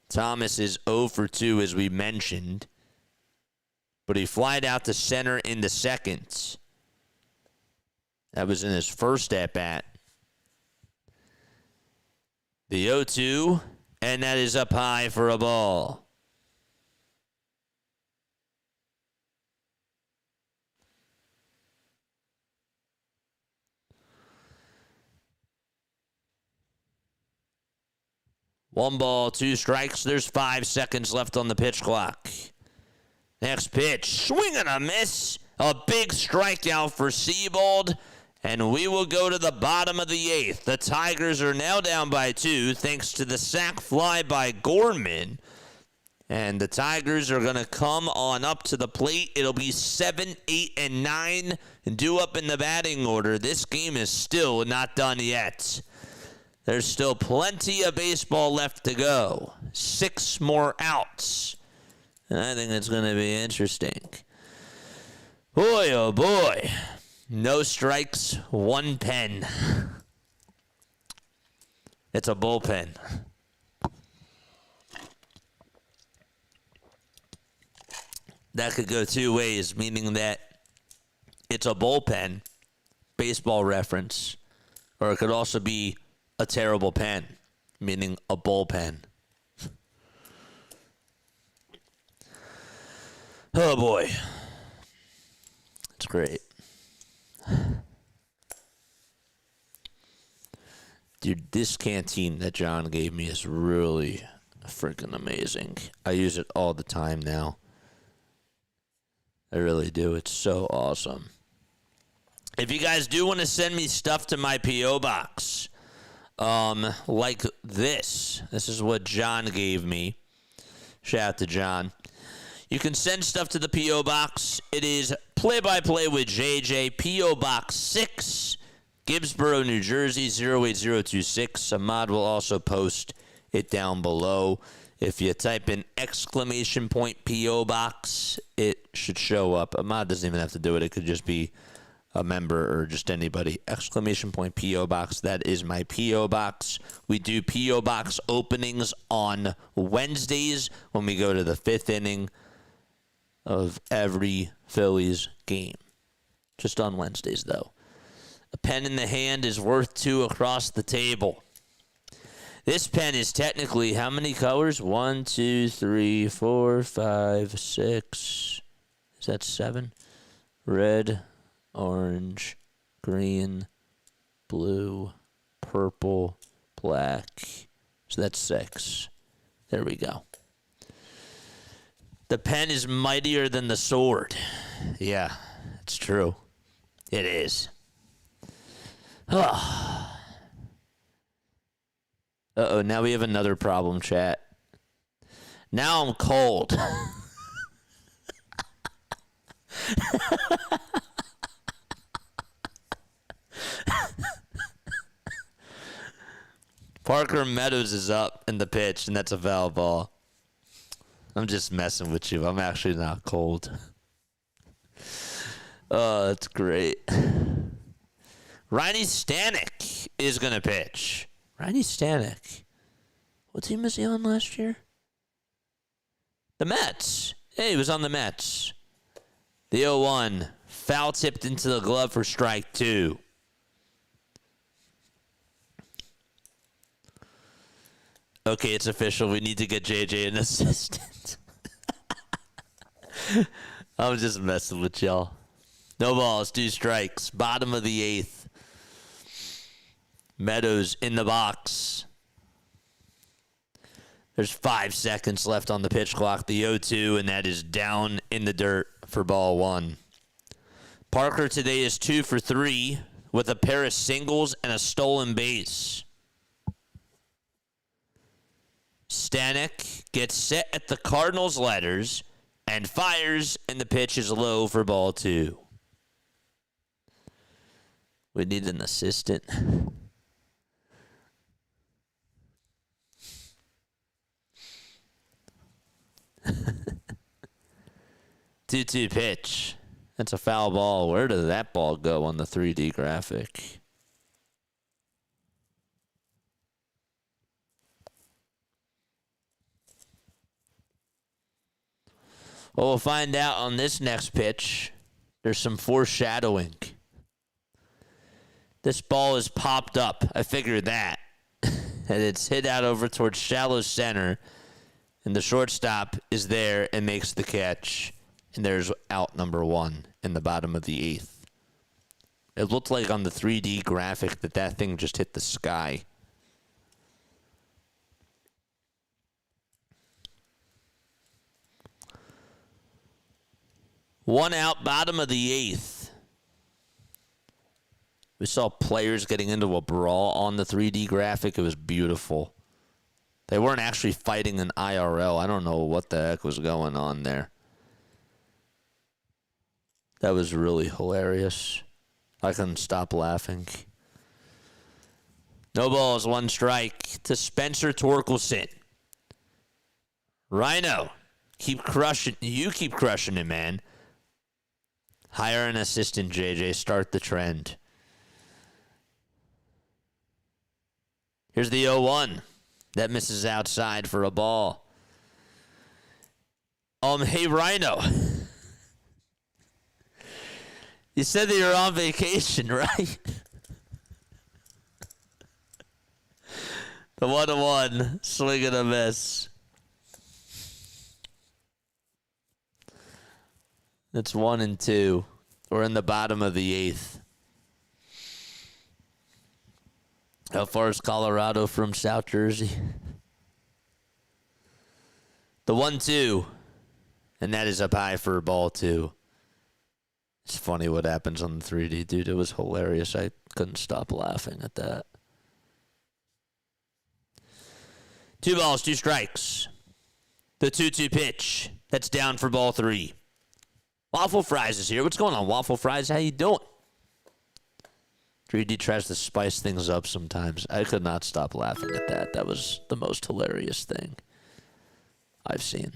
Thomas is 0 for 2, as we mentioned. But he flied out to center in the second. That was in his first at-bat. The 0-2, and that is up high for a ball. One ball, 2 strikes. There's 5 seconds left on the pitch clock. Next pitch, swing and a miss. A big strikeout for Seabold. And we will go to the bottom of the 8th. The Tigers are now down by 2 thanks to the sac fly by Gorman. And the Tigers are going to come on up to the plate. It'll be 7, 8, and 9 due up in the batting order. This game is still not done yet. There's still plenty of baseball left to go. 6 more outs. And I think it's going to be interesting. Boy, oh boy. No strikes, 1 pen. It's a bullpen. That could go 2 ways, meaning that it's a bullpen, baseball reference, or it could also be a terrible pen, meaning a bullpen. Oh boy. It's great. Dude, this canteen that John gave me is really freaking amazing. I use it all the time now. I really do. It's so awesome. If you guys do want to send me stuff to my P.O. box, like this is what John gave me. Shout out to John. You can send stuff to the P.O. box. It is Play-by-Play with JJ, P.O. Box 6, Gibbsboro, New Jersey, 08026. Ahmad will also post it down below. If you type in exclamation point P.O. Box, it should show up. Ahmad doesn't even have to do it. It could just be a member or just anybody. Exclamation point P.O. Box. That is my P.O. Box. We do P.O. Box openings on Wednesdays when we go to the 5th inning of every Phillies game. Just on Wednesdays, though. A pen in the hand is worth 2 across the table. This pen is technically how many colors? 1, 2, 3, 4, 5, 6. Is that 7? Red, orange, green, blue, purple, black. So that's 6. There we go. The pen is mightier than the sword. Yeah, it's true. It is. Uh-oh, now we have another problem, chat. Now I'm cold. Parker Meadows is up in the pitch, and that's a foul ball. I'm just messing with you. I'm actually not cold. Oh, that's great. Ronnie Stanek is going to pitch. Ronnie Stanek. What team was he on last year? The Mets. Hey, he was on the Mets. The 0-1. Foul tipped into the glove for strike 2. Okay, it's official. We need to get JJ an assistant. I'm just messing with y'all. No balls, 2 strikes. Bottom of the 8th. Meadows in the box. There's 5 seconds left on the pitch clock. The 0-2, and that is down in the dirt for ball 1. Parker today is 2 for 3 with a pair of singles and a stolen base. Stanek gets set at the Cardinals letters and fires, and the pitch is low for ball 2. We need an assistant. 2-2 pitch. That's a foul ball. Where did that ball go on the 3D graphic? Well, we'll find out on this next pitch. There's some foreshadowing. This ball is popped up. I figured that. And it's hit out over towards shallow center. And the shortstop is there and makes the catch. And there's out number 1 in the bottom of the 8th. It looked like on the 3D graphic that thing just hit the sky. One out, bottom of the 8th. We saw players getting into a brawl on the 3D graphic. It was beautiful. They weren't actually fighting an IRL. I don't know what the heck was going on there. That was really hilarious. I couldn't stop laughing. No balls, 1 strike to Spencer Torkelson. Rhino, keep crushing. You keep crushing it, man. Hire an assistant, JJ. Start the trend. Here's the 0-1. That misses outside for a ball. Hey, Rhino. You said that you're on vacation, right? The 1-1. Swing and a miss. It's 1-2. We're in the bottom of the 8th. How far is Colorado from South Jersey? The 1-2. And that is up high for ball 2. It's funny what happens on the 3D, dude. It was hilarious. I couldn't stop laughing at that. 2 balls, 2 strikes. The 2-2 pitch. That's down for ball 3. Waffle Fries is here. What's going on, Waffle Fries? How you doing? 3D tries to spice things up sometimes. I could not stop laughing at that. That was the most hilarious thing I've seen.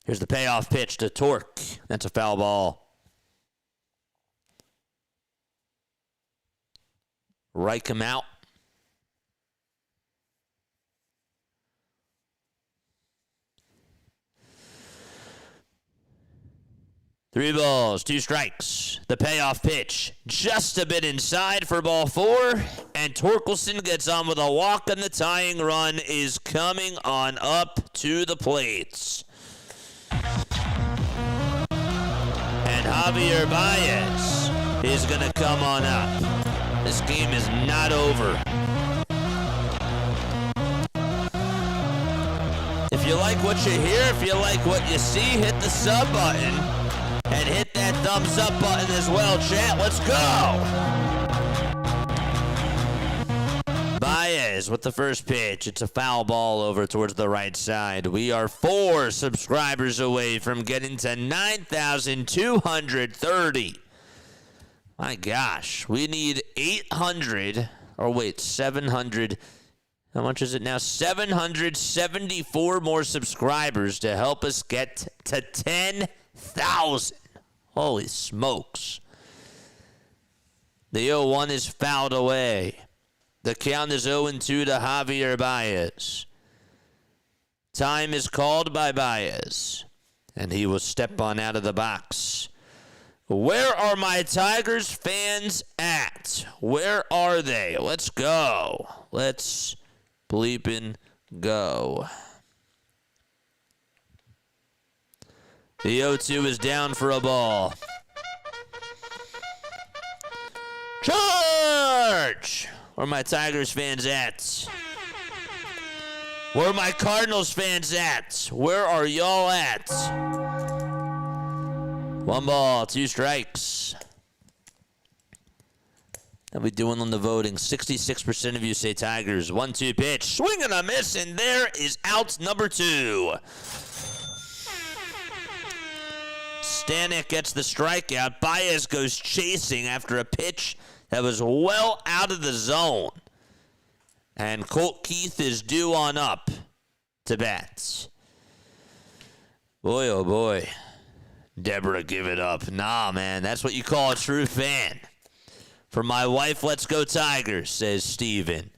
Here's the payoff pitch to Torque. That's a foul ball. Reich him out. Three balls, 2 strikes. The payoff pitch just a bit inside for ball 4. And Torkelson gets on with a walk, and the tying run is coming on up to the plates. And Javier Baez is going to come on up. This game is not over. If you like what you hear, if you like what you see, hit the sub button. And hit that thumbs up button as well, chat. Let's go! Baez with the first pitch. It's a foul ball over towards the right side. We are 4 subscribers away from getting to 9,230. My gosh. We need 700. How much is it now? 774 more subscribers to help us get to 10,000. Holy smokes. The 0-1 is fouled away. The count is 0-2 to Javier Baez. Time is called by Baez, and he will step on out of the box. Where are my Tigers fans at? Where are they? Let's go. Let's bleeping go. The 0-2 is down for a ball. Charge! Where are my Tigers fans at? Where are my Cardinals fans at? Where are y'all at? 1 ball, 2 strikes. How we doing on the voting? 66% of you say Tigers. 1-2 pitch. Swing and a miss, and there is out number 2. Stanek gets the strikeout. Baez goes chasing after a pitch that was well out of the zone. And Colt Keith is due on up to bat. Boy, oh boy. Deborah, give it up. Nah, man, that's what you call a true fan. For my wife, let's go Tigers, says Steven.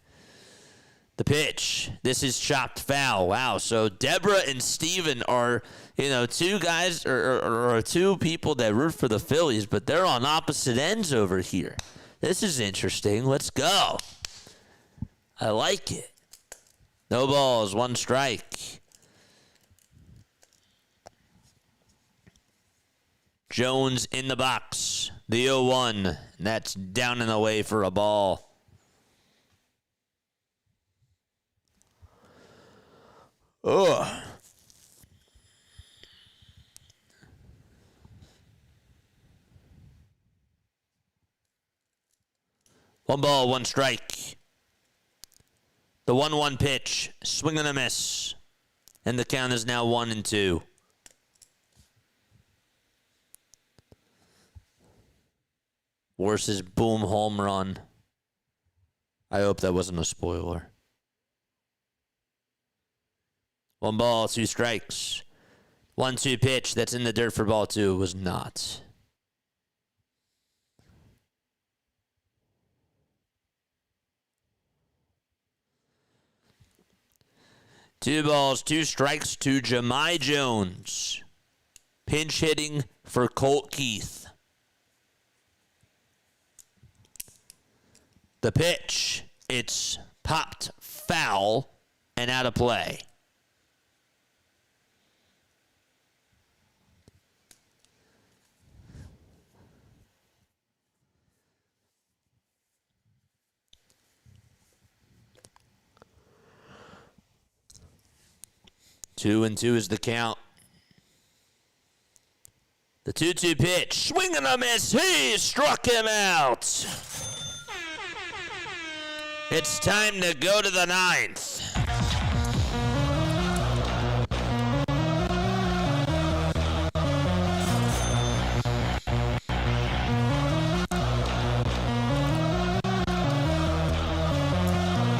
The pitch. This is chopped foul. Wow, so Deborah and Steven are, 2 guys or 2 people that root for the Phillies, but they're on opposite ends over here. This is interesting. Let's go. I like it. No balls, 1 strike. Jones in the box. The 0-1. That's down and away for a ball. Ugh. One ball, 1 strike. The 1-1 pitch. Swing and a miss. And the count is now 1-2. Worse boom home run. I hope that wasn't a spoiler. 1 ball, 2 strikes. 1-2 pitch that's in the dirt for ball 2 was not. Two balls, 2 strikes to Jahmai Jones. Pinch hitting for Colt Keith. The pitch, it's popped foul and out of play. 2-2 is the count. The 2-2 pitch. Swing and a miss. He struck him out. It's time to go to the ninth.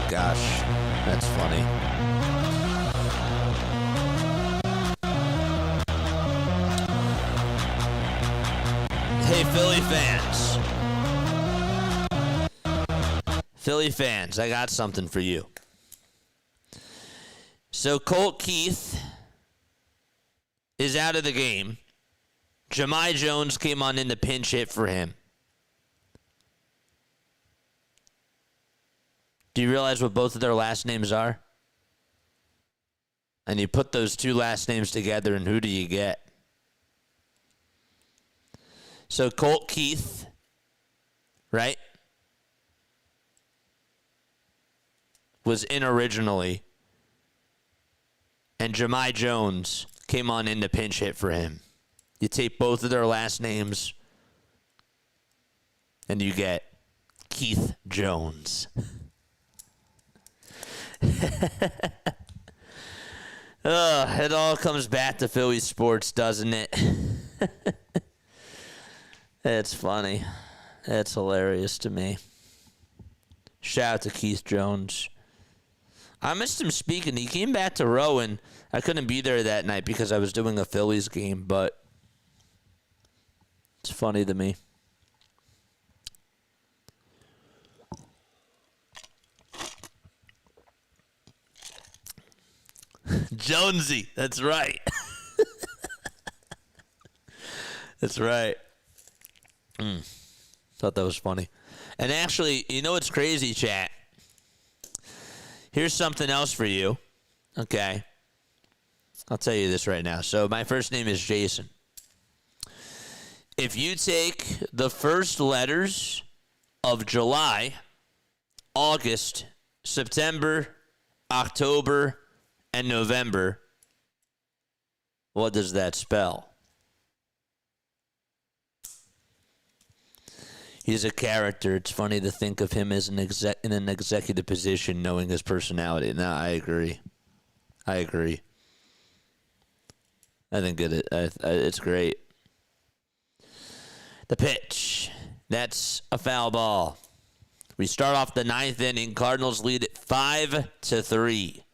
Gosh, that's funny. Hey, Philly fans. Philly fans, I got something for you. So Colt Keith is out of the game. Jahmai Jones came on in the pinch hit for him. Do you realize what both of their last names are? And you put those two last names together, and who do you get? So Colt Keith, right, was in originally, and Jahmai Jones came on in to pinch hit for him. You take both of their last names, and you get Keith Jones. It all comes back to Philly sports, doesn't it? It's funny. It's hilarious to me. Shout out to Keith Jones. I missed him speaking. He came back to Rowan. I couldn't be there that night because I was doing a Phillies game, but it's funny to me. Jonesy, that's right. That's right. Thought that was funny. And actually, you know what's crazy, chat? Here's something else for you. Okay. I'll tell you this right now. So my first name is Jason. If you take the first letters of July, August, September, October, and November, what does that spell? He's a character. It's funny to think of him as in an executive position, knowing his personality. No, I agree. I think it's great. The pitch. That's a foul ball. We start off the ninth inning. Cardinals lead it 5-3.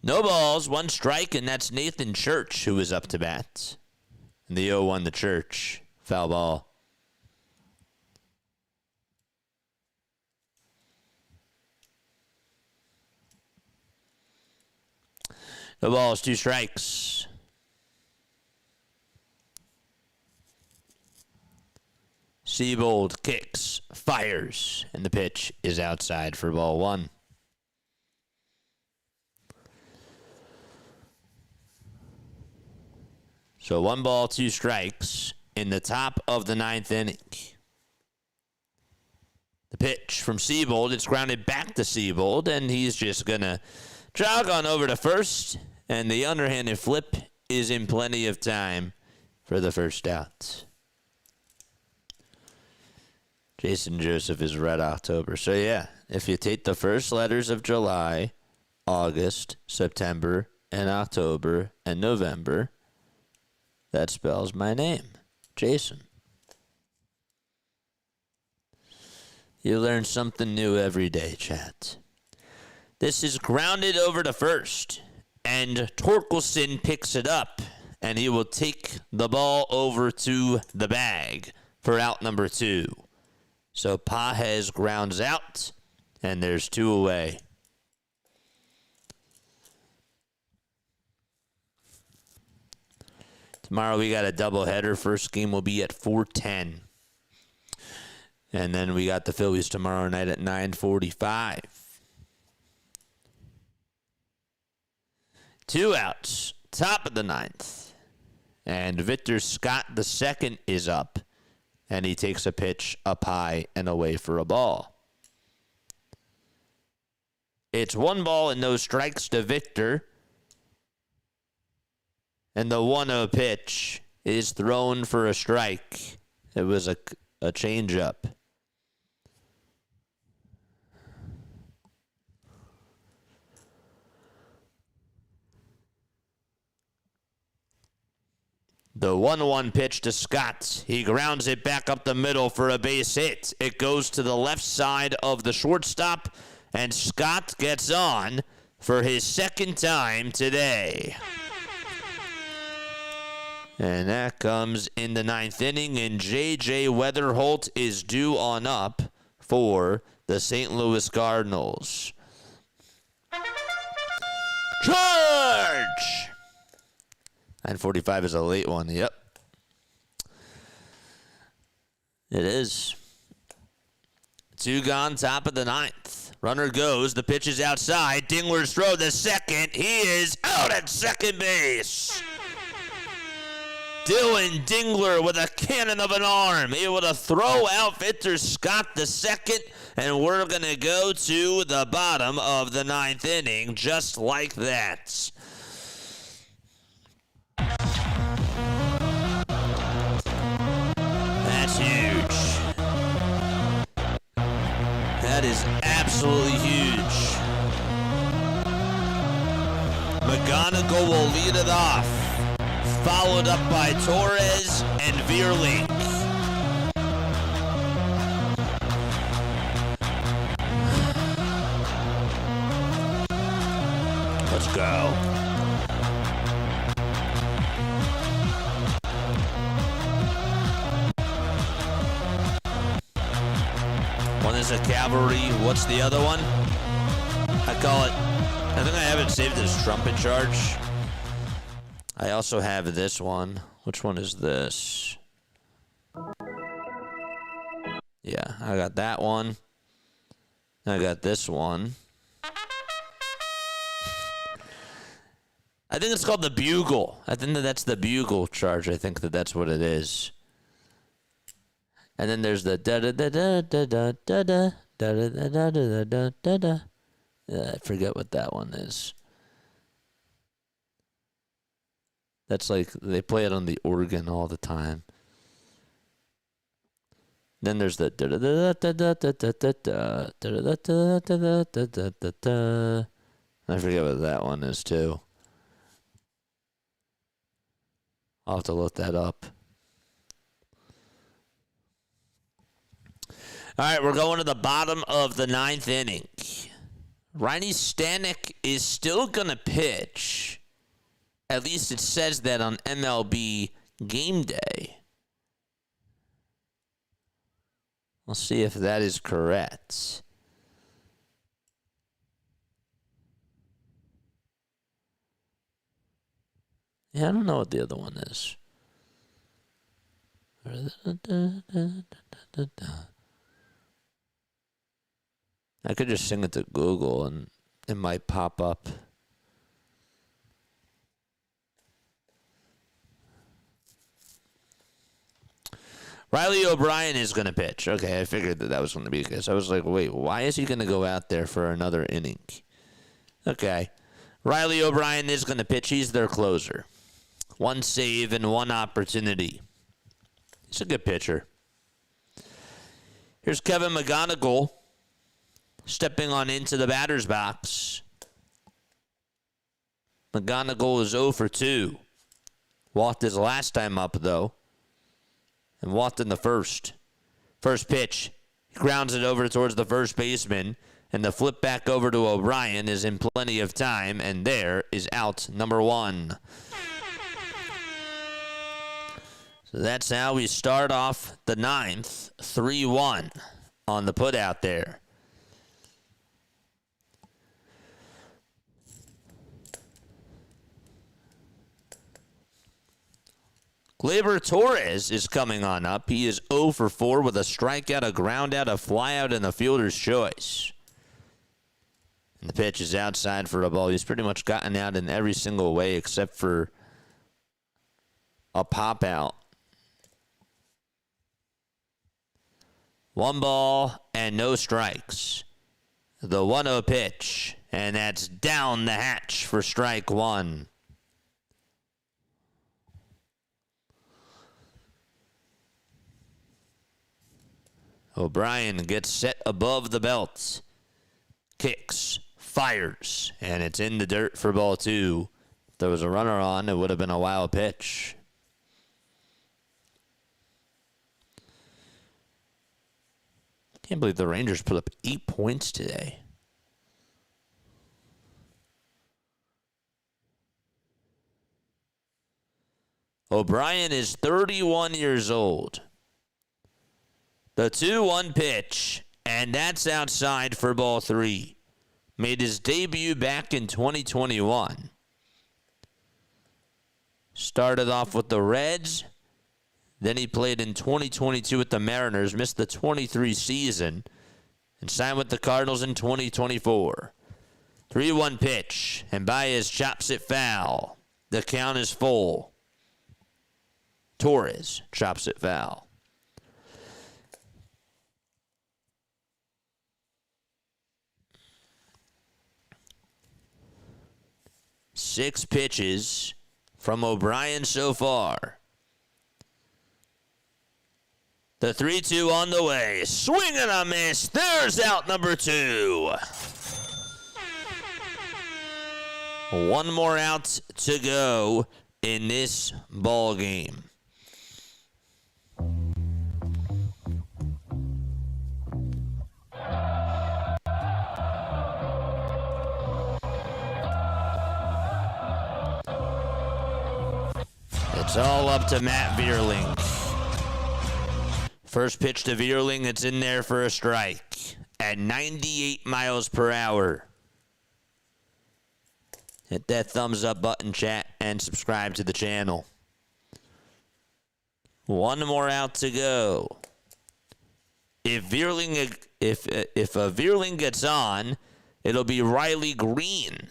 No balls, one strike, and that's Nathan Church who is up to bat. And the 0-1 to Church. Foul ball. No balls, two strikes. Seabold kicks, fires, and the pitch is outside for ball one. So 1 ball, 2 strikes in the top of the ninth inning. The pitch from Seabold, it's grounded back to Seabold, and he's just going to jog on over to first, and the underhanded flip is in plenty of time for the first out. Jason Joseph is Red October. So, yeah, if you take the first letters of July, August, September, and October, and November, that spells my name, Jason. You learn something new every day, chat. This is grounded over to first, and Torkelson picks it up, and he will take the ball over to the bag for out number 2. So Pages grounds out, and there's 2 away. Tomorrow we got a doubleheader. First game will be at 4:10. And then we got the Phillies tomorrow night at 9:45. 2 outs, top of the ninth. And Victor Scott II is up. And he takes a pitch up high and away for a ball. It's 1 ball and no strikes to Victor. And the 1-0 pitch is thrown for a strike. It was a changeup. The 1-1 pitch to Scott. He grounds it back up the middle for a base hit. It goes to the left side of the shortstop, and Scott gets on for his second time today. And that comes in the 9th inning, and J.J. Weatherholt is due on up for the St. Louis Cardinals. Charge! 9:45 is a late one. Yep. It is. 2 gone, top of the 9th. Runner goes. The pitch is outside. Dingler's throw to second. He is out at second base. Dylan Dingler with a cannon of an arm, able to throw out Victor Scott the second, and we're going to go to the bottom of the 9th inning just like that. That's huge. That is absolutely huge. McGonigal will lead it off, followed up by Torres and Veerling. Let's go. One is a cavalry. What's the other one? I think I have it saved as trumpet charge. I also have this one. Which one is this? Yeah, I got that one. I got this one. I think it's called the bugle. I think that's the bugle charge. I think that's what it is. And then there's the da da da da da da da da da da da da da da da. I forget what that one is. That's like they play it on the organ all the time. Then there's the da da da da da da da da da da da da da da da. I forget what that one is too. I'll have to look that up. All right, we're going to the bottom of the 9th inning. Riley Stanek is still going to pitch. At least it says that on MLB Game Day. We'll see if that is correct. Yeah, I don't know what the other one is. I could just sing it to Google and it might pop up. Riley O'Brien is going to pitch. Okay, I figured that was going to be the case. I was like, wait, why is he going to go out there for another inning? Okay. Riley O'Brien is going to pitch. He's their closer. 1 save and 1 opportunity. He's a good pitcher. Here's Kevin McGonigal stepping on into the batter's box. McGonigal is 0 for 2. Walked his last time up, though. And walked in the first. First pitch. He grounds it over towards the first baseman. And the flip back over to O'Brien is in plenty of time. And there is out number 1. So that's how we start off the 9th. 3-1 on the put out there. Gleyber Torres is coming on up. He is 0 for 4 with a strikeout, a ground out, a flyout, and a fielder's choice. And the pitch is outside for a ball. He's pretty much gotten out in every single way except for a pop out. 1 ball and no strikes. The 1-0 pitch and that's down the hatch for strike one. O'Brien gets set above the belt. Kicks, fires, and it's in the dirt for ball two. If there was a runner on, it would have been a wild pitch. Can't believe the Rangers put up 8 points today. O'Brien is 31 years old. The 2-1 pitch, and that's outside for ball three. Made his debut back in 2021. Started off with the Reds. Then he played in 2022 with the Mariners, missed the 23 season, and signed with the Cardinals in 2024. 3-1 pitch, and Baez chops it foul. The count is full. Torres chops it foul. Six pitches from O'Brien so far. The 3-2 on the way. Swing and a miss. There's out number two. One more out to go in this ball game. It's all up to Matt Vierling. First pitch to Vierling, it's in there for a strike at 98 miles per hour. Hit that thumbs up button, chat, and subscribe to the channel. One more out to go. If Vierling gets on, it'll be Riley Green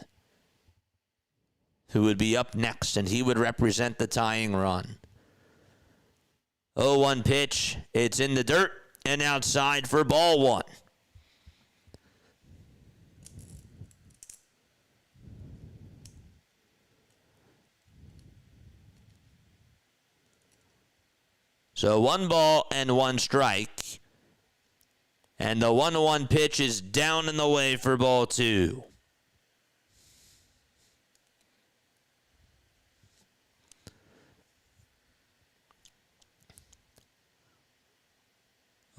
who would be up next, and he would represent the tying run. 0-1 pitch. It's in the dirt and outside for ball one. So 1 ball and 1 strike. And the 1-1 pitch is down in the way for ball two.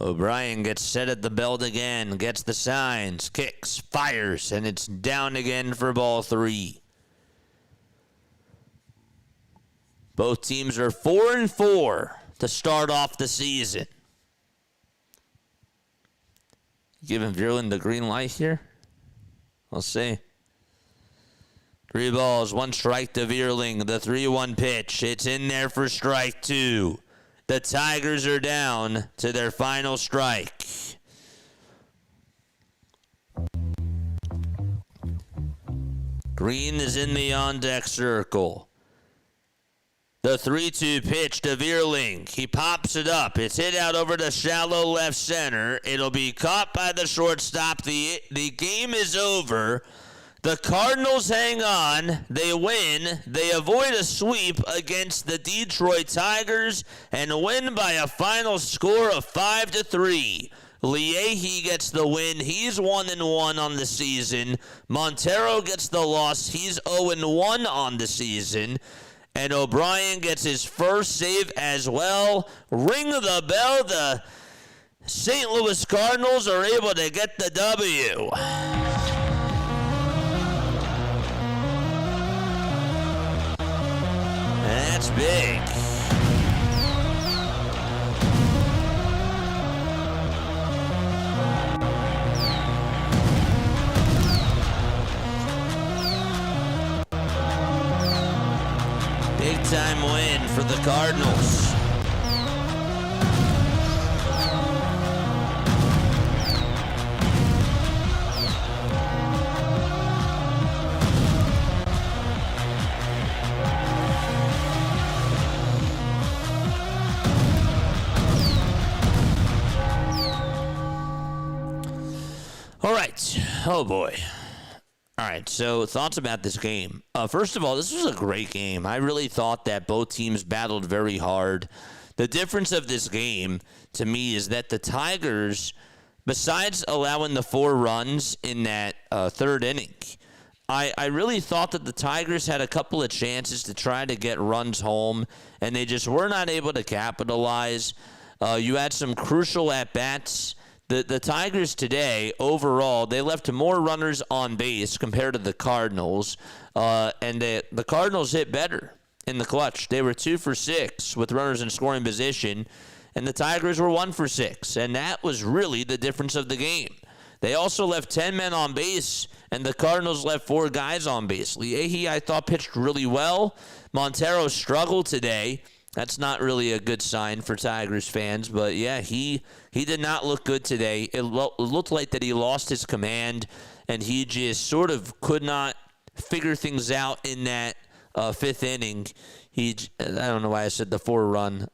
O'Brien gets set at the belt again, gets the signs, kicks, fires, and it's down again for ball three. Both teams are 4-4 to start off the season. Giving Vierling the green light here? We'll see. 3 balls, 1 strike to Vierling. The 3-1 pitch. It's in there for strike two. The Tigers are down to their final strike. Green is in the on-deck circle. The 3-2 pitch to Vierling. He pops it up. It's hit out over the shallow left center. It'll be caught by the shortstop. The game is over. The Cardinals hang on. They win. They avoid a sweep against the Detroit Tigers and win by a final score of 5-3. Leahy gets the win. He's 1-1 on the season. Montero gets the loss. He's 0-1 on the season. And O'Brien gets his first save as well. Ring the bell. The St. Louis Cardinals are able to get the W. That's big. Big time win for the Cardinals. All right. Oh, boy. All right, so thoughts about this game. First of all, this was a great game. I really thought that both teams battled very hard. The difference of this game, to me, is that the Tigers, besides allowing the 4 runs in that third inning, I really thought that the Tigers had a couple of chances to try to get runs home, and they just were not able to capitalize. You had some crucial at-bats. The Tigers today, overall, they left more runners on base compared to the Cardinals, and the Cardinals hit better in the clutch. They were 2 for 6 with runners in scoring position, and the Tigers were 1 for 6, and that was really the difference of the game. They also left 10 men on base, and the Cardinals left 4 guys on base. Leahy, I thought, pitched really well. Montero struggled today. That's not really a good sign for Tigers fans, but yeah, he did not look good today. It looked like that he lost his command, and he just sort of could not figure things out in that 5th inning. I don't know why I said the 4-run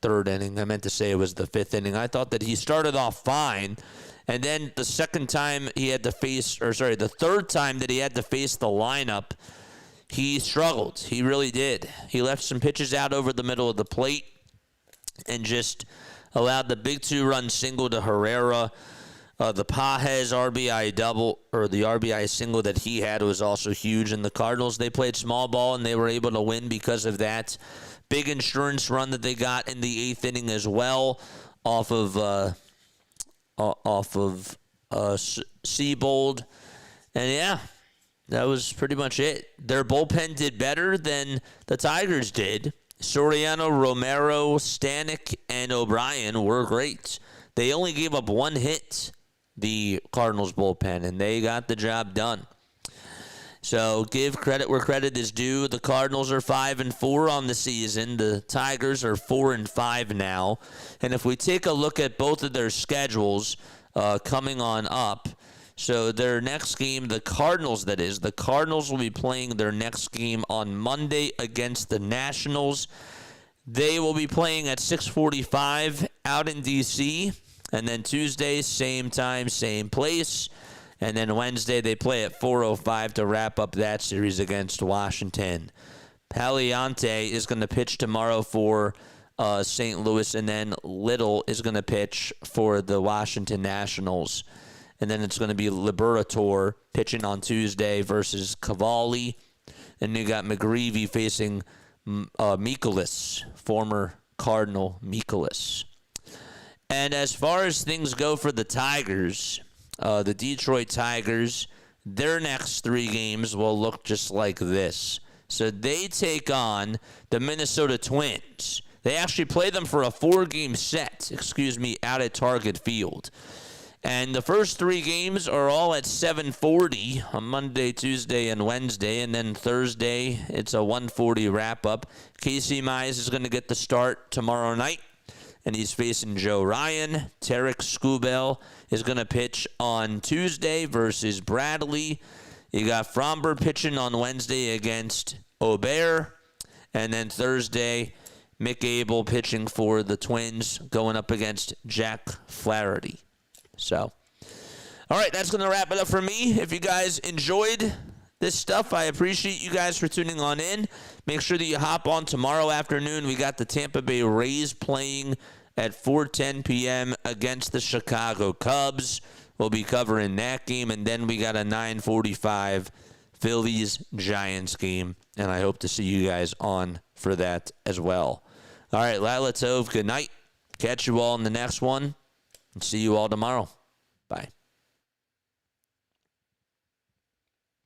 third inning. I meant to say it was the 5th inning. I thought that he started off fine, and then the third time that he had to face the lineup, he struggled. He really did. He left some pitches out over the middle of the plate and just allowed the big 2-run single to Herrera. The Pajes RBI double, or the RBI single that he had, was also huge. And the Cardinals, they played small ball, and they were able to win because of that. Big insurance run that they got in the 8th inning as well off of Seabold. And yeah, that was pretty much it. Their bullpen did better than the Tigers did. Soriano, Romero, Stanek, and O'Brien were great. They only gave up 1 hit, the Cardinals bullpen, and they got the job done. So give credit where credit is due. The Cardinals are 5-4 on the season. The Tigers are 4-5 now. And if we take a look at both of their schedules coming on up, so their next game, the Cardinals will be playing their next game on Monday against the Nationals. They will be playing at 6:45 out in D.C., and then Tuesday, same time, same place. And then Wednesday, they play at 4:05 to wrap up that series against Washington. Paliante is going to pitch tomorrow for St. Louis, and then Little is going to pitch for the Washington Nationals. And then it's going to be Liberator pitching on Tuesday versus Cavalli. And you got McGreevy facing Mikolas, former Cardinal Mikolas. And as far as things go for the Tigers, the Detroit Tigers, their next 3 games will look just like this. So they take on the Minnesota Twins. They actually play them for a 4-game set, out at Target Field. And the first 3 games are all at 7:40 on Monday, Tuesday, and Wednesday. And then Thursday, it's a 1:40 wrap-up. Casey Mize is going to get the start tomorrow night, and he's facing Joe Ryan. Tarek Skubal is going to pitch on Tuesday versus Bradley. You got Fromber pitching on Wednesday against Aubert. And then Thursday, Mick Abel pitching for the Twins, going up against Jack Flaherty. So, all right, that's going to wrap it up for me. If you guys enjoyed this stuff, I appreciate you guys for tuning on in. Make sure that you hop on tomorrow afternoon. We got the Tampa Bay Rays playing at 4:10 p.m. against the Chicago Cubs. We'll be covering that game, and then we got a 9:45 Phillies-Giants game, and I hope to see you guys on for that as well. All right, Lila Tov, good night. Catch you all in the next one. And see you all tomorrow. Bye.